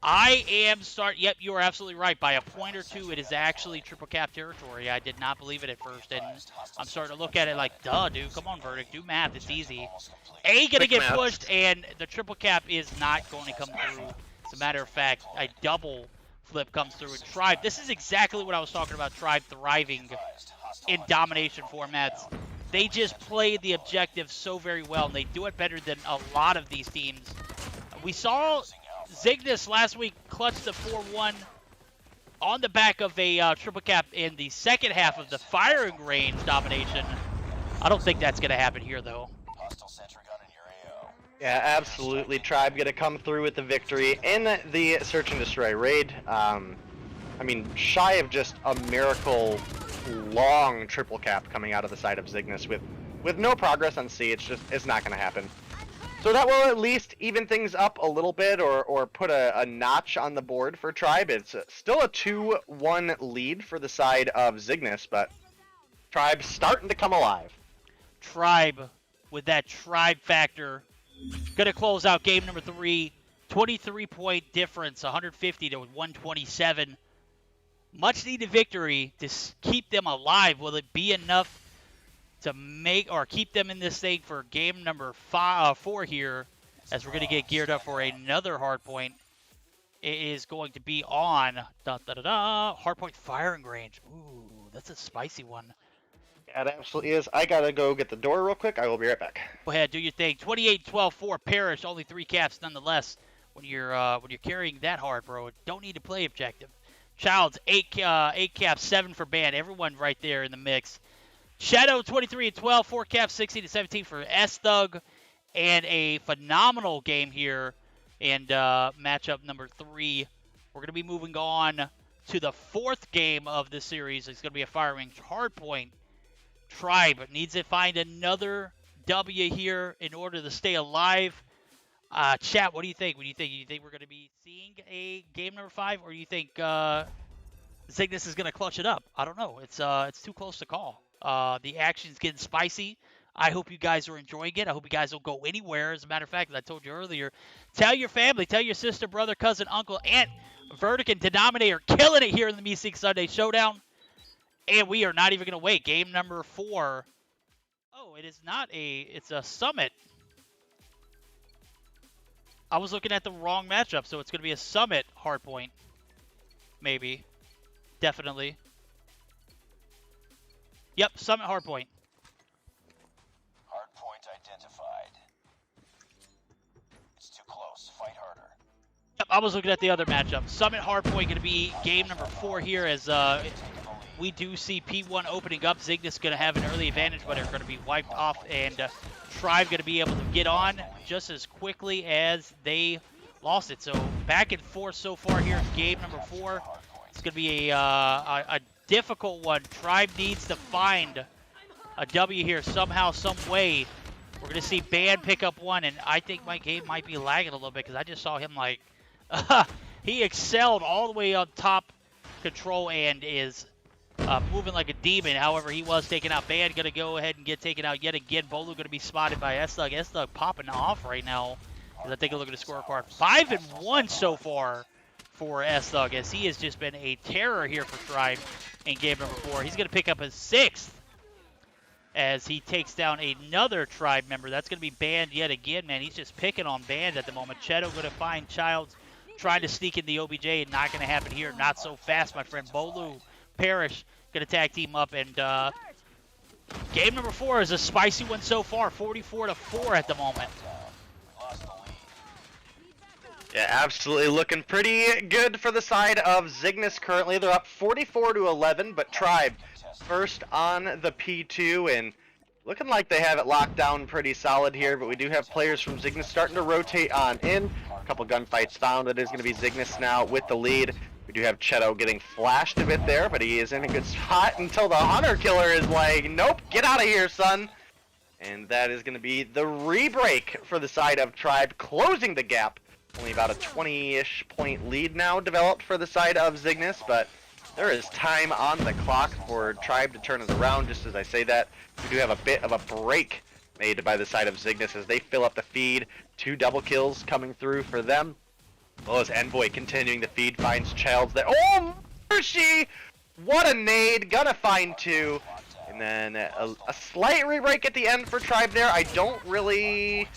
I am yep, you are absolutely right. By a point or two, it is actually triple cap territory. I did not believe it at first, and I'm starting to look at it like, duh, dude, come on, Verdict, do math, it's easy. A, gonna get pushed, and the triple cap is not going to come through. As a matter of fact, a double flip comes through in Tribe. This is exactly what I was talking about, Tribe thriving in domination formats. They just play the objective so very well, and they do it better than a lot of these teams. We saw Zygnus last week clutch the 4-1 on the back of a triple cap in the second half of the firing range domination. I don't think that's going to happen here, though. Yeah, absolutely. Tribe gonna come through with the victory in the Search and Destroy raid. I mean, shy of just a miracle long triple cap coming out of the side of Zygnus with no progress on C. It's not gonna happen. So that will at least even things up a little bit, or put a notch on the board for Tribe. It's still a 2-1 lead for the side of Zygnus, but Tribe starting to come alive. Tribe with that Tribe factor. Gonna close out game number 3. 23-point difference, 150 to 127. Much needed victory to keep them alive. Will it be enough to make or keep them in this thing for game number 4 here? As we're gonna get geared up for another hard point. It is going to be on hard point firing range. Ooh, that's a spicy one. Yeah, it absolutely is. I gotta go get the door real quick. I will be right back. Go ahead, do your thing. 28-12 for Parrish, only 3 caps nonetheless. When you're carrying that hard, bro, don't need to play objective. Child's 8 caps, 7 for Band. Everyone right there in the mix. Shadow 23-12, 4 caps, 16-17 for S-Thug, and a phenomenal game here. And matchup number 3. We're gonna be moving on to the 4th game of this series. It's gonna be a firing hard point. Tribe needs to find another W here in order to stay alive. Chat, what do you think? What do you think? You think we're going to be seeing a game number 5, or do you think Zygnus is going to clutch it up? I don't know. It's too close to call. The action's getting spicy. I hope you guys are enjoying it. I hope you guys don't go anywhere. As a matter of fact, as I told you earlier, tell your family, tell your sister, brother, cousin, uncle, aunt. Verdict and DeiNomine are killing it here in the Meseeks Sunday Showdown. And we are not even going to wait. Game number 4. Oh, it is not it's a Summit. I was looking at the wrong matchup, so it's going to be a Summit hardpoint. Maybe. Definitely. Yep, Summit hardpoint. Hardpoint identified. It's too close. Fight harder. Yep, I was looking at the other matchup. Summit hardpoint going to be game number 4 here, as we do see P1 opening up. Zygnus going to have an early advantage, but they're going to be wiped off, and Tribe going to be able to get on just as quickly as they lost it. So back and forth so far here in game number 4. It's going to be a difficult one. Tribe needs to find a W here somehow, some way. We're going to see Band pick up one, and I think my game might be lagging a little bit because I just saw him like he excelled all the way on top control and is moving like a demon. However, he was taken out. Band going to go ahead and get taken out yet again. Bolu going to be spotted by S-Thug. S-Thug popping off right now. As I take a look at the scorecard. 5-1 so far for S-Thug, as he has just been a terror here for Tribe in game number 4. He's going to pick up his 6th as he takes down another Tribe member. That's going to be Band yet again, man. He's just picking on Band at the moment. Cheto going to find Childs trying to sneak in the OBJ, and not going to happen here. Not so fast, my friend. Bolu, Parrish going to tag team up, and game number 4 is a spicy one so far. 44-4 at the moment. Yeah, absolutely looking pretty good for the side of Zygnus currently. They're up 44-11, but Tribe first on the P2, and looking like they have it locked down pretty solid here, but we do have players from Zygnus starting to rotate on in. A couple gunfights found. It is going to be Zygnus now with the lead. We do have Cheto getting flashed a bit there, but he is in a good spot until the Hunter Killer is like, nope, get out of here, son. And that is going to be the re-break for the side of Tribe, closing the gap. Only about a 20-ish point lead now developed for the side of Zygnus, but There is time on the clock for Tribe to turn it around. Just as I say that, we do have a bit of a break made by the side of Zygnus as they fill up the feed. 2 double kills coming through for them. Well, as Envoy continuing the feed finds Childs there. Oh, Mercy! What a nade! Gonna find 2. And then a slight re-break at the end for Tribe there. I don't really...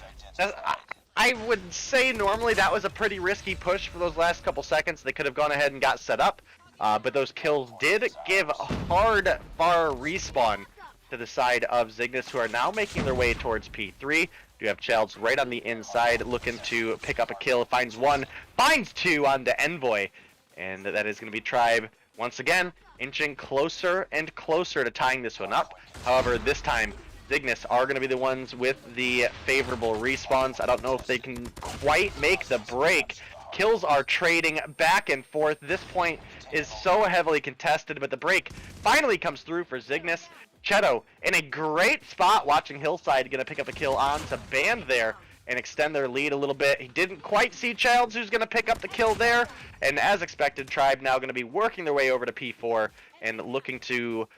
I would say normally that was a pretty risky push for those last couple seconds. They could have gone ahead and got set up. But those kills did give a hard far respawn to the side of Zygnus, who are now making their way towards P3. You have Childs right on the inside looking to pick up a kill. Finds 1, finds 2 on the Envoy. And that is going to be Tribe once again inching closer and closer to tying this one up. However, this time Zygnus are going to be the ones with the favorable respawns. I don't know if they can quite make the break. Kills are trading back and forth. This point is so heavily contested, but the break finally comes through for Zygnus. Cheto in a great spot watching Hillside going to pick up a kill on to Band there and extend their lead a little bit. He didn't quite see Childs, who's going to pick up the kill there. And as expected, Tribe now going to be working their way over to P4 and looking to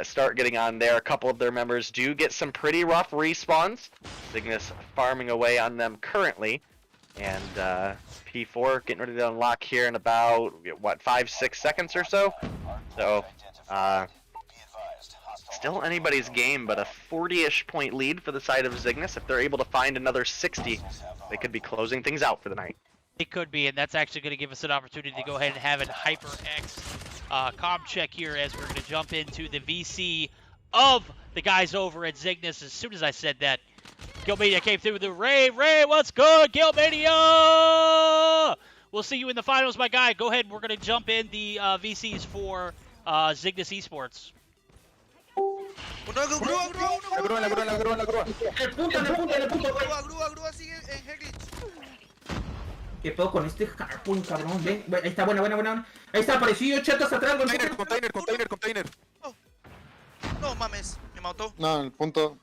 start getting on there. A couple of their members do get some pretty rough respawns. Zygnus farming away on them currently. And P4 getting ready to unlock here in about, what, 5-6 seconds or so? So, still anybody's game, but a 40-ish point lead for the side of Zygnus. If they're able to find another 60, they could be closing things out for the night. It could be, and that's actually going to give us an opportunity to go ahead and have a HyperX comm check here as we're going to jump into the VC of the guys over at Zygnus. As soon as I said that, Gilmania came through with the Ray, what's good, Gilmania? We'll see you in the finals, my guy. Go ahead, we're going to jump in the VCs for Zygnus Esports. La grúa, la grúa. En el punto. Grúa, sigue en Heglitz. ¿Qué pedo con este Harpoon, cabrón? Ven, ahí está, buena. Ahí está, aparecido, chetos atrás, güey. Container. No mames, me mató. No, en el punto.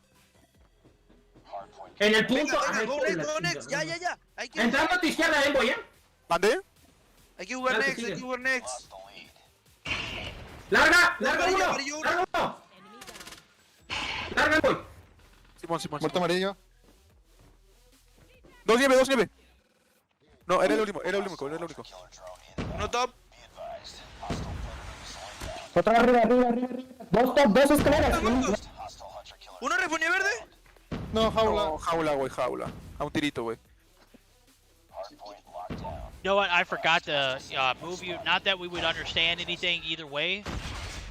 En el punto. Venga, go next. Ya. Hay que Entrando a tu izquierda, Envoy, ¿eh? ¿Mande? Hay que jugar Claro que next, sí. Larga Amarillo, uno. Larga, Envoy. Simón. Muerto amarillo. 2-9. No, era el último. Uno top. Otra arriba. Dos top, 2 escaleras. Uno respondió verde. No, jaula, güey. A un tirito, güey. You know what? I forgot to move you. Not that we would understand anything either way,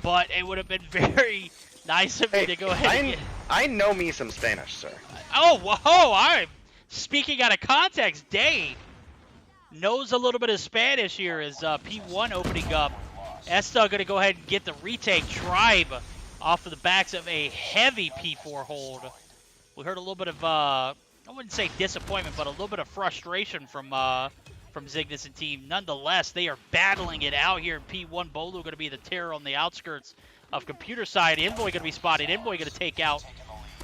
but it would have been very nice of me to go ahead and I know me some Spanish, sir. Oh, whoa! I'm speaking out of context. Dane knows a little bit of Spanish here as P1 opening up. Esta going to go ahead and get the retake. Tribe off of the backs of a heavy P4 hold. We heard a little bit of, I wouldn't say disappointment, but a little bit of frustration from Zygnus and team. Nonetheless, they are battling it out here in P1. Bolu going to be the terror on the outskirts of computer side. Envoy going to be spotted. Envoy going to take out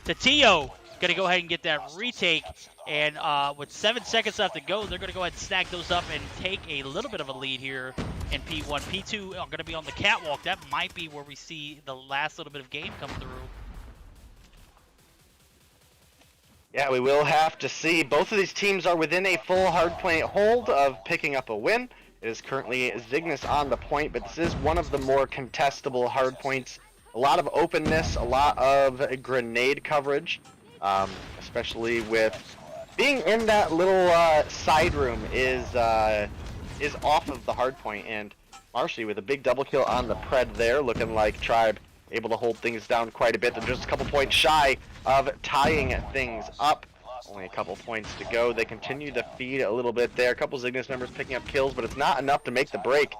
Tatio. Going to go ahead and get that retake. And with 7 seconds left to go, they're going to go ahead and stack those up and take a little bit of a lead here in P1. P2 are going to be on the catwalk. That might be where we see the last little bit of game come through. Yeah, we will have to see. Both of these teams are within a full hardpoint hold of picking up a win. It is currently Zygnus on the point, but this is one of the more contestable hardpoints. A lot of openness, a lot of grenade coverage, especially with being in that little side room is off of the hardpoint. And Marshy with a big double kill on the Pred there, looking like Tribe able to hold things down quite a bit. They're just a couple points shy of tying things up. Only a couple points to go. They continue to feed a little bit there. A couple Zygnus members picking up kills, but it's not enough to make the break.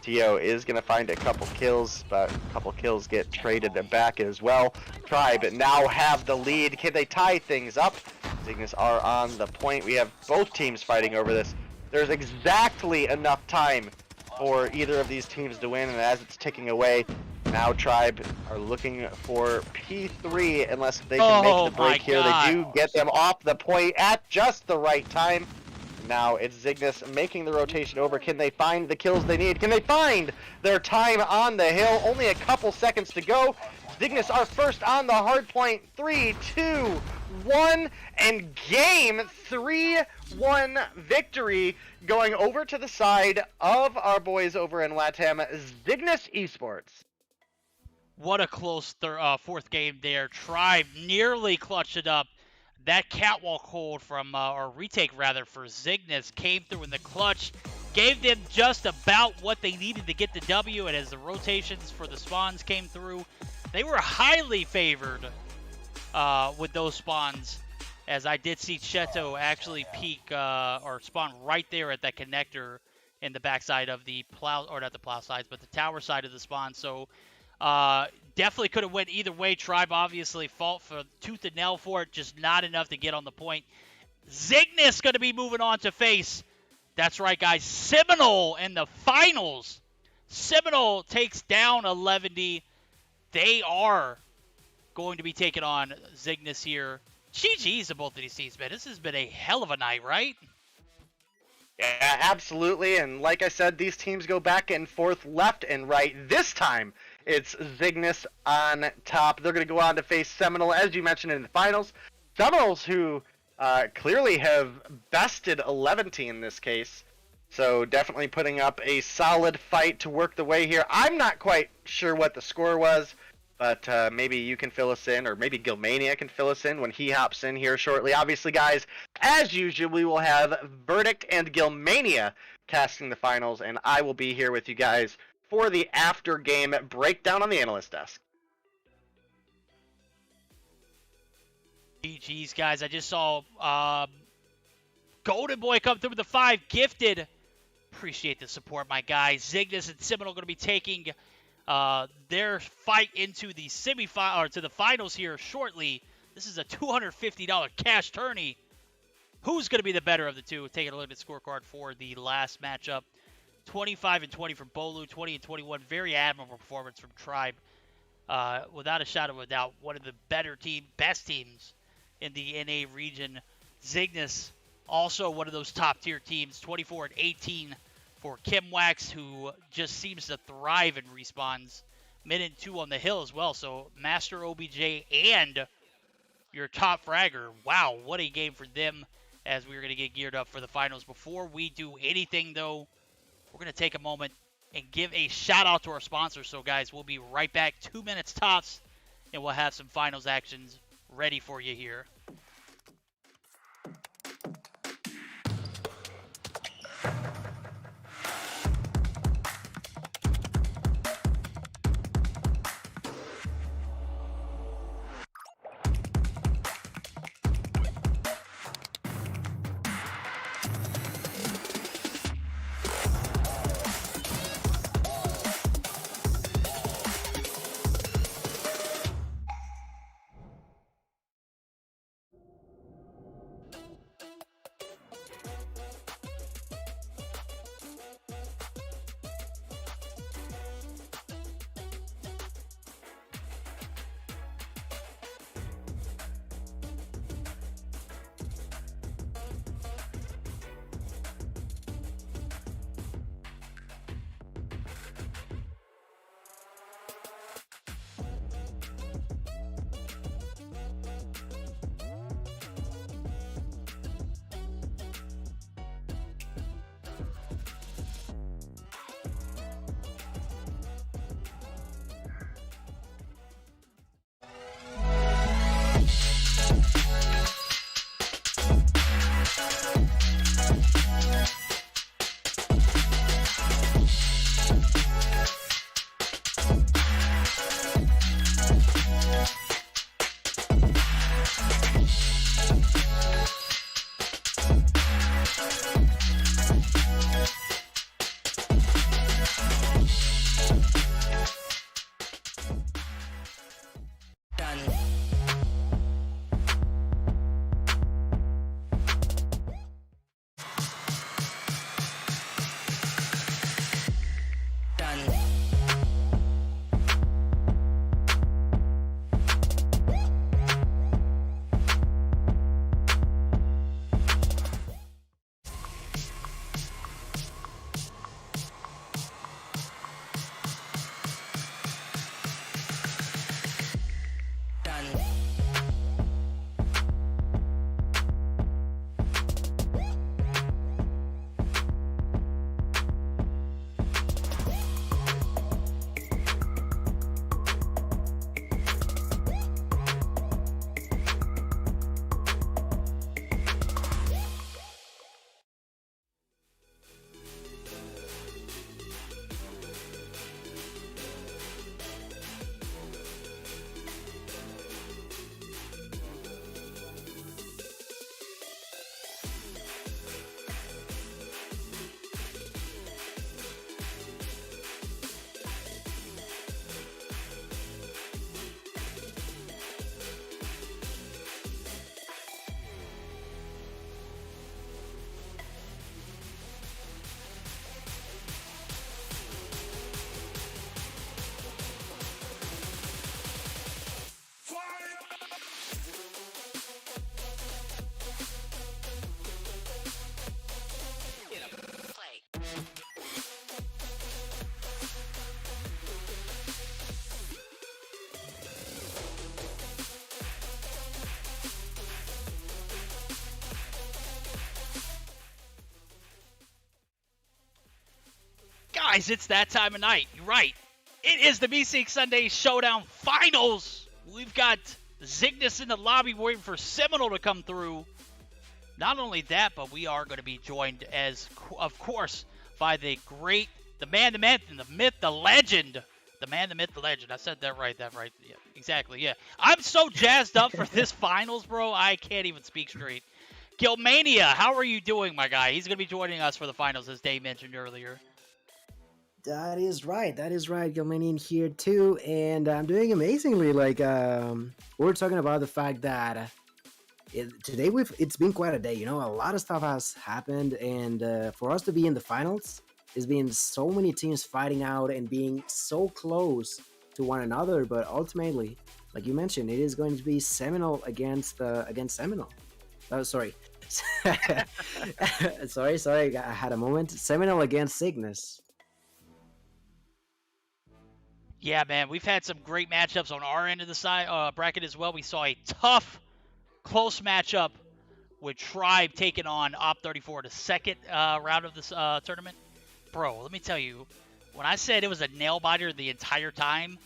Tio is going to find a couple kills, but a couple kills get traded back as well. Tribe now have the lead. Can they tie things up? Zygnus are on the point. We have both teams fighting over this. There's exactly enough time for either of these teams to win, and as it's ticking away, now Tribe are looking for P3 unless they can make the break here. They do get them off the point at just the right time. Now it's Zygnus making the rotation over. Can they find the kills they need? Can they find their time on the hill? Only a couple seconds to go. Zygnus are first on the hard point. 3, 2, 1, and game 3-1 victory going over to the side of our boys over in LATAM, Zygnus Esports. What a close fourth game there. Tribe nearly clutched it up. That catwalk hold from, or retake rather, for Zygnus came through in the clutch. Gave them just about what they needed to get the W, and as the rotations for the spawns came through, they were highly favored with those spawns, as I did see Cheto actually peek or spawn right there at that connector in the backside of the plow, or not the plow sides, but the tower side of the spawn. So definitely could have went either way. Tribe obviously fought for tooth and nail for it, just not enough to get on the point. Zygnus going to be moving on to face, that's right guys, Seminole in the finals. Seminole takes down 11D. They are going to be taking on Zygnus here. GG's to both of these teams, man. This has been a hell of a night, right? Yeah, absolutely. And like I said, these teams go back and forth left and right. This time, it's Zygnus on top. They're going to go on to face Seminole, as you mentioned, in the finals. Seminoles who clearly have bested 11T in this case. So definitely putting up a solid fight to work the way here. I'm not quite sure what the score was, but maybe you can fill us in, or maybe Gilmania can fill us in when he hops in here shortly. Obviously, guys, as usual, we will have Verdict and Gilmania casting the finals, and I will be here with you guys for the after-game breakdown on the analyst desk. GG's, guys. I just saw Golden Boy come through with the 5. Gifted. Appreciate the support, my guys. Zygnus and Seminole going to be taking their fight into the semifinal, or to the finals here shortly. This is a $250 cash tourney. Who's going to be the better of the two? Taking a look at the scorecard for the last matchup. 25 and 20 from Bolu, 20 and 21. Very admirable performance from Tribe. Without a shadow of a doubt, one of the best teams in the NA region. Zygnus, also one of those top tier teams. 24 and 18 for Kimwax, who just seems to thrive in respawns. Mid and 2 on the hill as well. So Master OBJ and your top fragger. Wow, what a game for them, as we're going to get geared up for the finals. Before we do anything, though, we're going to take a moment and give a shout out to our sponsors. So, guys, we'll be right back. 2 minutes tops, and we'll have some finals actions ready for you here. Guys, it's that time of night. You're right. It is the Meseeks Sunday Showdown Finals. We've got Zygnus in the lobby waiting for Seminole to come through. Not only that, but we are going to be joined, of course, by the man, the myth, and the myth, the legend. The man, the myth, the legend. I said that right. Yeah, exactly, yeah. I'm so jazzed up for this finals, bro. I can't even speak straight. Gilmania, how are you doing, my guy? He's going to be joining us for the finals, as Dave mentioned earlier. That is right. Gilmanian here too, and I'm doing amazingly. We're talking about the fact that today it's been quite a day. You know, a lot of stuff has happened, and for us to be in the finals, there's been so many teams fighting out and being so close to one another. But ultimately, like you mentioned, it is going to be Seminole against Seminole. Oh, sorry. sorry. I had a moment. Seminole against Cygnus. Yeah, man, we've had some great matchups on our end of the side bracket as well. We saw a tough, close matchup with Tribe taking on Op34 the second round of this tournament. Bro, let me tell you, when I said it was a nail-biter the entire time,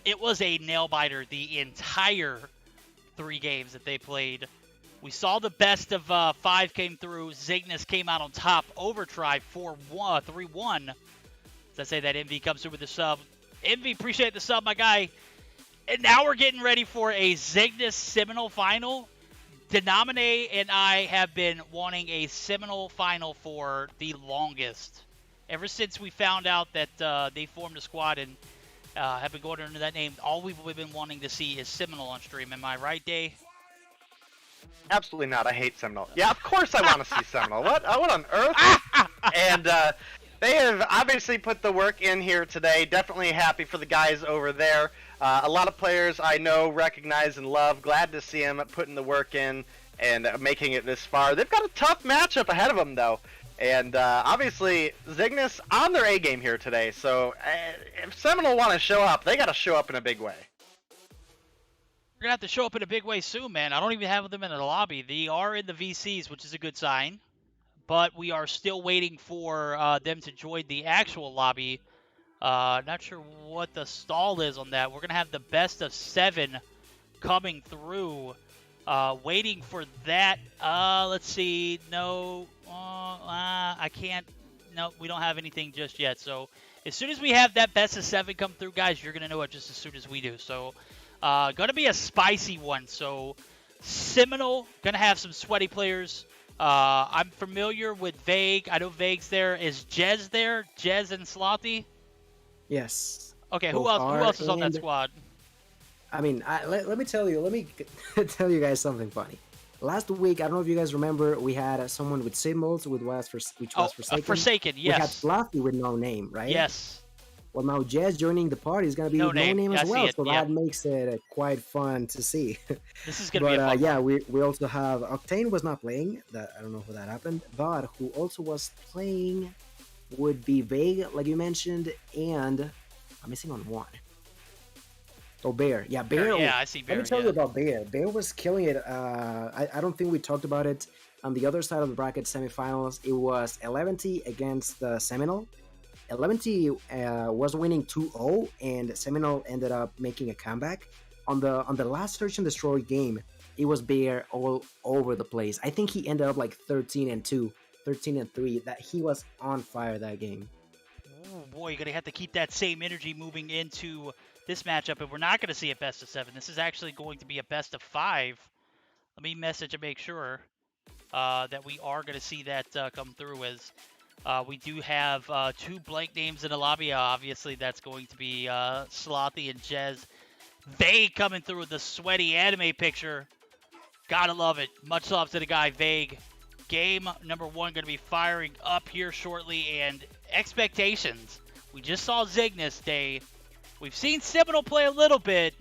it was a nail-biter the entire 3 games that they played. We saw the best of 5 came through. Zygnus came out on top over Tribe 3-1. As I say, that MV comes through with the sub. Envy, appreciate the sub, my guy. And now we're getting ready for a Zygnus Seminole final. DeiNomine and I have been wanting a Seminole final for the longest. Ever since we found out that they formed a squad and have been going under that name, all we've been wanting to see is Seminole on stream. Am I right, Dave? Absolutely not. I hate Seminole. Yeah, of course I want to see Seminole. What on earth? And they have obviously put the work in here today. Definitely happy for the guys over there. A lot of players I know, recognize, and love. Glad to see them putting the work in and making it this far. They've got a tough matchup ahead of them, though. And obviously, Zygnus on their A game here today. So if Seminole want to show up, they got to show up in a big way. We're going to have to show up in a big way soon, man. I don't even have them in the lobby. They are in the VCs, which is a good sign. But we are still waiting for them to join the actual lobby. Not sure what the stall is on that. We're going to have the best of 7 coming through. Waiting for that. Let's see. No. I can't. No, we don't have anything just yet. So as soon as we have that best of 7 come through, guys, you're going to know it just as soon as we do. So going to be a spicy one. So Seminole, going to have some sweaty players. I'm familiar with Vague. I know Vague's there. Is Jez there? Jez and Slothy? Yes. Okay, who else is on that squad? I mean, let me tell you guys something funny. Last week, I don't know if you guys remember, we had someone with symbols, which was Forsaken. Forsaken, yes. We had Slothy with no name, right? Yes. Well, now Jez joining the party is going to be no with no name as well, so yep. that makes it quite fun to see. This is going to be a fun yeah, one. we also have Octane was not playing. I don't know how that happened, but who also was playing would be Vague, like you mentioned, and I'm missing on one. Oh, Bear. Yeah, Bear. Yeah, I see Bear. Let me tell you about Bear. Bear was killing it. I don't think we talked about it. On the other side of the bracket semifinals, it was Eleventy against Seminole. Eleventy was winning 2-0, and Seminole ended up making a comeback. On the last Search and Destroy game, it was Bear all over the place. I think he ended up like 13-2, 13-3. That he was on fire that game. Oh boy, you're gonna have to keep that same energy moving into this matchup, and we're not going to see a best of 7. This is actually going to be a best of 5. Let me message and make sure that we are going to see that come through, as we do have 2 blank names in the lobby. Obviously, that's going to be Slothy and Jez. Vague coming through with the sweaty anime picture. Gotta love it. Much love to the guy, Vague. Game number 1 going to be firing up here shortly, and expectations. We just saw Zygnus Day. We've seen Seminole play a little bit.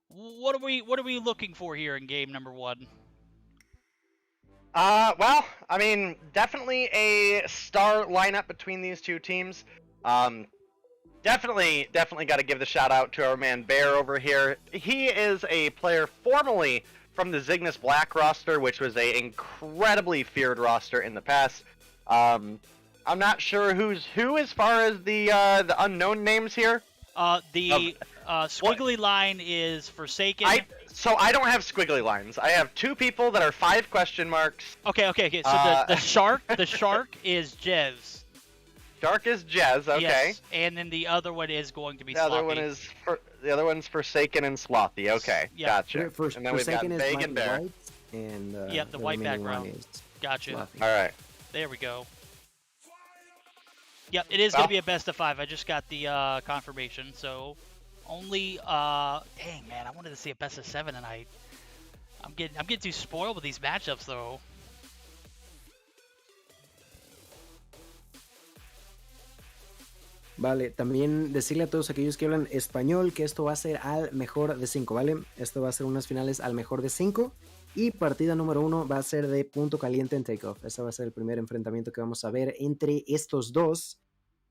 What are we looking for here in game number 1? Well, I mean, definitely a star lineup between these two teams. Definitely got to give the shout out to our man Bear over here. He is a player formerly from the Zygnus Black roster, which was a incredibly feared roster in the past. I'm not sure who's who as far as the unknown names here. The squiggly line is Forsaken. So I don't have squiggly lines. I have 2 people that are 5 question marks. Okay. So the shark is Jez. Shark is Jez. Okay. Yes. And then the other one is going to be The Sloppy. other one's Forsaken and Slothy. Okay. Yeah. Gotcha. First, And then we've got second is Vague Mighty and Bear. White, and Yep, the white remaining background. one is Gotcha. Fluffy. All right. There we go. Yep, it is going to be a best of 5. I just got the confirmation. So only dang man, I wanted to see a best of 7 and I'm getting too spoiled with these matchups though. Vale, también decirle a todos aquellos que hablan español que esto va a ser al mejor de 5, ¿vale? Esto va a ser unas finales al mejor de 5 y partida número 1 va a ser de punto caliente en takeoff. Este va a ser el primer enfrentamiento que vamos a ver entre estos dos.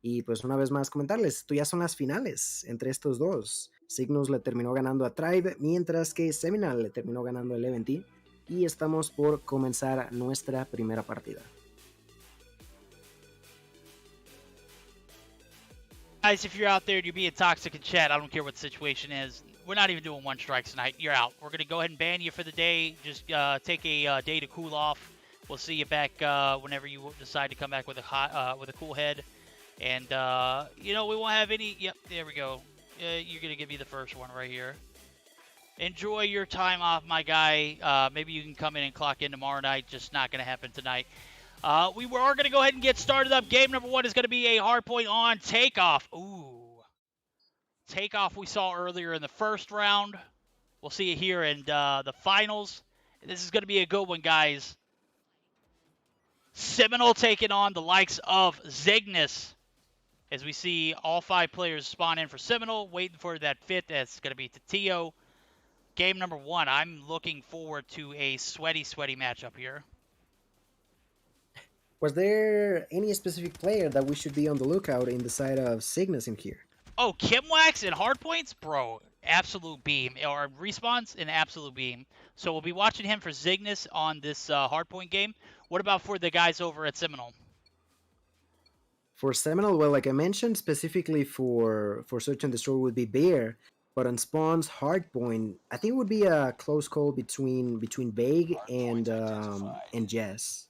Y pues una vez más comentarles, esto ya son las finales entre estos dos. Cygnus le terminó ganando a Tribe, mientras que Seminal le terminó ganando a Leventi. Y estamos por comenzar nuestra primera partida. Guys, if you're out there and you're being toxic in chat, I don't care what the situation is. We're not even doing 1 strikes tonight. You're out. We're going to go ahead and ban you for the day. Just take a day to cool off. We'll see you back whenever you decide to come back with a cool head. And, you know, we won't have any... Yep, there we go. You're going to give me the first one right here. Enjoy your time off, my guy. Maybe you can come in and clock in tomorrow night. Just not going to happen tonight. We are going to go ahead and get started up. Game number 1 is going to be a hardpoint on Takeoff. Ooh. Takeoff we saw earlier in the first round. We'll see it here in the finals. This is going to be a good one, guys. Seminole taking on the likes of Cygnus. As we see all 5 players spawn in for Seminole, waiting for that 5th. That's going to be Tatio. Game number 1. I'm looking forward to a sweaty matchup here. Was there any specific player that we should be on the lookout in the side of Cygnus in here? Oh, Kimwax and Hardpoints? Bro, absolute beam. Or Respawns, an absolute beam. So we'll be watching him for Cygnus on this Hardpoint game. What about for the guys over at Seminole? For Seminole, well, like I mentioned, specifically for Search and Destroy would be Bear. But on Spawn's Hardpoint, I think it would be a close call between Vague and Jess.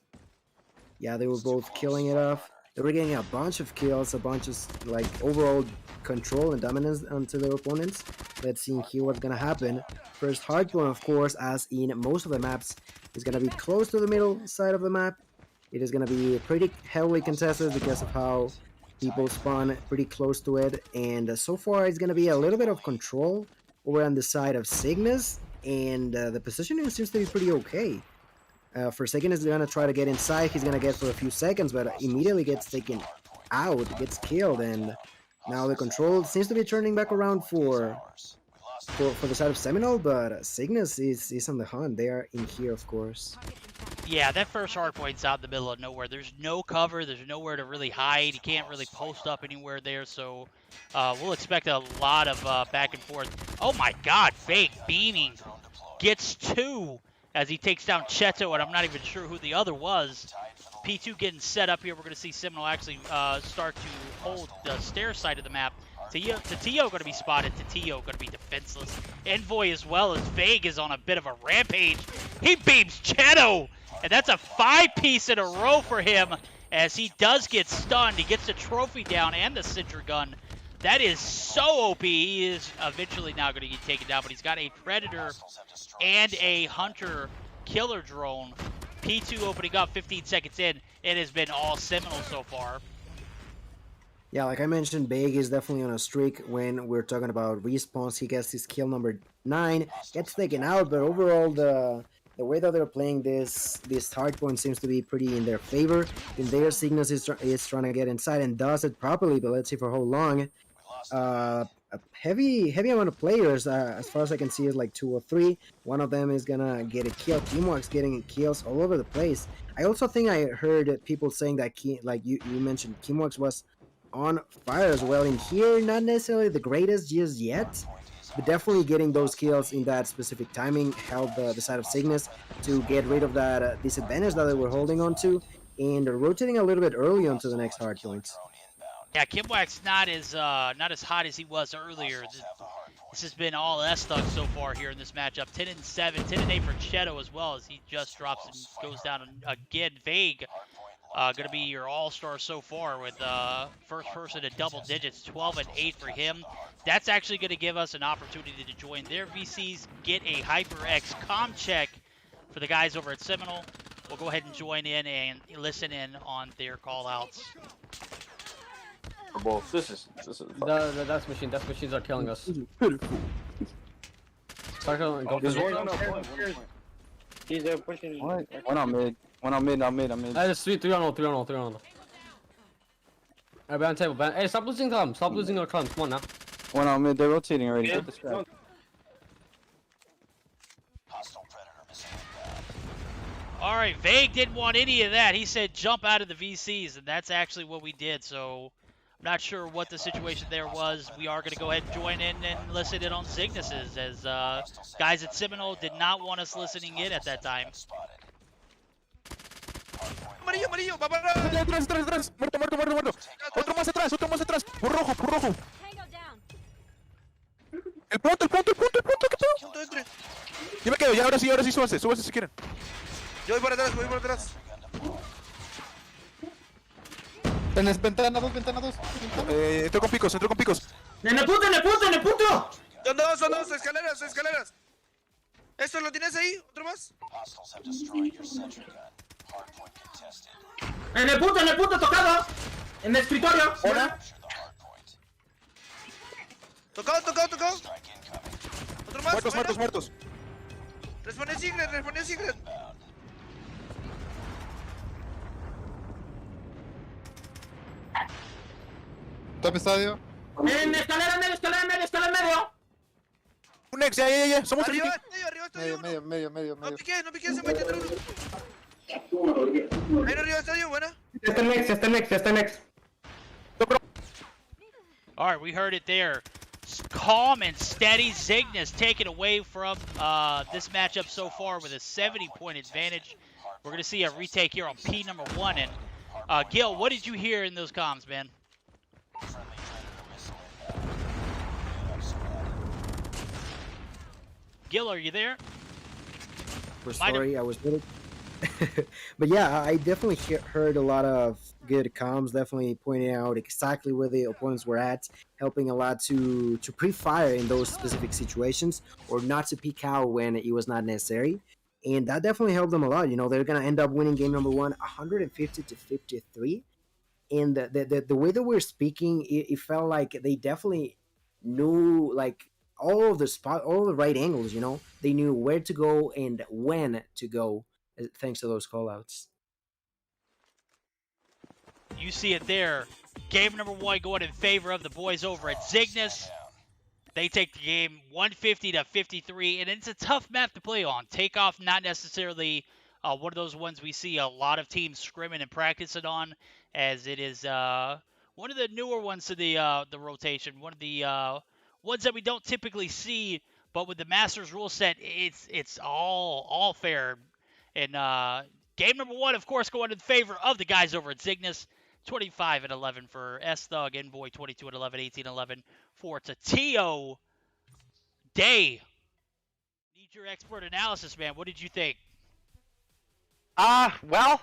Yeah, they were both killing it off. They were getting a bunch of kills, a bunch of like overall control and dominance onto their opponents. Let's see here what's gonna happen. First hardpoint, of course, as in most of the maps, is gonna be close to the middle side of the map. It is gonna be pretty heavily contested because of how people spawn pretty close to it. And so far, it's gonna be a little bit of control over on the side of Cygnus, and the positioning seems to be pretty okay. Forsaken is going to try to get inside. He's going to get for a few seconds, but immediately gets taken out, gets killed, and now the control seems to be turning back around for the side of Seminole, but Cygnus is on the hunt. They are in here, of course. Yeah, that first hardpoint's out in the middle of nowhere. There's no cover. There's nowhere to really hide. You can't really post up anywhere there, so we'll expect a lot of back and forth. Oh my god, Fake beaming. Gets 2. As he takes down Cheto, and I'm not even sure who the other was. P2 getting set up here. We're going to see Seminole actually start to hold the stair side of the map. Tatio going to be spotted. Tatio going to be defenseless. Envoy as well as Vague is on a bit of a rampage. He beams Cheto, and that's a 5-piece in a row for him as he does get stunned. He gets the trophy down and the Sentry gun. That is so OP. He is eventually now going to get taken down, but he's got a Predator and a Hunter killer drone. P2 opening up 15 seconds in. It has been all Seminole so far. Yeah, like I mentioned, Big is definitely on a streak when we're talking about respawns. He gets his kill number 9, gets taken out, but overall the way that they're playing this hardpoint seems to be pretty in their favor. In their Cygnus is trying to get inside and does it properly, but let's see for how long. A heavy amount of players, as far as I can see, is like 2 or 3. One of them is gonna get a kill. Teamwork's getting kills all over the place. I also think I heard people saying that like you mentioned, Teamworks was on fire as well in here. Not necessarily the greatest just yet, but definitely getting those kills in that specific timing helped the side of Cygnus to get rid of that disadvantage that they were holding on to. and rotating a little bit early onto the next hard points. Yeah, Kimwack's not as hot as he was earlier. This has been all S-Thug so far here in this matchup. 10-7, 10-8 for Cheto as well as he just drops and goes down again. Vague, gonna be your all-star so far with first person to double digits, 12-8 for him. That's actually gonna give us an opportunity to join their VCs, get a HyperX comm check for the guys over at Seminole. We'll go ahead and join in and listen in on their call-outs. Well, this is that's machines are killing us. Start going, go There's for one it. He's pushing. One on mid. I'm mid. There's 3 on 0. Alright, ban table, ban. Hey, stop losing them. Stop losing our clumps. Come on now. One on mid. They're rotating already. Get this guy. All right, Vague didn't want any of that. He said jump out of the VCs, and that's actually what we did. So I'm not sure what the situation there was. We are going to go ahead and join in and listen in on Cygnus's, as guys at Seminole did not want us listening in at that time. Amarillo, va para. Atrás. Muerto. Otro más atrás. Por rojo. El punto, ¿qué tal? Punto de 3. Yo me quedo, ya ahora sí, súbanse si quieren. Yo voy por atrás. Ventana 2. Entro con picos. ¡En el punto! Son dos, escaleras. ¿Esto lo tienes ahí? ¿Otro más? ¡En el punto, tocado! ¡En el escritorio! ¿Ahora? Tocado. ¿Otro más? Muertos. Responde Secret. Top estadio. ¡En escalera en medio! Un ex, ya. Somos Arriba estadio. medio. No piques, se mete entre uno. Ahí arriba estadio, buena. Está next. All right, we heard it there. Calm and steady. Cygnus taken away from this matchup so far with a 70-point advantage. We're going to see a retake here on P number 1. And Gil, what did you hear in those comms, man? Gil, are you there? Sorry, I was muted. But yeah, I definitely heard a lot of good comms, definitely pointing out exactly where the opponents were at, helping a lot to pre-fire in those specific situations, or not to peek out when it was not necessary. And that definitely helped them a lot. You know, they're going to end up winning game number 1, 150-53. And the way that we're speaking, it felt like they definitely knew, like, all the right angles, you know. They knew where to go and when to go, thanks to those callouts. You see it there. Game number 1 going in favor of the boys over at Cygnus. They take the game 150-53, and it's a tough map to play on. Takeoff, not necessarily one of those ones we see a lot of teams scrimming and practicing on, as it is one of the newer ones to the rotation. One of the ones that we don't typically see, but with the Masters rule set, it's all fair. And game number 1, of course, going in favor of the guys over at Cygnus. 25-11 for S-Thug, Envoy 22-11, 18-11 for Tatio. Day. Need your expert analysis, man. What did you think? Well,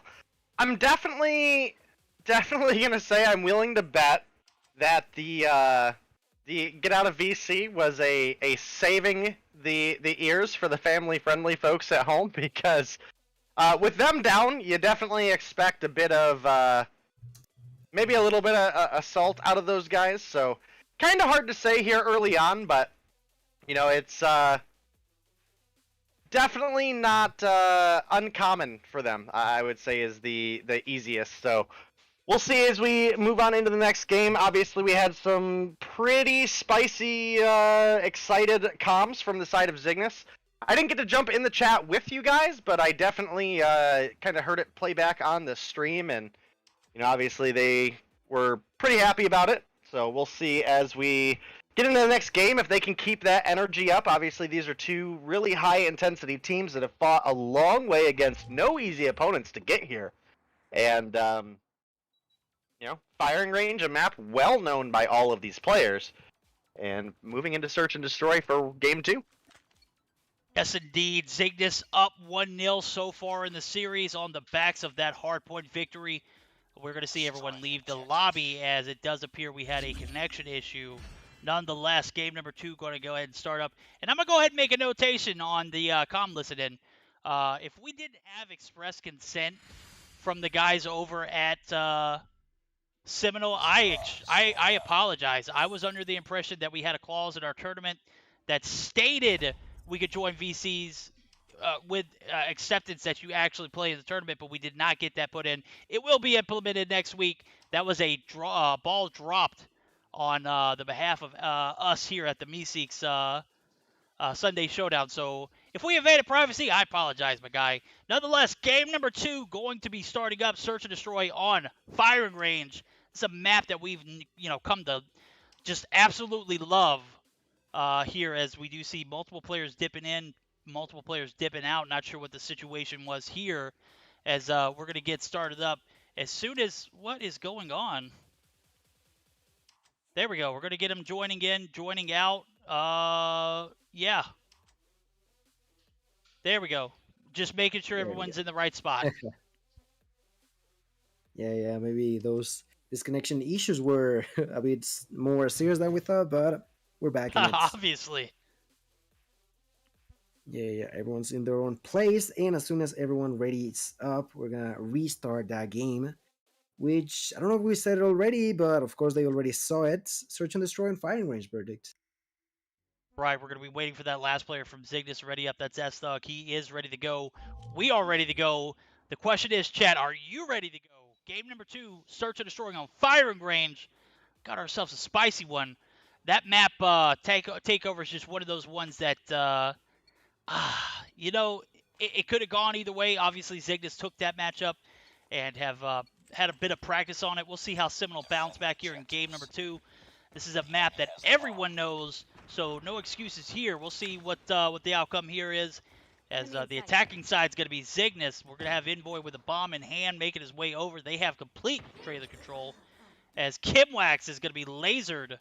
I'm definitely gonna say I'm willing to bet that the get out of VC was a saving the ears for the family-friendly folks at home, because with them down, you definitely expect a bit of maybe a little bit of assault out of those guys. So kind of hard to say here early on, but you know, it's definitely not uncommon for them. I would say is the easiest. So we'll see as we move on into the next game. Obviously, we had some pretty spicy, excited comms from the side of Cygnus. I didn't get to jump in the chat with you guys, but I definitely kind of heard it play back on the stream, and you know, obviously they were pretty happy about it. So we'll see as we get into the next game if they can keep that energy up. Obviously, these are two really high-intensity teams that have fought a long way against no easy opponents to get here. And firing range, a map well known by all of these players, and moving into search and destroy for game 2. Yes, indeed. Zygnus up 1-0 so far in the series on the backs of that hardpoint victory. We're going to see everyone leave the lobby as it does appear we had a connection issue. Nonetheless, game number 2 going to go ahead and start up. And I'm going to go ahead and make a notation on the comm listen-in. If we didn't have express consent from the guys over at Seminole, I apologize. I was under the impression that we had a clause in our tournament that stated we could join VCs with acceptance that you actually play in the tournament, but we did not get that put in. It will be implemented next week. That was a ball dropped on the behalf of us here at the Meseeks Sunday Showdown. So if we invaded privacy, I apologize, my guy. Nonetheless, game number 2 going to be starting up. Search and destroy on firing range. It's a map that we've come to just absolutely love here, as we do see multiple players dipping in, multiple players dipping out. Not sure what the situation was here, as we're going to get started up as soon as what is going on. There we go. We're going to get him joining in, joining out. Yeah. There we go. Just making sure everyone's in the right spot. Yeah, maybe those disconnection issues were a bit more serious than we thought, but we're back in it. Obviously. Yeah, everyone's in their own place, and as soon as everyone ready's up, we're gonna restart that game, which, I don't know if we said it already, but of course they already saw it. Search and destroy and firing range verdict. Right, we're going to be waiting for that last player from Zygnus ready up. That's S-Thug. He is ready to go. We are ready to go. The question is, chat, are you ready to go? Game number 2, search and destroying on firing range. Got ourselves a spicy one. That map takeover is just one of those ones that, it could have gone either way. Obviously, Zygnus took that matchup and have had a bit of practice on it. We'll see how Seminole bounce back here in game number 2. This is a map that everyone knows, so no excuses here. We'll see what the outcome here is, as the attacking side is going to be Zygnus. We're going to have Envoy with a bomb in hand making his way over. They have complete trailer control, as Kimwax is going to be lasered.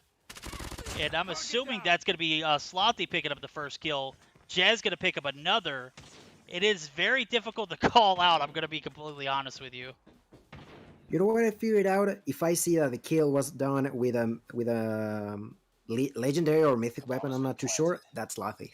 And I'm assuming that's going to be Slothy picking up the first kill. Jez going to pick up another. It is very difficult to call out, I'm going to be completely honest with you. You know what I figured out? If I see that the kill was done with a legendary or mythic weapon, I'm not too sure. That's Slothy.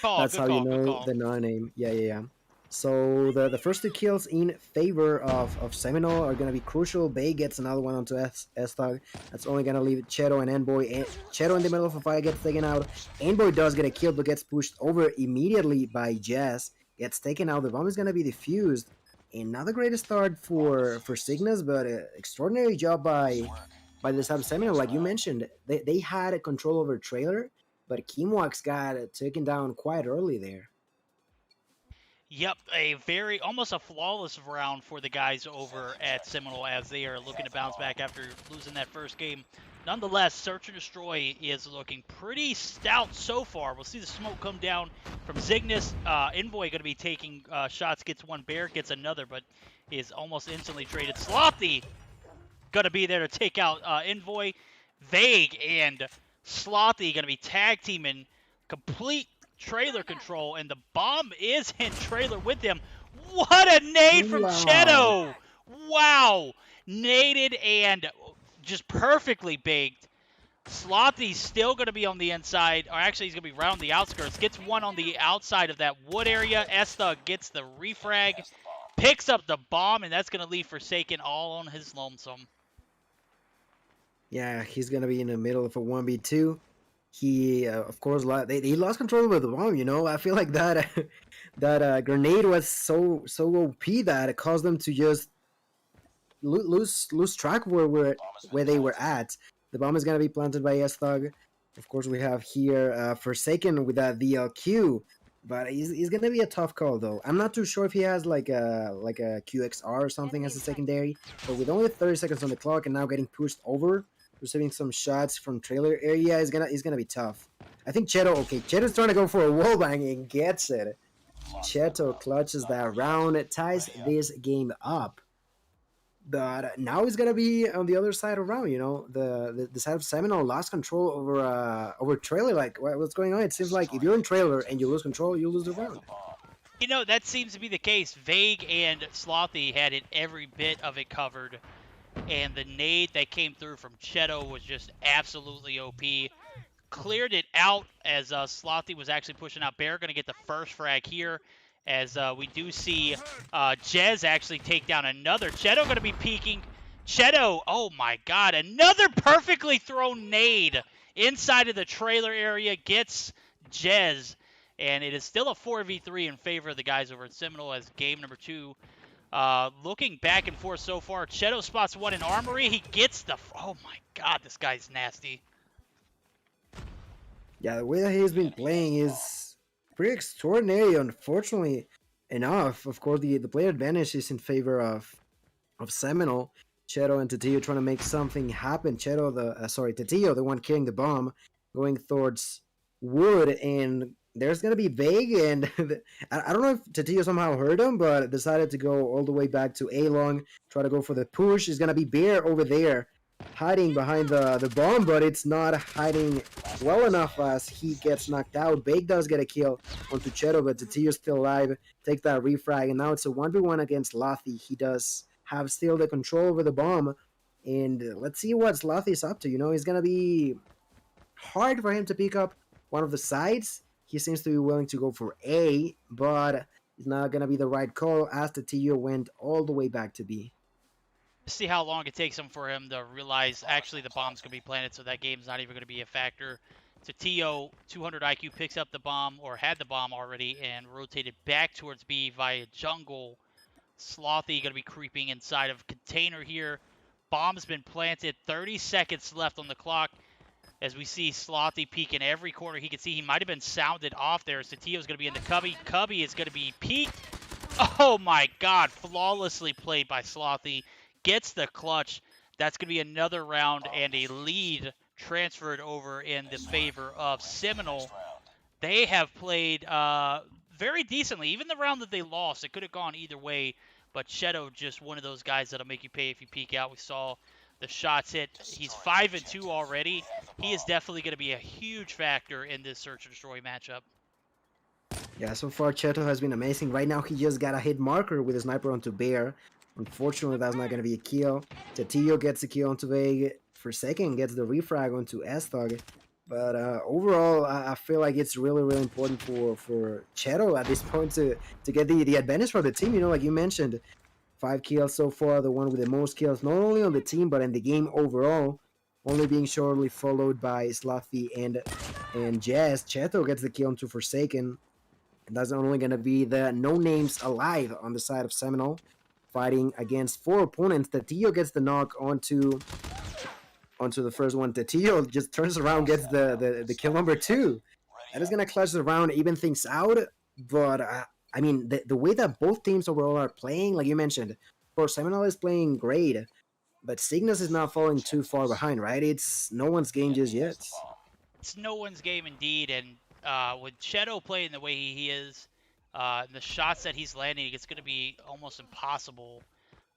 That's how you know the non-name. Yeah. So the first 2 kills in favor of Seminole are gonna be crucial. Bay gets another one onto S-Thug. That's only gonna leave Cheto and Envoy. Cheto in the middle of a fight gets taken out. Envoy does get a kill, but gets pushed over immediately by Jazz. Gets taken out. The bomb is gonna be defused. And not the greatest start for Zygnus, but extraordinary job by the side of Seminole. Like you mentioned, they had a control over trailer, but Kimwax got taken down quite early there. Yep, almost a flawless round for the guys over at Seminole, as they are looking to bounce back after losing that first game. Nonetheless, Search and Destroy is looking pretty stout so far. We'll see the smoke come down from Zygnus. Envoy going to be taking shots, gets one, Bear gets another, but is almost instantly traded. Slothy going to be there to take out Envoy. Vague and Slothy going to be tag teaming, complete trailer control, and the bomb is in trailer with them. What a nade from Cheto! Wow! Naded and just perfectly baked. Slothy's still going to be on the inside, or actually he's going to be around the outskirts. Gets one on the outside of that wood area. S-Thug gets the refrag, picks up the bomb, and that's going to leave Forsaken all on his lonesome. Yeah, he's going to be in the middle of a 1v2. He, of course, he lost control over the bomb, you know? I feel like that grenade was so OP that it caused them to just lose track of where they were at. The bomb is going to be planted by S-Thug. Of course, we have here Forsaken with that VLQ, but he's going to be a tough call, though. I'm not too sure if he has like a QXR or something as a secondary, but with only 30 seconds on the clock and now getting pushed over, receiving some shots from trailer area is gonna be tough. I think Cheto's trying to go for a wallbang and gets it. Cheto clutches that round. It ties this game up. But now it's gonna be on the other side around. You know, the side of Seminole lost control over trailer. Like, what's going on? It seems like if you're in trailer and you lose control, you lose the round. You know, that seems to be the case. Vague and Slothy had it every bit of it covered. And the nade that came through from Cheto was just absolutely OP. Cleared it out as Slothy was actually pushing out. Bear going to get the first frag here as we do see Jez actually take down another. Cheto going to be peeking. Cheto, oh my god, another perfectly thrown nade inside of the trailer area. Gets Jez. And it is still a 4v3 in favor of the guys over at Seminole as game number 2. Looking back and forth so far, Cheto spots one in Armory. He gets the... Oh my god, this guy's nasty. Yeah, the way that he's been playing is pretty extraordinary, unfortunately enough. Of course, the player advantage is in favor of Seminole. Cheto and Tatillo trying to make something happen. Cheto, Tatillo, the one carrying the bomb, going towards Wood, and there's going to be Vague, and I don't know if Tatillo somehow heard him, but decided to go all the way back to A-Long, try to go for the push. It's going to be Bear over there, hiding behind the bomb, but it's not hiding well enough as he gets knocked out. Vague does get a kill onto Cheto, but Tatillo's still alive. Take that refrag, and now it's a 1v1 against Slothy. He does have still the control over the bomb, and let's see what Slothy's up to. You know, it's going to be hard for him to pick up one of the sides. He seems to be willing to go for A, but it's not going to be the right call as Tatillo went all the way back to B. See how long it takes for him to realize actually the bomb's going to be planted, so that game's not even going to be a factor. Tatillo, 200 IQ, picks up the bomb, or had the bomb already, and rotated back towards B via jungle. Slothy going to be creeping inside of container here. Bomb's been planted, 30 seconds left on the clock. As we see Slothy peek in every corner he can see. He might have been sounded off there. Tatillo's going to be in the cubby. Cubby is going to be peeked. Oh my god, flawlessly played by Slothy. Gets the clutch. That's going to be another round and a lead transferred over in the favor of Seminole. They have played very decently. Even the round that they lost, it could have gone either way. But Cheto, just one of those guys that'll make you pay if you peek out. We saw the shots hit. He's 5-2 already. He is definitely going to be a huge factor in this search and destroy matchup. Yeah, so far Cheto has been amazing. Right now he just got a hit marker with a sniper onto Bear. Unfortunately, that's not going to be a kill. Tatillo gets a kill onto Vague. Forsaken gets the refrag onto S-Thug. But overall, I feel like it's really, really important for Cheto at this point to get the advantage for the team. You know, like you mentioned, 5 kills so far, the one with the most kills, not only on the team, but in the game overall. Only being shortly followed by Slothy and Jazz. Cheto gets the kill onto Forsaken. And that's only going to be the no-names alive on the side of Seminole. Fighting against 4 opponents. Tatillo gets the knock onto the first one. Tatillo just turns around, gets the kill number 2. That is going to clutch the round, even things out. But, I mean, the way that both teams overall are playing, like you mentioned, of course, Seminole is playing great. But Cygnus is not falling too far behind, right? It's no one's game just yet. It's no one's game indeed. And with Cheto playing the way he is, the shots that he's landing, it's going to be almost impossible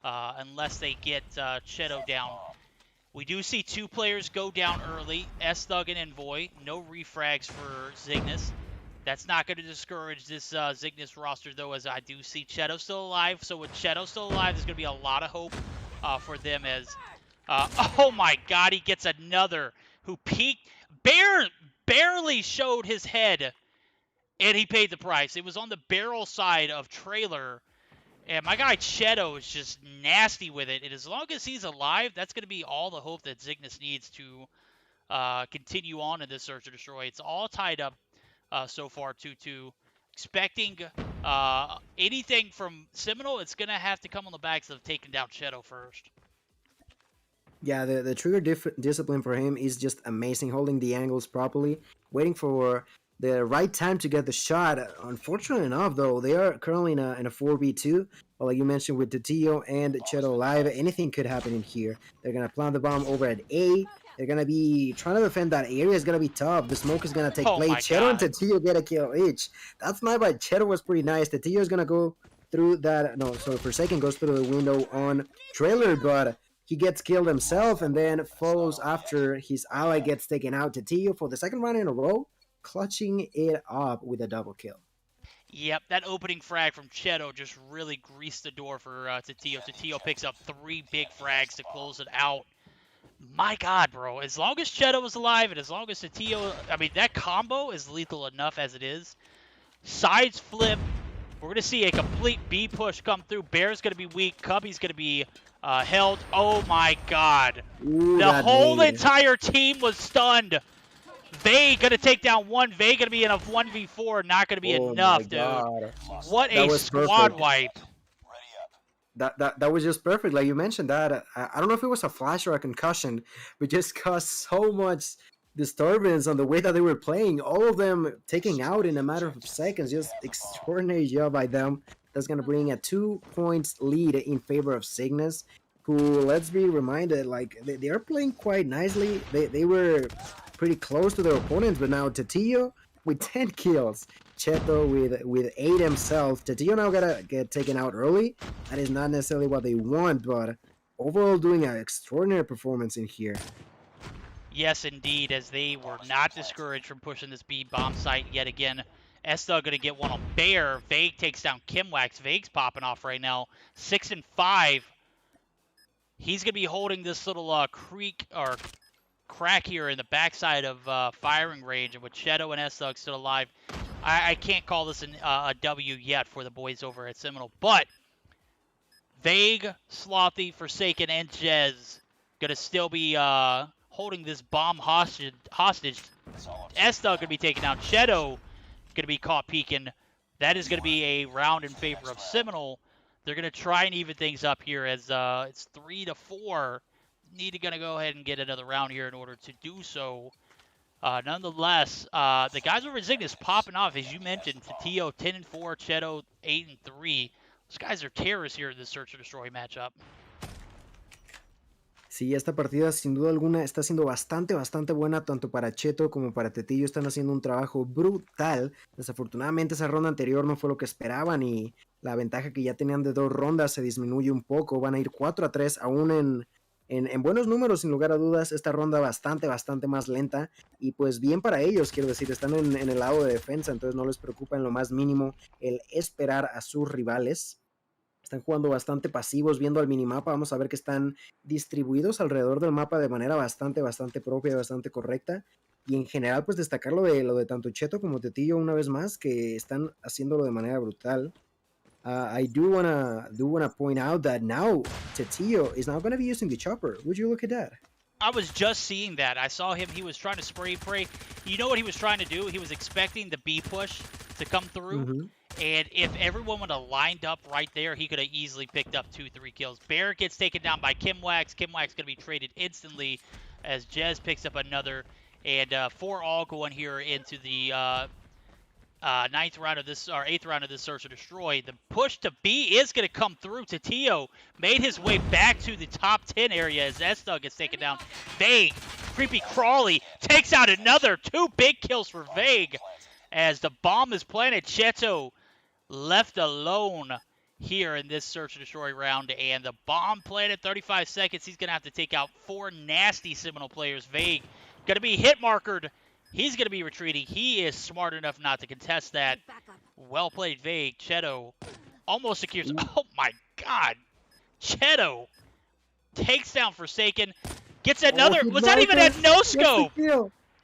unless they get Cheto down. We do see 2 players go down early, S-Thug and Envoy. No refrags for Cygnus. That's not going to discourage this Cygnus roster, though, as I do see Cheto still alive. So with Cheto still alive, there's going to be a lot of hope for them as... oh my god, he gets another who peeked. Barely showed his head, and he paid the price. It was on the barrel side of trailer, and my guy Cheto is just nasty with it. And as long as he's alive, that's going to be all the hope that Cygnus needs to continue on in this search or destroy. It's all tied up so far 2-2. Expecting anything from Seminole, it's going to have to come on the backs of taking down Cheto first. Yeah, the trigger discipline for him is just amazing. Holding the angles properly, waiting for the right time to get the shot. Unfortunately enough, though, they are currently in a 4v2. Well, like you mentioned, with Tatillo and Cheto alive, anything could happen in here. They're going to plant the bomb over at A. They're going to be trying to defend that area. It's going to be tough. The smoke is going to take place. Cheto and Tatillo get a kill each. That snipe by Cheto was pretty nice. Tatillo is going to go through that. No, so Forsaken goes through the window on trailer, but he gets killed himself and then follows after his ally gets taken out. Tatillo for the second round in a row, clutching it up with a double kill. Yep, that opening frag from Cheto just really greased the door for Tatillo. Tatillo picks up 3 big frags to close it out. My God, bro. As long as Cheto was alive and as long as Tatillo... I mean, that combo is lethal enough as it is. Sides flip. We're going to see a complete B push come through. Bear's going to be weak. Cubby's going to be held. Oh, my God. Ooh, the whole entire team was stunned. Vay going to take down one. Vay going to be in a 1v4. Not going to be enough, dude. What a squad wipe. That was just perfect. Like you mentioned that. I don't know if it was a flash or a concussion, but just caused so much disturbance on the way that they were playing. All of them taking out in a matter of seconds. Just extraordinary job by them. That's going to bring a 2 points lead in favor of Cygnus, who, let's be reminded, like they are playing quite nicely. They were pretty close to their opponents, but now Tatillo with 10 kills. Cheto with 8 himself. Tatillo now gotta get taken out early. That is not necessarily what they want, but overall doing an extraordinary performance in here. Yes, indeed, as they were not discouraged from pushing this B bomb site yet again. Esther going to get one on Bear. Vague takes down Kimwax. Vague's popping off right now. 6 and 5. He's going to be holding this little creek or crack here in the backside of firing range. And with Cheto and Esther still alive, I can't call this a W yet for the boys over at Seminole. But Vague, Slothy, Forsaken, and Jez going to still be holding this bomb hostage. Esther going to be taken down. Cheto going to be caught peeking. That is going to be a round in favor of Seminole. They're going to try and even things up here as it's 3-4. Need to go ahead and get another round here in order to do so. Nonetheless, the guys over at Cygnus popping off, as you mentioned. Tatillo 10 and 4, Cheto 8 and 3. Those guys are terrorists here in this Search and Destroy matchup. Sí, esta partida sin duda alguna está siendo bastante buena tanto para Cheto como para Tatillo. Están haciendo un trabajo brutal. Desafortunadamente esa ronda anterior no fue lo que esperaban y la ventaja que ya tenían de 2 rondas se disminuye un poco. Van a ir 4-3 aún en buenos números, sin lugar a dudas. Esta ronda bastante más lenta y pues bien para ellos, quiero decir, están en el lado de defensa, entonces no les preocupa en lo más mínimo el esperar a sus rivales. Están jugando bastante pasivos, viendo al minimapa. Vamos a ver que están distribuidos alrededor del mapa de manera bastante propia, bastante correcta. Y en general, pues destacar lo de tanto Cheto como Tatillo una vez más, que están haciéndolo de manera brutal. I do wanna point out that now Tatillo is now going to be using the chopper. Would you look at that? I was just seeing that. I saw him. He was trying to spray. You know what he was trying to do? He was expecting the B push to come through. Mm-hmm. And if everyone would have lined up right there, he could have easily picked up 2-3 kills. Bear gets taken down by Kimwax. Kimwax going to be traded instantly as Jez picks up another. And 4-all going here into the 8th round of this Search or Destroy. The push to B is going to come through. Tatillo made his way back to the top 10 area as Esther gets taken down. Vague, Creepy Crawly takes out another 2 big kills for Vague as the bomb is planted. Cheto left alone here in this Search and Destroy round, and the bomb planted 35 seconds. He's going to have to take out 4 nasty Seminole players. Vague going to be hit markered. He's going to be retreating. He is smart enough not to contest that. Well played, Vague. Cheto almost secures. Oh my God. Cheto takes down Forsaken. Gets another. Was that even a no-scope?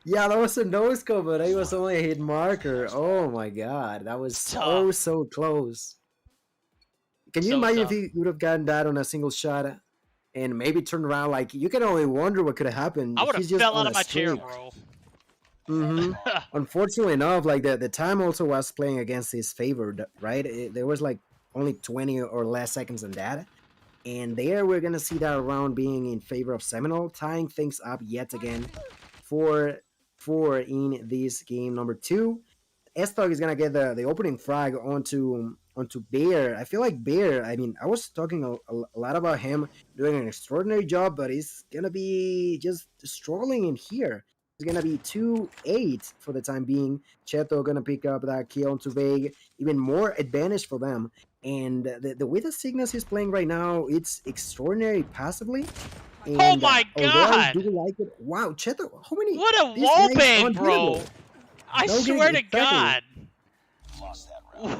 Yeah, that was a no-scope, but it was only a hit marker. Oh my God, that was so close. Can you imagine if he would have gotten that on a single shot and maybe turned around? Like, you can only wonder what could have happened. I would have fell out of my chair, bro. Mm-hmm. Unfortunately enough, like the time also was playing against his favor, right? There was like only 20 or less seconds than that. And there we're going to see that round being in favor of Seminole, tying things up yet again. 4 in this game number 2. S-Dog is gonna get the opening frag onto Bear. I feel like Bear, I mean, I was talking a lot about him doing an extraordinary job, but he's gonna be just struggling in here. It's gonna be 2-8 for the time being. Cheto gonna pick up that kill onto Vague. Even more advantage for them. And the way that Cygnus is playing right now, it's extraordinary passively. And, Oh my although I do God! like it, wow, Cheto, how many? What a This guy's wallbang, bro! unbeatable. I No, swear to exactly. God.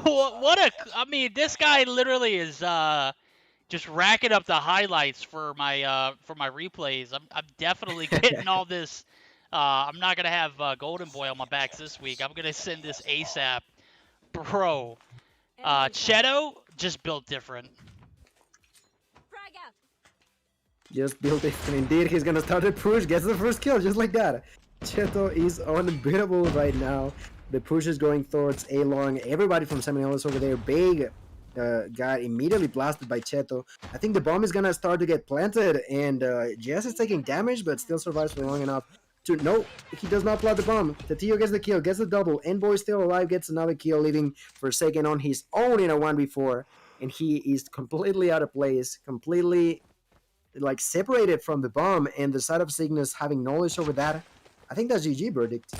What a, I mean, this guy literally is just racking up the highlights for my replays. I'm definitely getting all this. I'm not gonna have Golden Boy on my backs this week. I'm gonna send this ASAP, bro. Cheto just built different. Just built it. Indeed, he's gonna start the push. Gets the first kill, just like that. Cheto is unbeatable right now. The push is going towards A long. Everybody from Seminole is over there. Big got immediately blasted by Cheto. I think the bomb is gonna start to get planted, and Jess is taking damage, but still survives for long enough to. No, he does not plant the bomb. Tatillo gets the kill, gets the double. Envoy still alive, gets another kill, leaving Forsaken on his own in a 1v4, and he is completely out of place, completely like separated from the bomb, and the side of Cygnus having knowledge over that. I think that's GG verdict.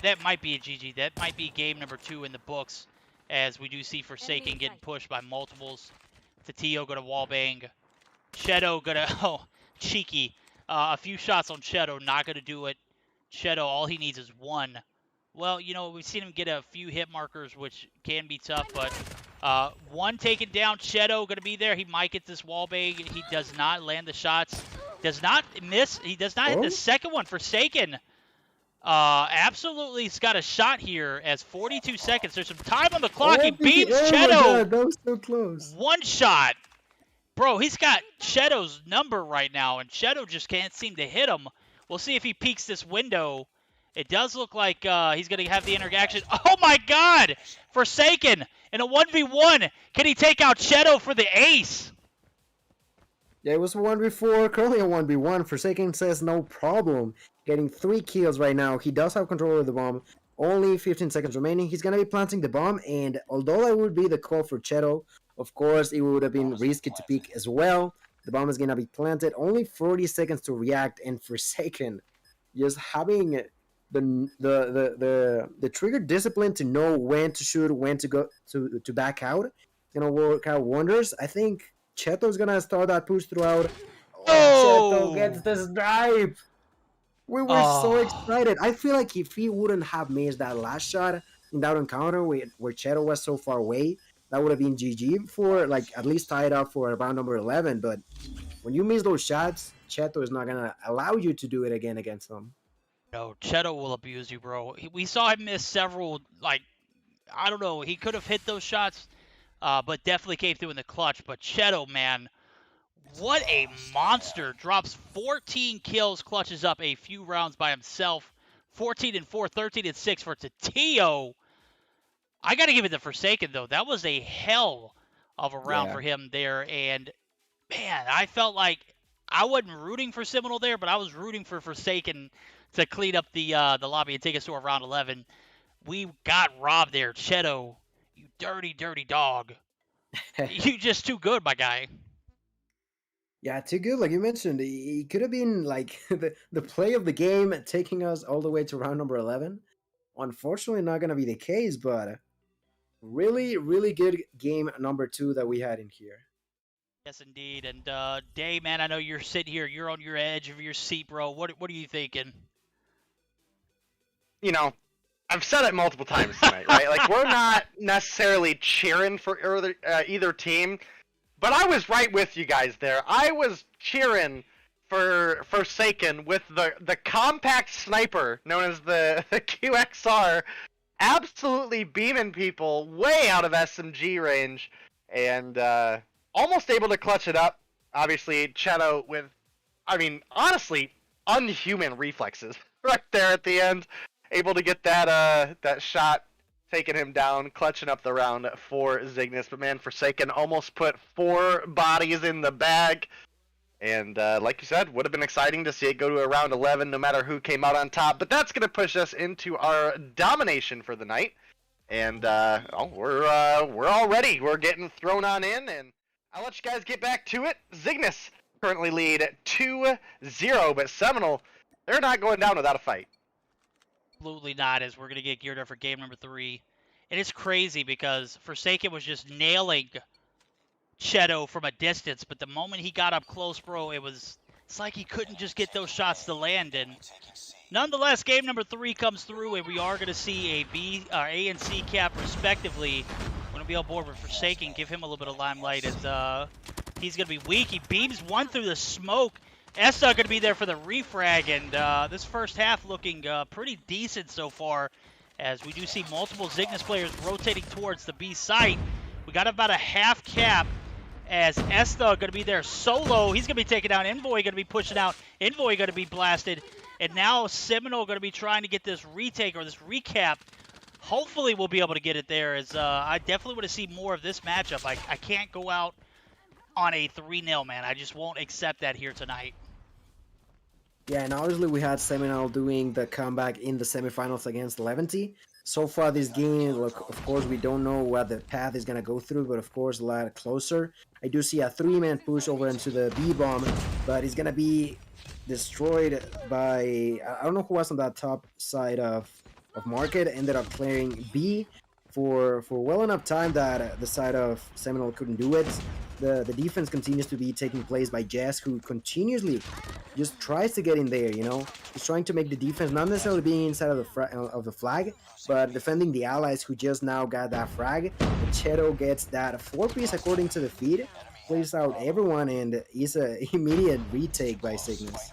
That might be a GG. That might be game number 2 in the books, as we do see Forsaken getting pushed by multiples. Tatillo gonna wallbang. Cheto gonna, oh, cheeky. A few shots on Cheto, not gonna do it. Cheto, all he needs is 1. Well, you know, we've seen him get a few hit markers, which can be tough, but 1 taken down. Cheto gonna be there. He might get this wallbang. He does not land the shots. Does not miss. He does not hit the second one. Forsaken. Absolutely, he's got a shot here as 42 seconds. There's some time on the clock. He beats Cheto. That was so close. 1 shot. Bro, he's got Cheto's number right now, and Cheto just can't seem to hit him. We'll see if he peeks this window. It does look like he's going to have the interaction. Oh, my God! Forsaken in a 1v1. Can he take out Cheto for the ace? Yeah, it was 1v4, currently a 1v1. Forsaken says no problem. Getting 3 kills right now. He does have control of the bomb. Only 15 seconds remaining. He's going to be planting the bomb, and although that would be the call for Cheto, of course, it would have been risky to peek as well. The bomb is going to be planted. Only 40 seconds to react, and Forsaken just having the trigger discipline to know when to shoot, when to go to back out. It's going to work out wonders. I think Cheto's going to start that push throughout. Oh! Cheto gets the snipe. We were so excited. I feel like if he wouldn't have missed that last shot in that encounter where Cheto was so far away, that would have been GG for, like, at least tied up for round number 11. But when you miss those shots, Cheto is not going to allow you to do it again against them. No, Cheto will abuse you, bro. We saw him miss several, like, I don't know. He could have hit those shots, but definitely came through in the clutch. But Cheto, man, what a monster. Drops 14 kills, clutches up a few rounds by himself. 14-4, 13-6 for Tatillo. I got to give it to Forsaken, though. That was a hell of a round for him there. And, man, I felt like I wasn't rooting for Seminole there, but I was rooting for Forsaken to clean up the lobby and take us to a round 11. We got robbed there. Cheto, you dirty, dirty dog. You just too good, my guy. Yeah, too good. Like you mentioned, he could have been like the play of the game, taking us all the way to round number 11. Unfortunately, not going to be the case, but really, really good game number 2 that we had in here. Yes, indeed. And Day, man, I know you're sitting here. You're on your edge of your seat, bro. What are you thinking? You know, I've said it multiple times tonight, right? Like, we're not necessarily cheering for either team, but I was right with you guys there. I was cheering for Forsaken with the compact sniper known as the QXR, absolutely beaming people way out of SMG range, and almost able to clutch it up. Obviously, Cheto with, I mean, honestly, unhuman reflexes right there at the end. Able to get that shot, taking him down, clutching up the round for Cygnus. But man, Forsaken almost put 4 bodies in the bag. And like you said, would have been exciting to see it go to a round 11 no matter who came out on top. But that's going to push us into our domination for the night. And we're all ready. We're getting thrown on in, and I'll let you guys get back to it. Cygnus currently lead 2-0, but Seminole, they're not going down without a fight. Absolutely not, as we're going to get geared up for game number 3. And it's crazy because Forsaken was just nailing Cheto from a distance, but the moment he got up close, bro, it's like he couldn't just get those shots to land. And nonetheless, game number 3 comes through, and we are going to see A and C cap respectively. We're going to be on board with Forsaken, give him a little bit of limelight as he's going to be weak. He beams one through the smoke. Esta going to be there for the refrag, and this first half looking pretty decent so far, as we do see multiple Zygnus players rotating towards the B site. We got about a half cap as Esta going to be there solo. He's going to be taken down. Envoy going to be pushing out. Envoy going to be blasted. And now Seminole going to be trying to get this retake or this recap. Hopefully we'll be able to get it there, as I definitely want to see more of this matchup. I can't go out on a 3-0, man. I just won't accept that here tonight. Yeah, and obviously we had Seminole doing the comeback in the semifinals against Levante. So far this game, look, of course, we don't know what the path is going to go through, but of course a lot closer. I do see a 3-man push over into the B-bomb, but it's going to be destroyed by, I don't know who was on that top side of Market, ended up clearing B for well enough time that the side of Seminole couldn't do it. The defense continues to be taking place by Jazz, who continuously just tries to get in there, you know. He's trying to make the defense not necessarily being inside of the flag, but defending the allies who just now got that frag. Cheto gets that 4-piece according to the feed, plays out everyone, and is an immediate retake by Cygnus.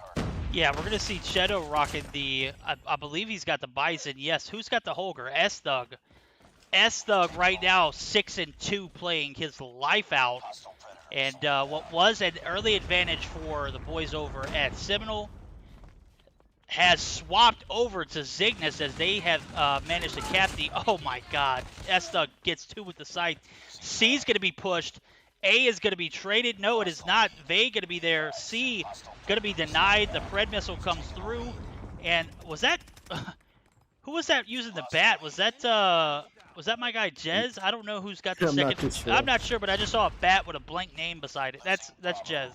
Yeah, we're going to see Cheto rocking the, I believe he's got the Bison. Yes, who's got the Holger? S-Thug. S-Thug right now 6-2, playing his life out. And what was an early advantage for the boys over at Seminole has swapped over to Zygnus, as they have managed to cap the, oh my god, S-Thug gets 2 with the sight. C's going to be pushed. A is going to be traded. No, it is not. Vay going to be there. C going to be denied. The Pred missile comes through. And was that, who was that using the bat? Was that my guy Jez? I don't know who's got the second. Sure. I'm not sure, but I just saw a bat with a blank name beside it. That's Jez.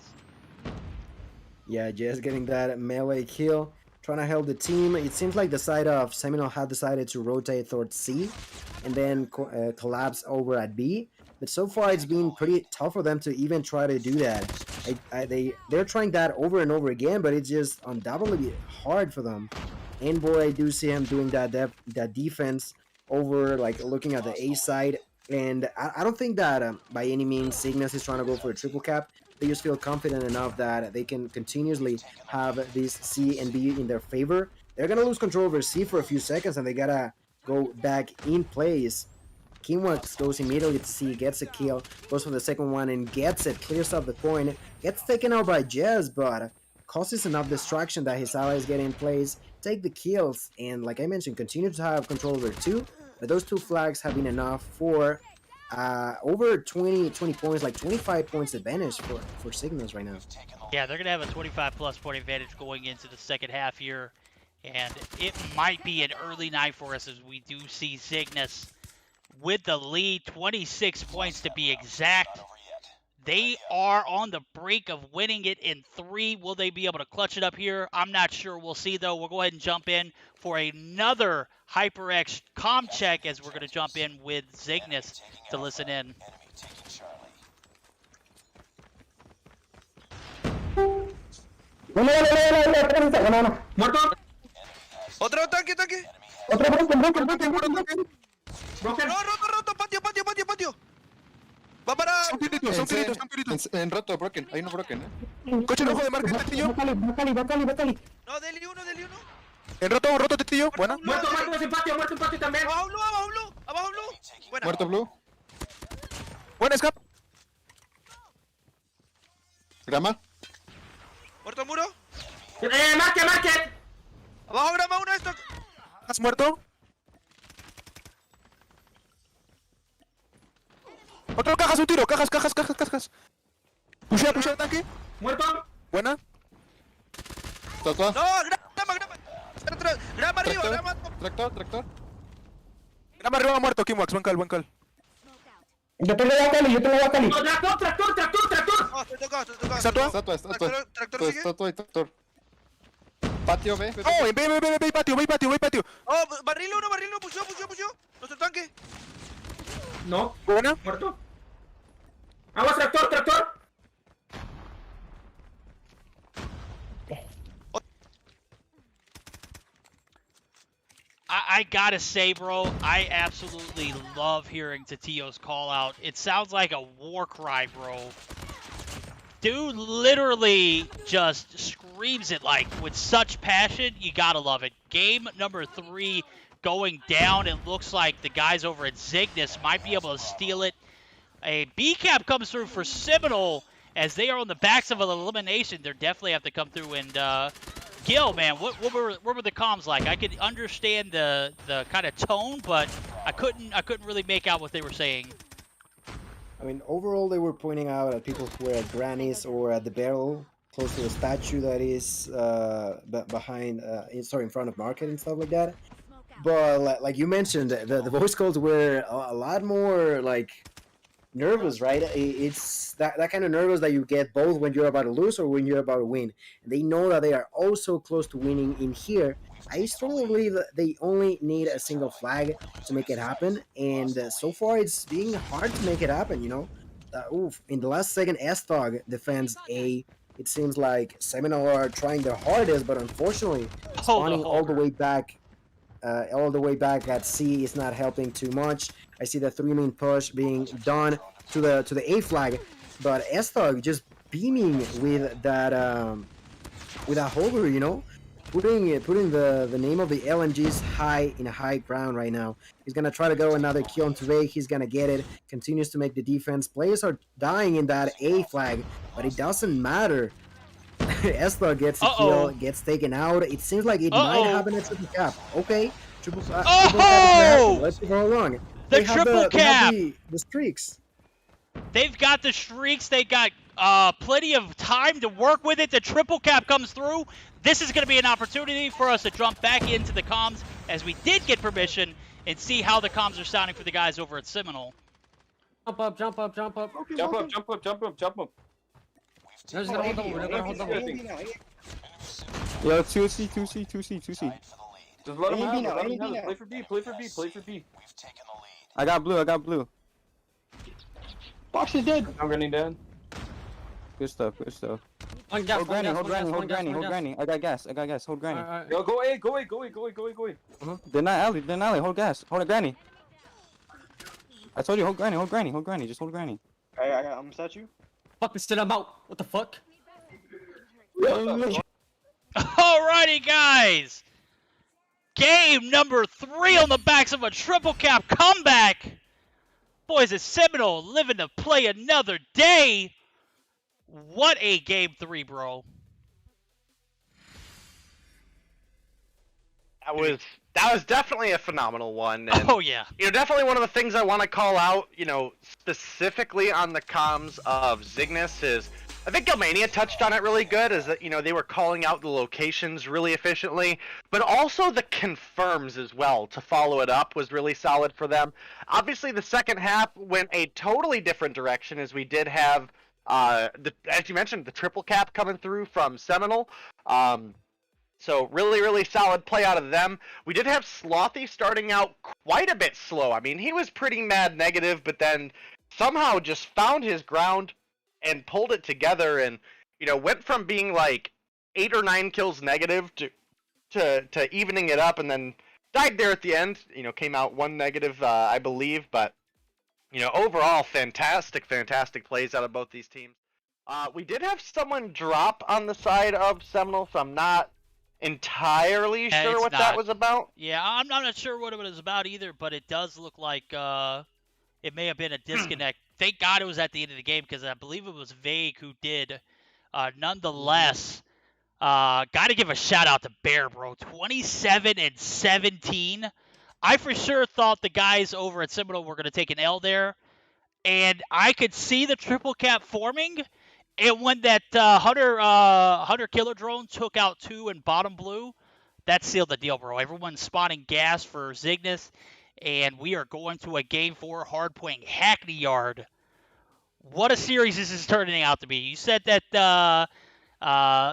Yeah, Jez getting that melee kill, trying to help the team. It seems like the side of Seminole had decided to rotate towards C and then collapse over at B. But so far it's been pretty tough for them to even try to do that. They're trying that over and over again, but it's just undoubtedly hard for them. Envoy, I do see him doing that defense over, like, looking at the A side, and I don't think that by any means Cygnus is trying to go for a triple cap. They just feel confident enough that they can continuously have these C and B in their favor. They're gonna lose control over C for a few seconds, and they gotta go back in place. Kimwax goes immediately to C, gets a kill, goes for the second one and gets it, clears up the point, gets taken out by Jez, but causes enough distraction that his allies get in place, take the kills, and like I mentioned, continue to have control over 2. But those 2 flags have been enough for over 20 points, like 25 points advantage for Cygnus right now. Yeah, they're going to have a 25-plus point advantage going into the second half here. And it might be an early night for us, as we do see Cygnus with the lead, 26 points to be exact. They are on the brink of winning it in 3. Will they be able to clutch it up here? I'm not sure. We'll see, though. We'll go ahead and jump in for another HyperX comm check, as we're going to jump in with Zygnus to listen in. Muerto. Otro tanque. Broken. No, roto, patio. Va para. Son tiritos. En roto, broken. Hay uno broken, Coche rojo de marca, Tetillo. No, deli uno. En roto, Tetillo. Buena. Muerto en patio también. Abajo blue. Buena. Muerto blue. Buena, escape. Grama. Muerto muro. Market. Abajo grama uno, esto. ¿Has muerto? Otro cajas, un tiro. Cajas. Pushea el tanque. Muerto. Buena. Toca. No, grama. Grama arriba, grama. Tractor. Grama arriba, muerto. Kimwax, buen cal. Yo tengo a Cali. No, tractor. No, te tocó. Estatua. Tractor sigue. Estatua y tractor. Patio, ve. Oh, ve, patio, ve, patio. Oh, barril uno, pusió. Nuestro tanque. No, Buena. muerto. ¡Aguas, tractor! I gotta say, bro, I absolutely love hearing Tatio's call out. It sounds like a war cry, bro. Dude literally just screams it like with such passion. You gotta love it. Game number 3 going down. It looks like the guys over at Cygnus might be able to steal it. A B cap comes through for Seminole as they are on the backs of an elimination. They definitely have to come through and Gil, man, what were the comms like? I could understand the kind of tone, but I couldn't really make out what they were saying. I mean, overall, they were pointing out at people who were at grannies or at the barrel, close to the statue that is behind, in front of market and stuff like that. But like you mentioned, the voice calls were a lot more like nervous, right? It's that kind of nervous that you get both when you're about to lose or when you're about to win. And they know that they are also close to winning in here. I strongly believe that they only need a single flag to make it happen, and so far it's being hard to make it happen, you know? In the last second, S-Dog defends A. It seems like Seminole are trying their hardest, but unfortunately, spawning all the way back at C is not helping too much. I see the 3-main push being done to the A flag, but S-Dog just beaming with that holder, you know, putting the name of the LMGs high ground right now. He's gonna try to go another kill on Tuve. He's gonna get it. Continues to make the defense. Players are dying in that A flag, but it doesn't matter. S-Dog gets a kill, gets taken out. It seems like it might happen at triple cap. Okay, triple cap. Let's go along. The triple cap. The streaks. They've got the streaks. They got plenty of time to work with it. The triple cap comes through. This is going to be an opportunity for us to jump back into the comms as we did get permission and see how the comms are sounding for the guys over at Seminole. Jump up. Jump up. We're gonna hold the whole thing. Yo, 2C. Just let him have it. Play for B. I got blue. Box is dead. I'm running down. Good stuff. One gas, Hold granny. I got gas. Hold granny. Alright. Yo, go A. They're not alley. Hold gas. Hold a granny. I told you, hold granny. Just hold granny. I'm set you. Fuck, still I'm out. What the fuck? Alrighty, guys. Game number 3 on the backs of a triple cap comeback. Boys at Seminole living to play another day. What a game 3, bro. That was definitely a phenomenal one. And, oh yeah. Definitely one of the things I want to call out, specifically on the comms of Cygnus is, I think Galmania touched on it really good, is that, they were calling out the locations really efficiently, but also the confirms as well to follow it up was really solid for them. Obviously, the second half went a totally different direction as we did have, as you mentioned, the triple cap coming through from Seminole. So really solid play out of them. We did have Slothy starting out quite a bit slow. I mean, he was pretty mad negative, but then somehow just found his ground and pulled it together and, went from being like 8 or 9 kills negative to evening it up and then died there at the end. Came out 1 negative, I believe, but, overall fantastic plays out of both these teams. We did have someone drop on the side of Seminole, so I'm not entirely sure what that was about. Yeah, I'm not sure what it was about either, but it does look like it may have been a disconnect. Thank God it was at the end of the game because I believe it was Vague who did. Nonetheless, got to give a shout out to Bear, bro. 27 and 17. I for sure thought the guys over at Seminole were going to take an L there, and I could see the triple cap forming. And when that Hunter killer drone took out 2 in bottom blue, that sealed the deal, bro. Everyone's spawning gas for Cygnus, and we are going to a game 4 hardpoint Hackney Yard. What a series this is turning out to be. You said that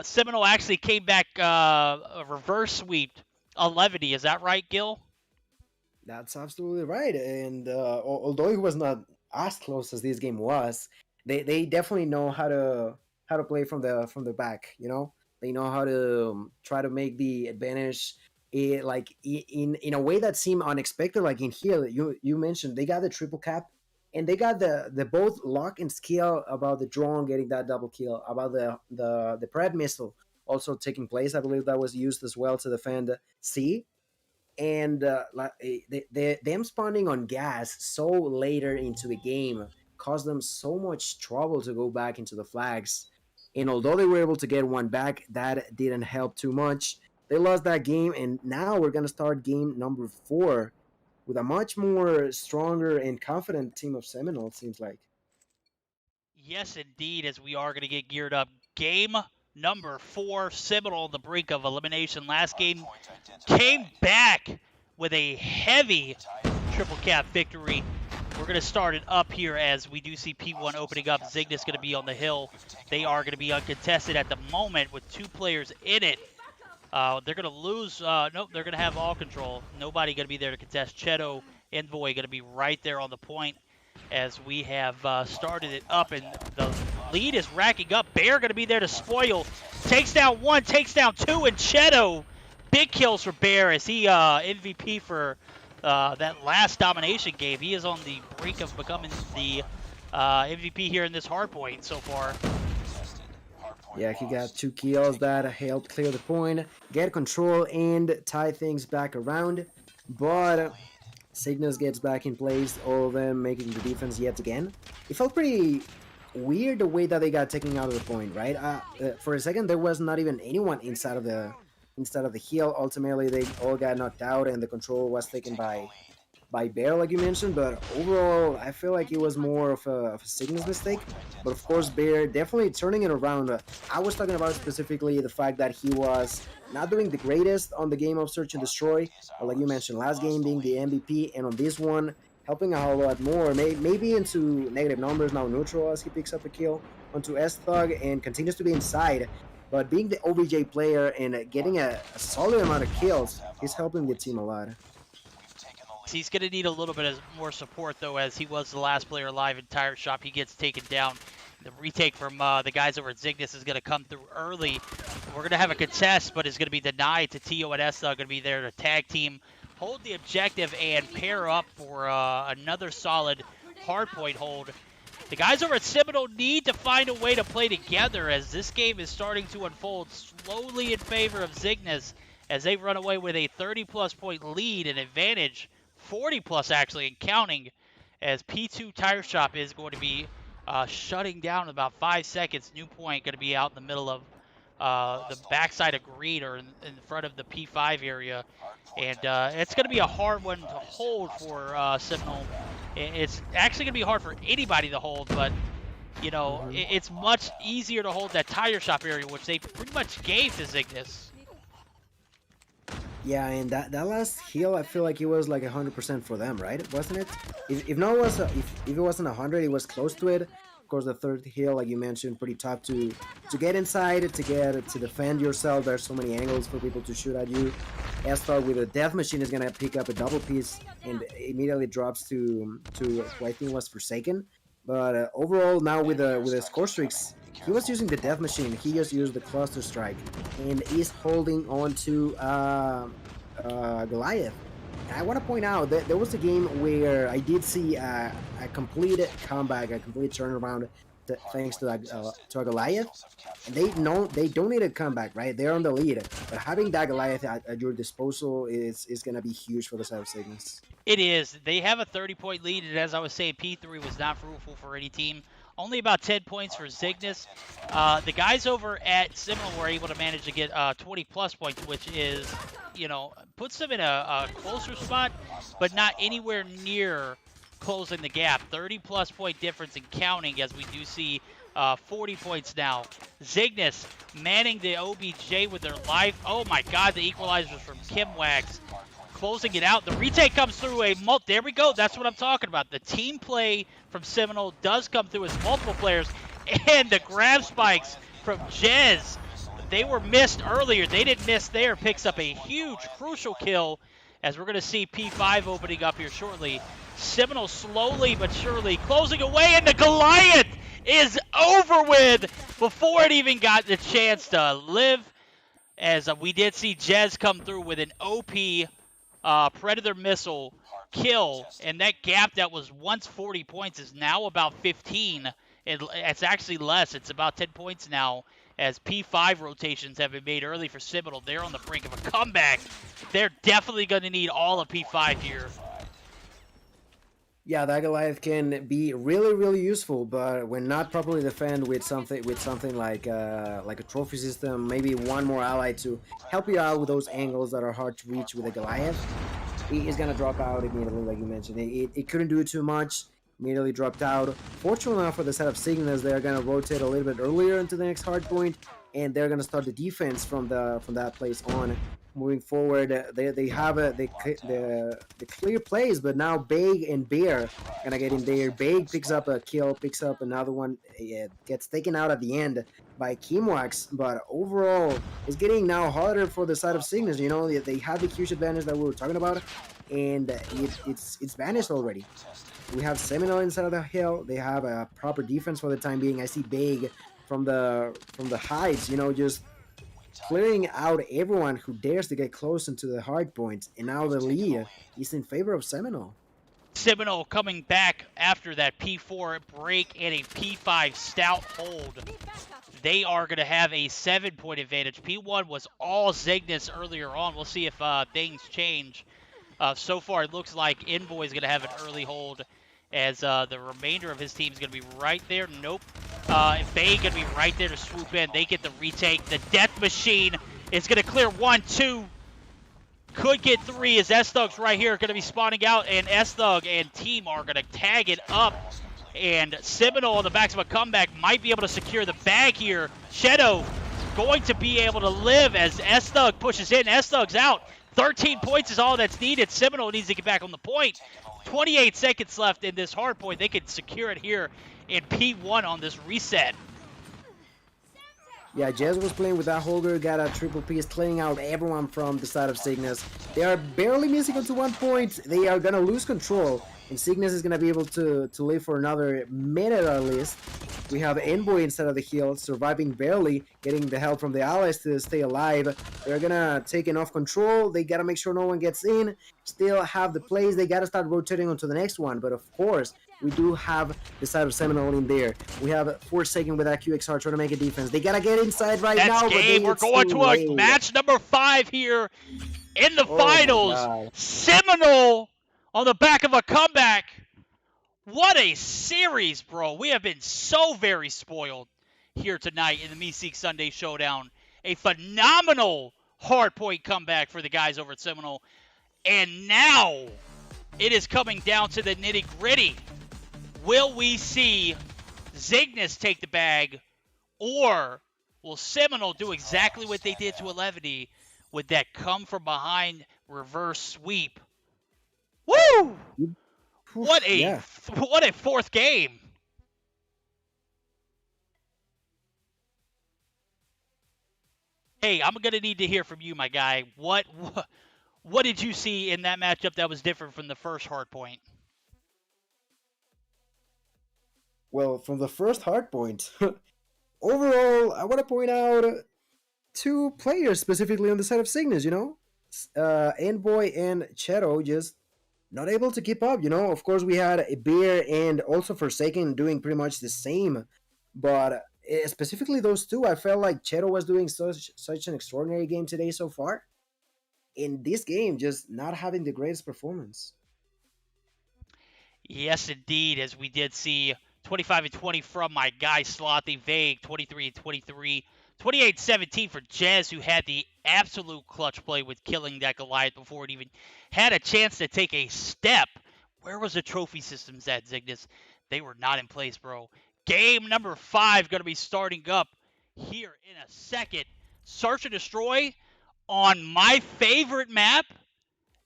Seminole actually came back a reverse sweep 11. Is that right, Gil? That's absolutely right. And although it was not as close as this game was, they definitely know how to play from the back. You know, they know how to try to make the advantage. In a way that seemed unexpected. Like in here, you mentioned they got the triple cap, and they got the both luck and skill about the drone getting that double kill, about the Pred missile also taking place. I believe that was used as well to defend C. And them spawning on gas so later into the game caused them so much trouble to go back into the flags. And although they were able to get one back, that didn't help too much. They lost that game, and now we're going to start game number 4 with a much more stronger and confident team of Seminole, it seems like. Yes, indeed, as we are going to get geared up. Game number 4, Seminole on the brink of elimination. Last game came back with a heavy triple cap victory. We're going to start it up here as we do see P1 opening up. Zygnus going to be on the hill. They are going to be uncontested at the moment with 2 players in it. They're going to lose. Nope, they're going to have all control. Nobody going to be there to contest. Cheto, Envoy going to be right there on the point as we have started it up, and the lead is racking up. Bear going to be there to spoil. Takes down 1, takes down 2, and Cheto. Big kills for Bear as he MVP for that last domination game. He is on the brink of becoming the MVP here in this hardpoint so far. Yeah, he got 2 kills that helped clear the point, get control, and tie things back around. But Cygnus gets back in place, all of them making the defense yet again. It felt pretty weird the way that they got taken out of the point, right? For a second, there was not even anyone inside of the hill. Ultimately, they all got knocked out, and the control was taken by Bear, like you mentioned. But overall, I feel like it was more of a Cygnus mistake. But of course, Bear definitely turning it around. I was talking about specifically the fact that he was not doing the greatest on the game of Search and Destroy, like you mentioned, last game being the MVP, and on this one, helping a whole lot more, maybe into negative numbers, now neutral as he picks up a kill onto S-Thug and continues to be inside. But being the OBJ player and getting a solid amount of kills, he's helping the team a lot. He's going to need a little bit of more support, though, as he was the last player alive in Tire Shop. He gets taken down. The retake from the guys over at Zygnus is going to come through early. We're going to have a contest, but it's going to be denied to Tio and S. Going to be there to tag team, hold the objective, and pair up for another solid hardpoint hold. The guys over at Seminole need to find a way to play together as this game is starting to unfold slowly in favor of Zygnus as they run away with a 30-plus point lead and advantage, 40-plus actually, and counting, as P2 Tire Shop is going to be shutting down in about 5 seconds. New point going to be out in the middle of the backside of green, or in front of the P5 area. And it's going to be a hard one to hold for Seminole. It's actually going to be hard for anybody to hold, but, you know, it's much easier to hold that Tire Shop area, which they pretty much gave to Zygnus. Yeah, and that last heal, I feel like it was like 100% for them, right? Wasn't it? If it wasn't 100, it was close to it. Of course, the third heal, like you mentioned, pretty tough to get inside, to defend yourself. There's so many angles for people to shoot at you. S-Star with a death machine is gonna pick up a double piece and immediately drops to who I think was Forsaken. But overall, now with the score streaks, he was using the death machine. He just used the cluster strike and is holding on to Goliath. And I want to point out that there was a game where I did see a complete comeback, a complete turnaround, thanks to a Goliath. And they don't need a comeback, right? They're on the lead, but having that Goliath at your disposal is going to be huge for the side of Cygnus. It is. They have a 30-point lead, and as I was saying, P3 was not fruitful for any team. Only about 10 points for Zygnus. The guys over at Seminole were able to manage to get 20-plus points, which is, you know, puts them in a closer spot, but not anywhere near closing the gap. 30-plus point difference in counting, as we do see 40 points now. Zygnus manning the OBJ with their life. Oh my God, the equalizers from Kimwax. Closing it out. The retake comes through there we go. That's what I'm talking about. The team play from Seminole does come through as multiple players. And the grab spikes from Jez. They were missed earlier. They didn't miss there. Picks up a huge, crucial kill, as we're going to see P5 opening up here shortly. Seminole slowly but surely closing away, and the Goliath is over with before it even got the chance to live, as we did see Jez come through with an OP Predator missile kill, and that gap that was once 40 points is now about 15. It's actually less. It's about 10 points now, as P5 rotations have been made early for Seminole. They're on the brink of a comeback. They're definitely going to need all of P5 here. Yeah, that Goliath can be really, really useful, but when not properly defended with something like a trophy system, maybe one more ally to help you out with those angles that are hard to reach with a Goliath, he is gonna drop out immediately, like you mentioned. It couldn't do too much. Immediately dropped out. Fortunately enough for the set of Cygnus, they're gonna rotate a little bit earlier into the next hard point, and they're gonna start the defense from that place on. Moving forward, they have the clear plays, but now Big and Bear gonna get in there. Big picks up a kill, picks up another one, gets taken out at the end by Kimwax, but overall it's getting now harder for the side of Cygnus. You know, they have the huge advantage that we were talking about, and it's vanished already. We have Seminole inside of the hill. They have a proper defense for the time being. I see Big from the heights, you know, just clearing out everyone who dares to get close into the hard points, and now the lead is in favor of Seminole. Seminole coming back after that P4 break and a P5 stout hold. They are going to have a 7-point advantage. P1 was all Cygnus earlier on. We'll see if things change. So far, it looks like Envoy is going to have an early hold, as the remainder of his team is going to be right there. Nope. Bay going to be right there to swoop in. They get the retake. The Death Machine is going to clear 1, 2. Could get 3, as S-Thug's right here going to be spawning out, and S-Thug and team are going to tag it up. And Seminole on the backs of a comeback might be able to secure the bag here. Shadow going to be able to live as S-Thug pushes in. S-Thug's out. 13 points is all that's needed. Seminole needs to get back on the point. 28 seconds left in this hard point. They can secure it here in P1 on this reset. Yeah, Jez was playing with that holder, got a triple piece, clearing out everyone from the side of Cygnus. They are barely missing onto 1 point. They are going to lose control, and Cygnus is going to be able to live for another minute at least. We have Envoy inside of the hill, surviving barely, getting the help from the allies to stay alive. They're going to take enough control. They got to make sure no one gets in. Still have the plays. They got to start rotating onto the next one, but of course, we do have the side of Seminole in there. We have Forsaken with that QXR trying to make a defense. They got to get inside right now. That's game. We're going to a match number 5 here in the finals. Seminole on the back of a comeback. What a series, bro. We have been so very spoiled here tonight in the Meseeks Sunday Showdown. A phenomenal hardpoint comeback for the guys over at Seminole. And now it is coming down to the nitty-gritty. Will we see Cygnus take the bag, or will Seminole do exactly what they did to 11 with that come-from-behind reverse sweep? Woo! What a fourth game. Hey, I'm going to need to hear from you, my guy. What did you see in that matchup that was different from the first hard point? Well, from the first hard point, overall, I want to point out 2 players specifically on the side of Cygnus, you know? Envoy and Cheto just not able to keep up, you know? Of course, we had a Bear and also Forsaken doing pretty much the same, but specifically those 2, I felt like Cheto was doing such an extraordinary game today so far. In this game, just not having the greatest performance. Yes, indeed, as we did see 25 and 20 from my guy Slothy Vague, 23 and 23. 28-17 for Jez, who had the absolute clutch play with killing that Goliath before it even had a chance to take a step. Where was the trophy systems at, Cygnus? They were not in place, bro. Game number 5 going to be starting up here in a second. Search and Destroy on my favorite map?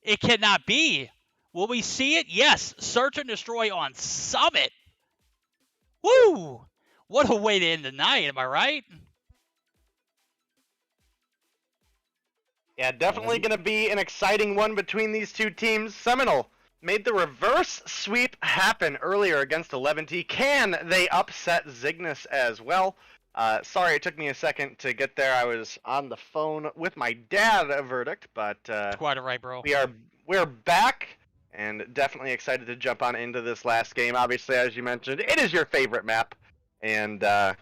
It cannot be. Will we see it? Yes. Search and Destroy on Summit. Woo! What a way to end the night, am I right? Yeah, definitely going to be an exciting one between these two teams. Seminole made the reverse sweep happen earlier against 11T. Can they upset Zygnus as well? Sorry, it took me a second to get there. I was on the phone with my dad, Verdict, but Quite all right, bro. we're back and definitely excited to jump on into this last game. Obviously, as you mentioned, it is your favorite map, and I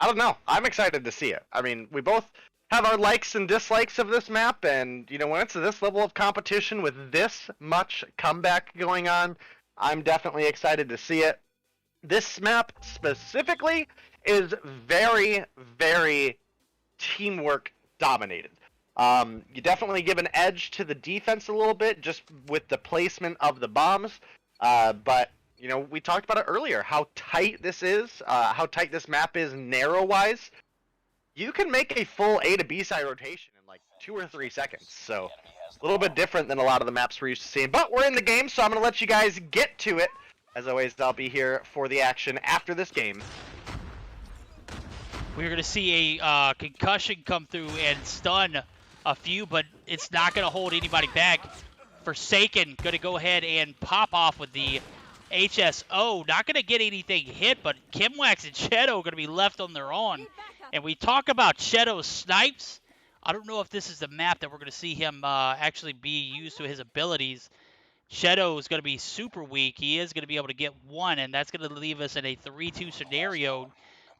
don't know. I'm excited to see it. I mean, we both have our likes and dislikes of this map, and you know, when it's this level of competition with this much comeback going on, I'm definitely excited to see it. This map specifically is very, very teamwork dominated. You definitely give an edge to the defense a little bit just with the placement of the bombs, but you know, we talked about it earlier, how tight this is, how tight this map is narrow-wise. You can make a full A to B side rotation in like 2 or 3 seconds, so a little bit different than a lot of the maps we're used to seeing. But we're in the game, so I'm going to let you guys get to it. As always, I'll be here for the action after this game. We're going to see a concussion come through and stun a few, but it's not going to hold anybody back. Forsaken going to go ahead and pop off with the HSO. Not going to get anything hit, but Kimwax and Cheto going to be left on their own. And we talk about Cheto's snipes. I don't know if this is the map that we're going to see him actually be used to his abilities. Cheto is going to be super weak. He is going to be able to get one, and that's going to leave us in a 3-2 scenario.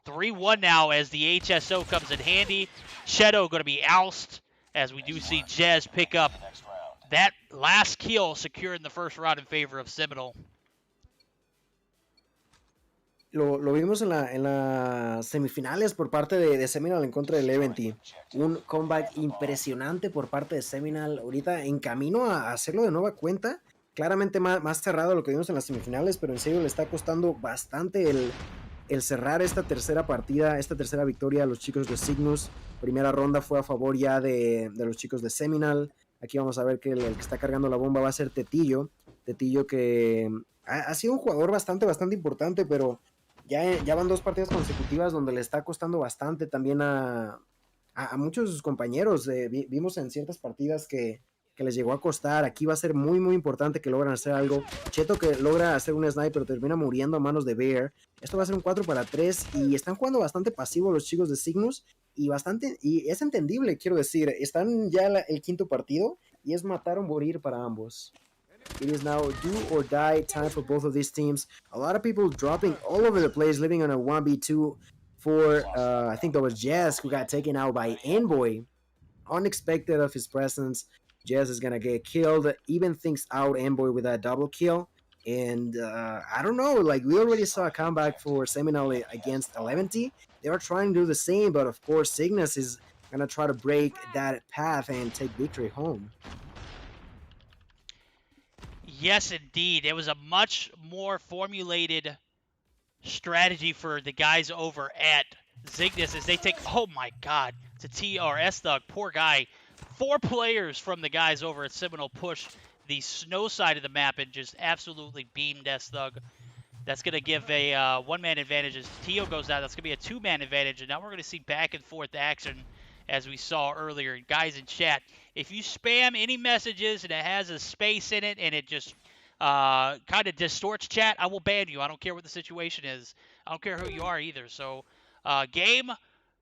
3-1 now as the HSO comes in handy. Cheto going to be oust as we do see Jez pick up that last kill, securing the first round in favor of Seminole. Lo vimos en las semifinales por parte de Seminole en contra del Eventi. Un comeback impresionante por parte de Seminole. Ahorita en camino a hacerlo de nueva cuenta. Claramente más cerrado de lo que vimos en las semifinales, pero en serio le está costando bastante el cerrar esta tercera partida, esta tercera victoria a los chicos de Cygnus. Primera ronda fue a favor ya de los chicos de Seminole. Aquí vamos a ver que el que está cargando la bomba va a ser Tetillo. Tetillo que ha sido un jugador bastante importante, pero ya van 2 partidas consecutivas donde le está costando bastante también a muchos de sus compañeros. Vimos en ciertas partidas que les llegó a costar. Aquí va a ser muy importante que logren hacer algo. Cheto que logra hacer un sniper, pero termina muriendo a manos de Bear. Esto va a ser un 4-3 y están jugando bastante pasivo los chicos de Cygnus y es entendible, quiero decir. Están ya el quinto partido y es matar o morir para ambos. It is now do or die time for both of these teams. A lot of people dropping all over the place, living on a 1v2 for, I think that was Jazz who got taken out by Envoy. Unexpected of his presence. Jazz is going to get killed. Even thinks out Envoy with that double kill. And I don't know, like we already saw a comeback for Seminole against 11T. They are trying to do the same, but of course Cygnus is going to try to break that path and take victory home. Yes, indeed. It was a much more formulated strategy for the guys over at Zygnus as they take, oh my god, it's a TRS Thug, poor guy. 4 players from the guys over at Seminole push the snow side of the map and just absolutely beamed S-Thug. That's going to give a 1-man advantage as Tio goes down. That's going to be a 2-man advantage, and now we're going to see back and forth action as we saw earlier. And guys in chat, if you spam any messages and it has a space in it and it just kind of distorts chat, I will ban you. I don't care what the situation is. I don't care who you are either. So game,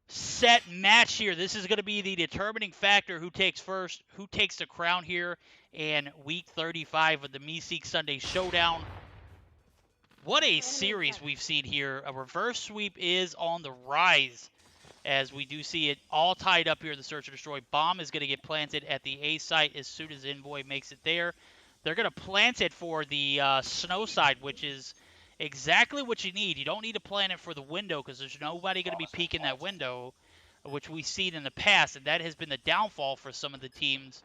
set, match here. This is going to be the determining factor who takes first, who takes the crown here in week 35 of the Meseeks Sunday Showdown. What a series we've seen here. A reverse sweep is on the rise as we do see it all tied up here in the search and destroy. Bomb is going to get planted at the A site as soon as Envoy makes it there. They're going to plant it for the snow side, which is exactly what you need. You don't need to plant it for the window because there's nobody going to be peeking that window, which we've seen in the past, and that has been the downfall for some of the teams,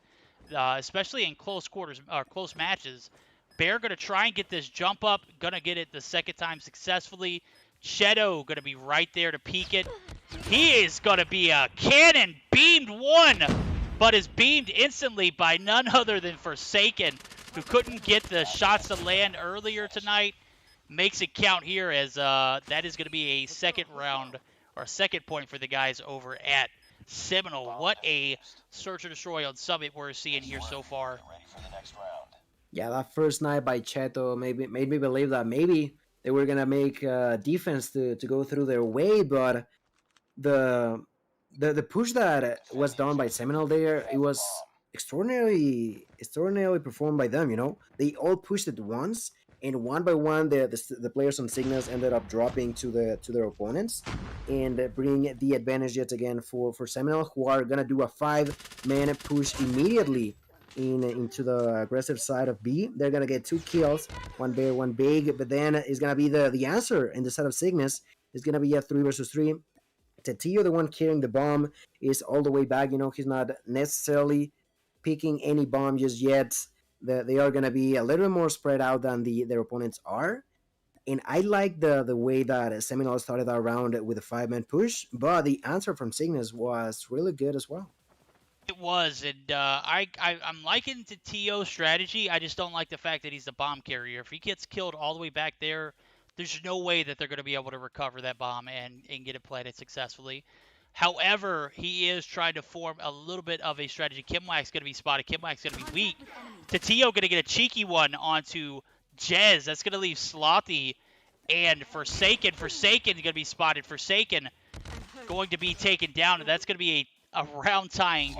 especially in close quarters or close matches. Bear going to try and get this jump up, going to get it the second time successfully. Cheto going to be right there to peek it. He is going to be a cannon beamed one, but is beamed instantly by none other than Forsaken, who couldn't get the shots to land earlier tonight. Makes it count here as that is going to be a second round or second point for the guys over at Seminole. What a search and destroy on Summit we're seeing here so far. Ready for the next round. Yeah, that first night by Cheto made me believe that maybe they were gonna make defense to go through their way, but the push that was done by Seminole there, it was extraordinarily performed by them. You know, they all pushed it once, and one by one, the players on Cygnus ended up dropping to their opponents, and bring the advantage yet again for Seminole, who are gonna do a 5-man push immediately into the aggressive side of B. They're gonna get 2 kills, one bear, one big, but then it's gonna be the answer in the side of Cygnus. It's gonna be a 3 versus 3. Tetillo, the one carrying the bomb, is all the way back. You know, he's not necessarily picking any bomb just yet. They are going to be a little bit more spread out than their opponents are. And I like the way that Seminole started that round with a 5-man push, but the answer from Cygnus was really good as well. It was, and I'm liking Tetillo's strategy. I just don't like the fact that he's the bomb carrier. If he gets killed all the way back there, there's no way that they're going to be able to recover that bomb and get it planted successfully. However, he is trying to form a little bit of a strategy. Kimwack's going to be spotted. Kimwack's going to be weak. Tetillo going to get a cheeky one onto Jez. That's going to leave Slothy and Forsaken. Forsaken going to be spotted. Forsaken going to be taken down, and that's going to be a round tying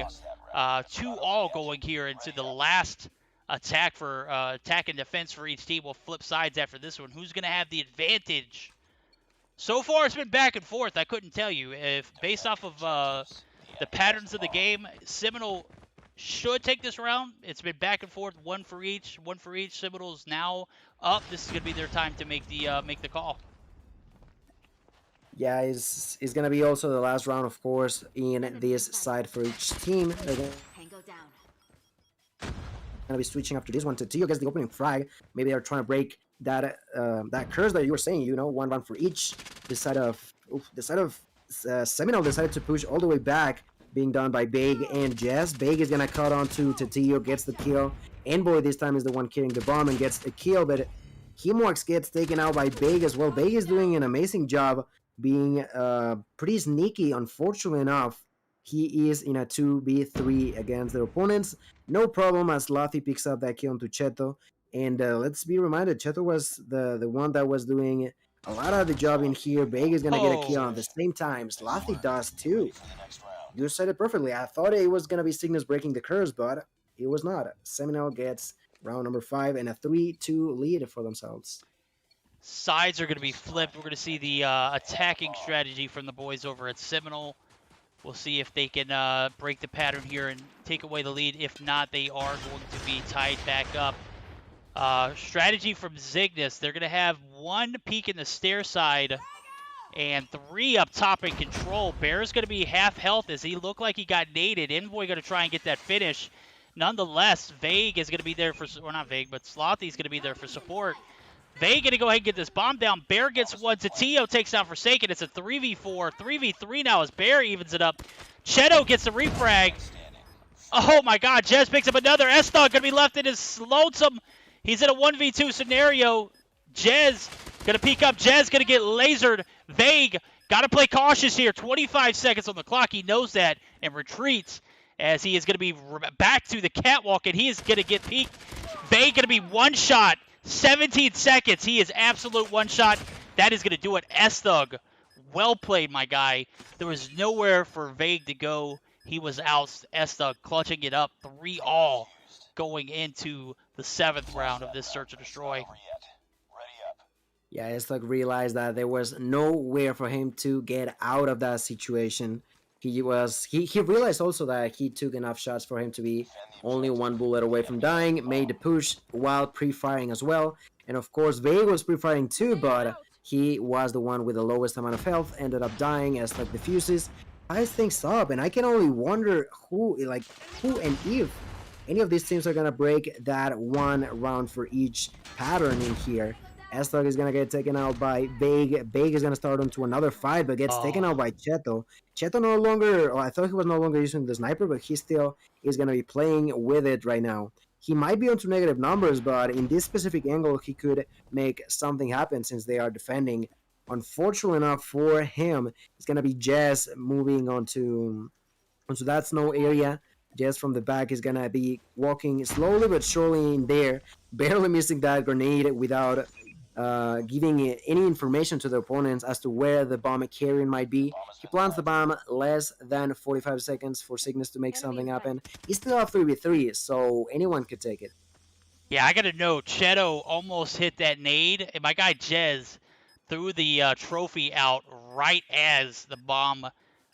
2-all going here into the last attack and defense for each team. Will flip sides after this one. Who's going to have the advantage? So far, it's been back and forth. I couldn't tell you. If based off of the patterns of the game, Seminole should take this round. It's been back and forth, one for each. Seminole's now up. This is going to be their time to make the call. Yeah, it's going to be also the last round, of course, in this side for each team. They're going to be switching after this one. Tetillo gets the opening frag. Maybe they're trying to break that curse that you were saying. You know, one round for each. The side of Seminole decided to push all the way back, being done by Big and Jess. Big is gonna cut onto Tetillo, gets the kill. Envoy this time is the one carrying the bomb and gets the kill, but Kimwax gets taken out by Big as well. Big is doing an amazing job, being pretty sneaky. Unfortunately enough, he is in a 2v3 against their opponents. No problem as Lathi picks up that kill onto Cheto. And let's be reminded, Cheto was the one that was doing a lot of the job in here. Beg is going to get a kill at the same time. Lathi does too. You said it perfectly. I thought it was going to be Cygnus breaking the curse, but it was not. Seminole gets round number 5 and a 3-2 lead for themselves. Sides are going to be flipped. We're going to see the attacking strategy from the boys over at Seminole. We'll see if they can break the pattern here and take away the lead. If not, they are going to be tied back up. Strategy from Cygnus. They're going to have 1 peek in the stair side and 3 up top in control. Bear's going to be half health as he looked like he got naded. Envoy going to try and get that finish. Nonetheless, Vague is going to be there for, or not Vague, but Slothy's going to be there for support. Vague going to go ahead and get this bomb down. Bear gets one. Tetillo takes out Forsaken. It's a 3v4. 3v3 now as Bear evens it up. Cheto gets the refrag. Oh my god, Jez picks up another. S-Thug going to be left in his lonesome. He's in a 1v2 scenario. Jez going to peek up. Jez going to get lasered. Vague got to play cautious here. 25 seconds on the clock. He knows that and retreats as he is going to be back to the catwalk and he is going to get peeked. Vague going to be one shot. 17 seconds. He is absolute one shot. That is going to do it. S-Thug. Well played, my guy. There was nowhere for Vague to go. He was out. S-Thug clutching it up. 3-all going into the 7th round of this search and destroy. Yeah, S-Thug realized that there was nowhere for him to get out of that situation. He realized also that he took enough shots for him to be only 1 bullet away from dying, made the push while pre-firing as well. And of course, Vague was pre-firing too, but he was the one with the lowest amount of health, ended up dying as like defuses. Ties things up, and I can only wonder who and if any of these teams are gonna break that 1 round for each pattern in here. S-Thug is gonna get taken out by Vague. Vague is gonna start onto another fight, but gets taken out by Cheto. Cheto no longer, I thought he was no longer using the sniper, but he still is gonna be playing with it right now. He might be onto negative numbers, but in this specific angle, he could make something happen since they are defending. Unfortunately enough for him, it's gonna be Jazz moving on to the So that's no area. Just from the back is gonna be walking slowly but surely in there, barely missing that grenade without giving any information to the opponents as to where the bomb carrying might be. He plants the bomb less than 45 seconds for Cygnus to make something happen. He's still up 3v3, so anyone could take it. Yeah, I got to know, Cheto almost hit that nade, and my guy Jez threw the trophy out right as the bomb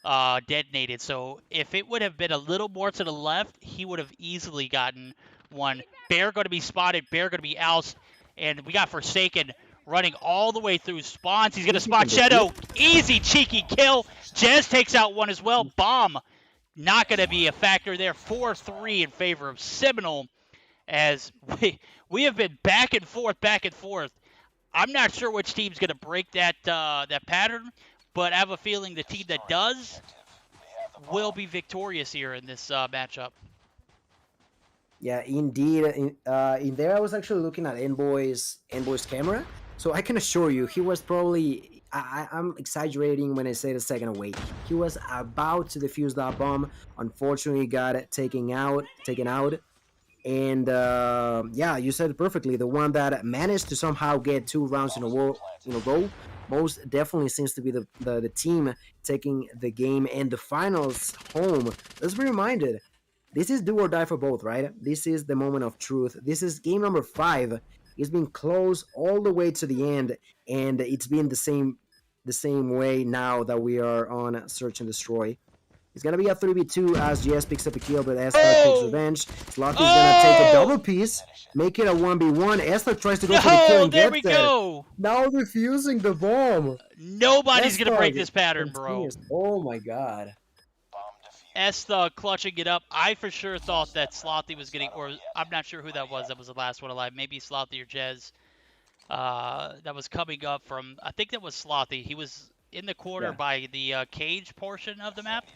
detonated. So if it would have been a little more to the left, he would have easily gotten one. Bear going to be spotted, Bear going to be ousted, and we got Forsaken running all the way through spawns. He's going to spot Cheto. Easy, cheeky kill. Jez takes out one as well. Bomb not going to be a factor there. 4-3 in favor of Seminole, as we have been back and forth, back and forth. I'm not sure which team's going to break that that pattern, but I have a feeling the team that does will be victorious here in this matchup. Yeah, indeed. In there, I was actually looking at Envoy's camera, so I can assure you, he was probably. I'm exaggerating when I say the second away. He was about to defuse that bomb. Unfortunately, got it taken out. And yeah, you said it perfectly. The one that managed to somehow get 2 rounds in a row, most definitely seems to be the team taking the game and the finals home. Let's be reminded, this is do or die for both, right? This is the moment of truth. This is game number 5. It's been close all the way to the end, and it's been the same way now that we are on Search and Destroy. It's going to be a 3v2 as GS picks up a kill, but Esther takes revenge. Slothy's going to take a double piece, make it a 1v1. Esther tries to go for the kill and there gets we go. Now defusing the bomb. Nobody's going to break this pattern, bro. Oh my god. Esther clutching it up. I for sure thought that Slothy was getting, or I'm not sure who that was. That was the last one alive. Maybe Slothy or Jez. That was coming up from, I think that was Slothy. He was in the corner by the cage portion of the map.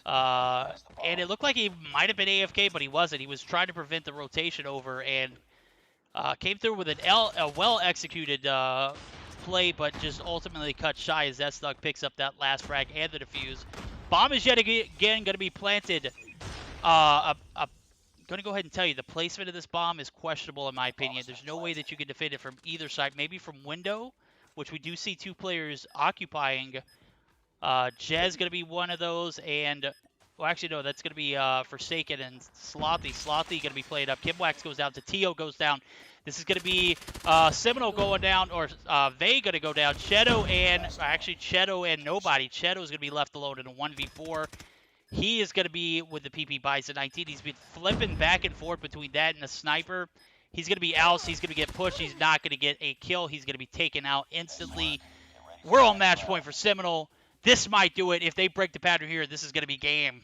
And it looked like he might have been AFK, but he wasn't. He was trying to prevent the rotation over and came through with a well-executed play, but just ultimately cut shy as Zestug picks up that last frag and the defuse. Bomb is yet again going to be planted. I'm going to go ahead and tell you, the placement of this bomb is questionable in my opinion. There's no way that you can defend it from either side. Maybe from window, which we do see 2 players occupying. Jez going to be one of those, and well, actually no, that's going to be Forsaken and Slothy. Slothy going to be played up. Kimwax goes down. Tio goes down. This is going to be Seminole going down, or Vey going to go down. Cheto and nobody. Cheto is going to be left alone in a 1v4. He is going to be with the PP Bison 19. He's been flipping back and forth between that and the sniper. He's going to be ousted. He's going to get pushed. He's not going to get a kill. He's going to be taken out instantly. We're on match point for Seminole. This might do it. If they break the pattern here, this is going to be game.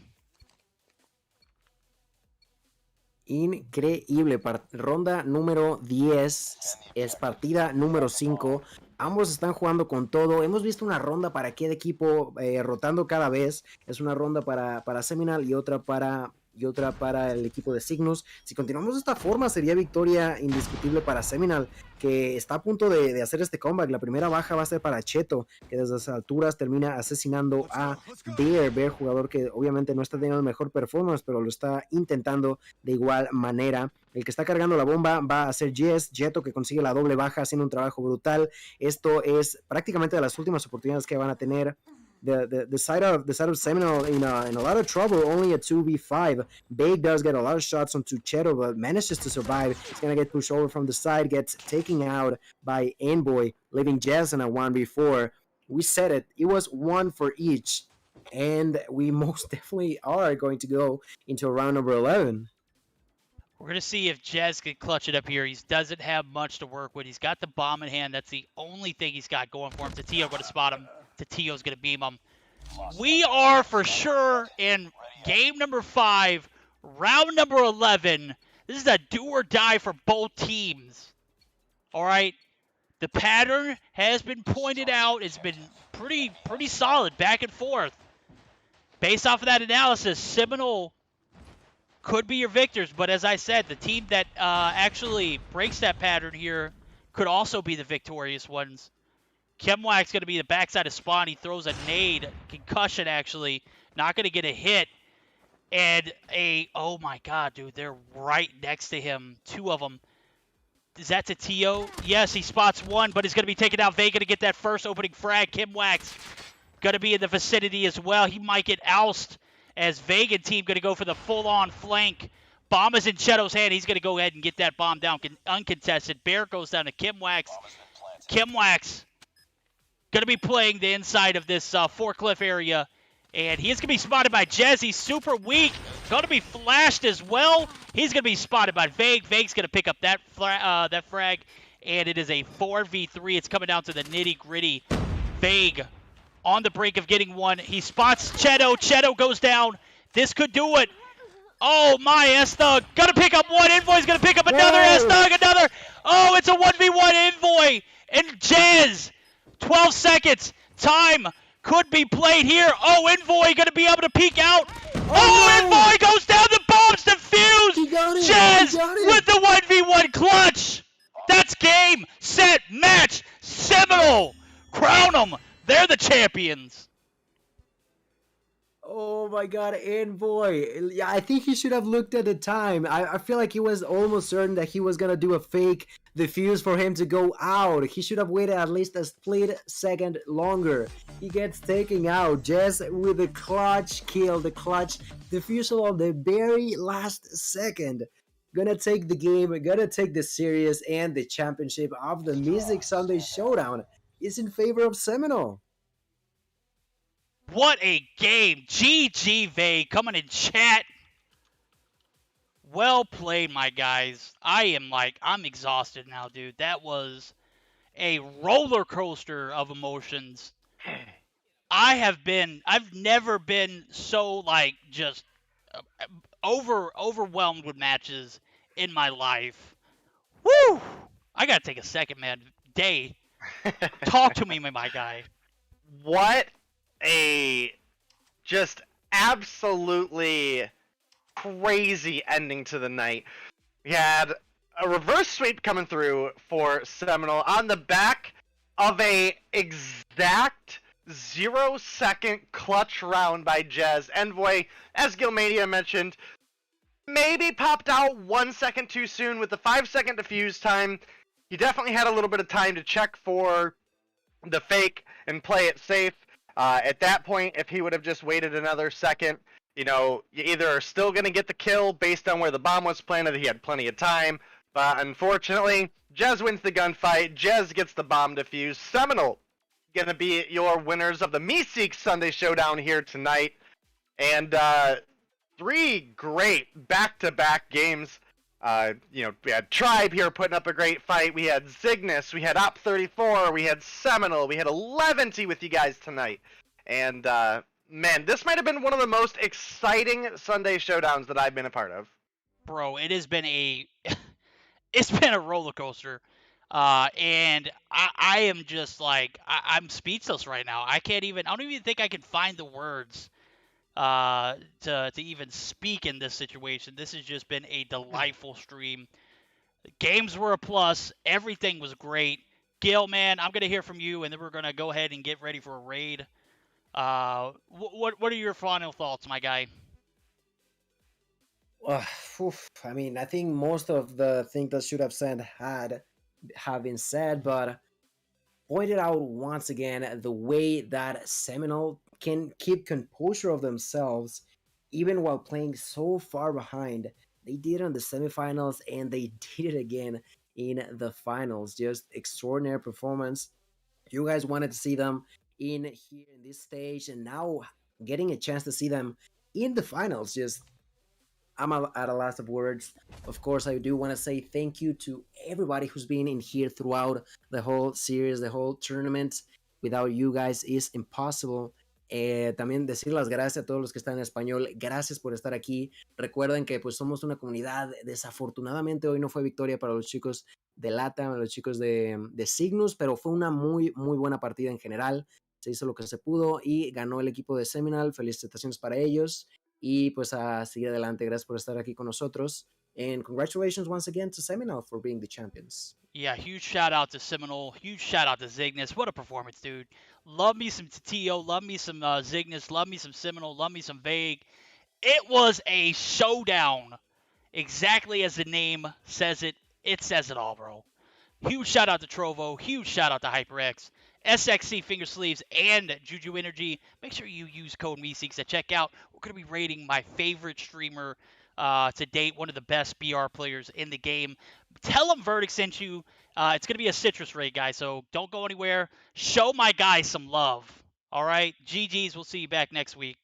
Increíble. Ronda número 10 es partida número 5. Ambos están jugando con todo. Hemos visto una ronda para cada equipo rotando cada vez. Es una ronda para Seminal y otra para el equipo de Cygnus. Si continuamos de esta forma, sería victoria indiscutible para Seminal, que está a punto de hacer este comeback. La primera baja va a ser para Cheto, que desde las alturas termina asesinando a Bear, jugador que obviamente no está teniendo el mejor performance, pero lo está intentando de igual manera. El que está cargando la bomba va a ser Jeto, que consigue la doble baja, haciendo un trabajo brutal. Esto es prácticamente de las últimas oportunidades que van a tener. The side of Seminole in a lot of trouble. Only a 2v5. Bake does get a lot of shots onto Cheto, but manages to survive. He's gonna get pushed over from the side, gets taken out by Envoy, leaving Jazz in a 1v4. We said it. It was 1 for each, and we most definitely are going to go into round number 11. We're going to see if Jez can clutch it up here. He doesn't have much to work with. He's got the bomb in hand. That's the only thing he's got going for him. Tio going to spot him. Tio's going to beam him. We are for sure in game number 5, round number 11. This is a do or die for both teams. All right. The pattern has been pointed out. It's been pretty solid, back and forth. Based off of that analysis, Seminole could be your victors, but as I said, the team that actually breaks that pattern here could also be the victorious ones. Chemwack's going to be the backside of spawn. He throws a nade, concussion actually, not going to get a hit. And oh my God, dude, they're right next to him. Two of them. Is that to Tio? Yes, he spots one, but he's going to be taking out Vega to get that first opening frag. Kim Wax going to be in the vicinity as well. He might get oust as Vega team going to go for the full-on flank. Bomb is in Cheto's hand. He's going to go ahead and get that bomb down uncontested. Bear goes down to Kim Wax. Kim Wax going to be playing the inside of this forklift area. And he is going to be spotted by Jez. He's super weak. Going to be flashed as well. He's going to be spotted by Vague. Vague's going to pick up that frag. And it is a 4v3. It's coming down to the nitty-gritty. Vague on the brink of getting one. He spots Cheto. Cheto goes down. This could do it. Oh, my, S-Thug. Going to pick up one. Envoy's going to pick up another. S-Thug, another. Oh, it's a 1v1 Envoy. And Jez. 12 seconds. Time could be played here. Oh, Envoy going to be able to peek out. Oh, Envoy goes down. The bomb's defused. Jez with the 1v1 clutch. That's game, set, match. Seminole. Crown them. They're the champions. Oh my God, Envoy. Yeah, I think he should have looked at the time. I feel like he was almost certain that he was going to do a fake defuse for him to go out. He should have waited at least a split second longer. He gets taken out just with the clutch kill, the clutch defusal on the very last second. Gonna take the game, gonna take the series, and the championship of the Meseeks Sunday Showdown is in favor of Seminole. What a game. GG Vague coming in chat. Well played, my guys. I'm exhausted now, dude. That was a roller coaster of emotions. I've never been so just overwhelmed with matches in my life. Woo! I gotta take a second, man. Day, talk to me, my guy. What a just absolutely crazy ending to the night. We had a reverse sweep coming through for Seminole on the back of a exact 0-second clutch round by Jez. Envoy, as Gilmania mentioned, maybe popped out 1 second too soon with the 5-second defuse time. He definitely had a little bit of time to check for the fake and play it safe. At that point, if he would have just waited another second, you either are still going to get the kill based on where the bomb was planted. He had plenty of time. But unfortunately, Jez wins the gunfight. Jez gets the bomb defused. Seminole going to be your winners of the Meseeks Sunday Showdown here tonight. And 3 great back-to-back games. We had Tribe here putting up a great fight. We had Cygnus, we had Op34, we had Seminole, we had 11T with you guys tonight. And, man, this might have been one of the most exciting Sunday Showdowns that I've been a part of. Bro, it has been it's been a roller coaster. And I am just I'm speechless right now. I don't even think I can find the words to even speak in this situation. This has just been a delightful stream. Games were a plus. Everything was great. Gil, man, I'm going to hear from you, and then we're going to go ahead and get ready for a raid. What are your final thoughts, my guy? I mean, I think most of the things that should have said have been said, but pointed out once again the way that Seminole can keep composure of themselves even while playing so far behind. They did it in the semifinals and they did it again in the finals. Just extraordinary performance. You guys wanted to see them in here in this stage, and now getting a chance to see them in the finals, I'm at a loss of words. Of course, I do want to say thank you to everybody who's been in here throughout the whole series, the whole tournament. Without you guys is impossible. También decir las gracias a todos los que están en español. Gracias por estar aquí. Recuerden que pues somos una comunidad. Desafortunadamente hoy no fue victoria para los chicos de LATAM, los chicos de Cygnus, pero fue una muy, muy buena partida en general. Se hizo lo que se pudo y ganó el equipo de Seminole. Felicitaciones para ellos. Y pues a seguir adelante. Gracias por estar aquí con nosotros. And congratulations once again to Seminole for being the champions. Yeah, huge shout out to Seminole. Huge shout out to Cygnus. What a performance, dude. Love me some Tio. Love me some Cygnus. Love me some Seminole. Love me some Vague. It was a showdown. Exactly as the name says it. It says it all, bro. Huge shout out to Trovo. Huge shout out to HyperX, SXC Finger Sleeves, and Juju Energy. Make sure you use code Meseeks at checkout. We're going to be rating my favorite streamer to date, one of the best BR players in the game. Tell them Verdict sent you. It's going to be a citrus raid, guys, so don't go anywhere. Show my guys some love. All right? GG's. We'll see you back next week.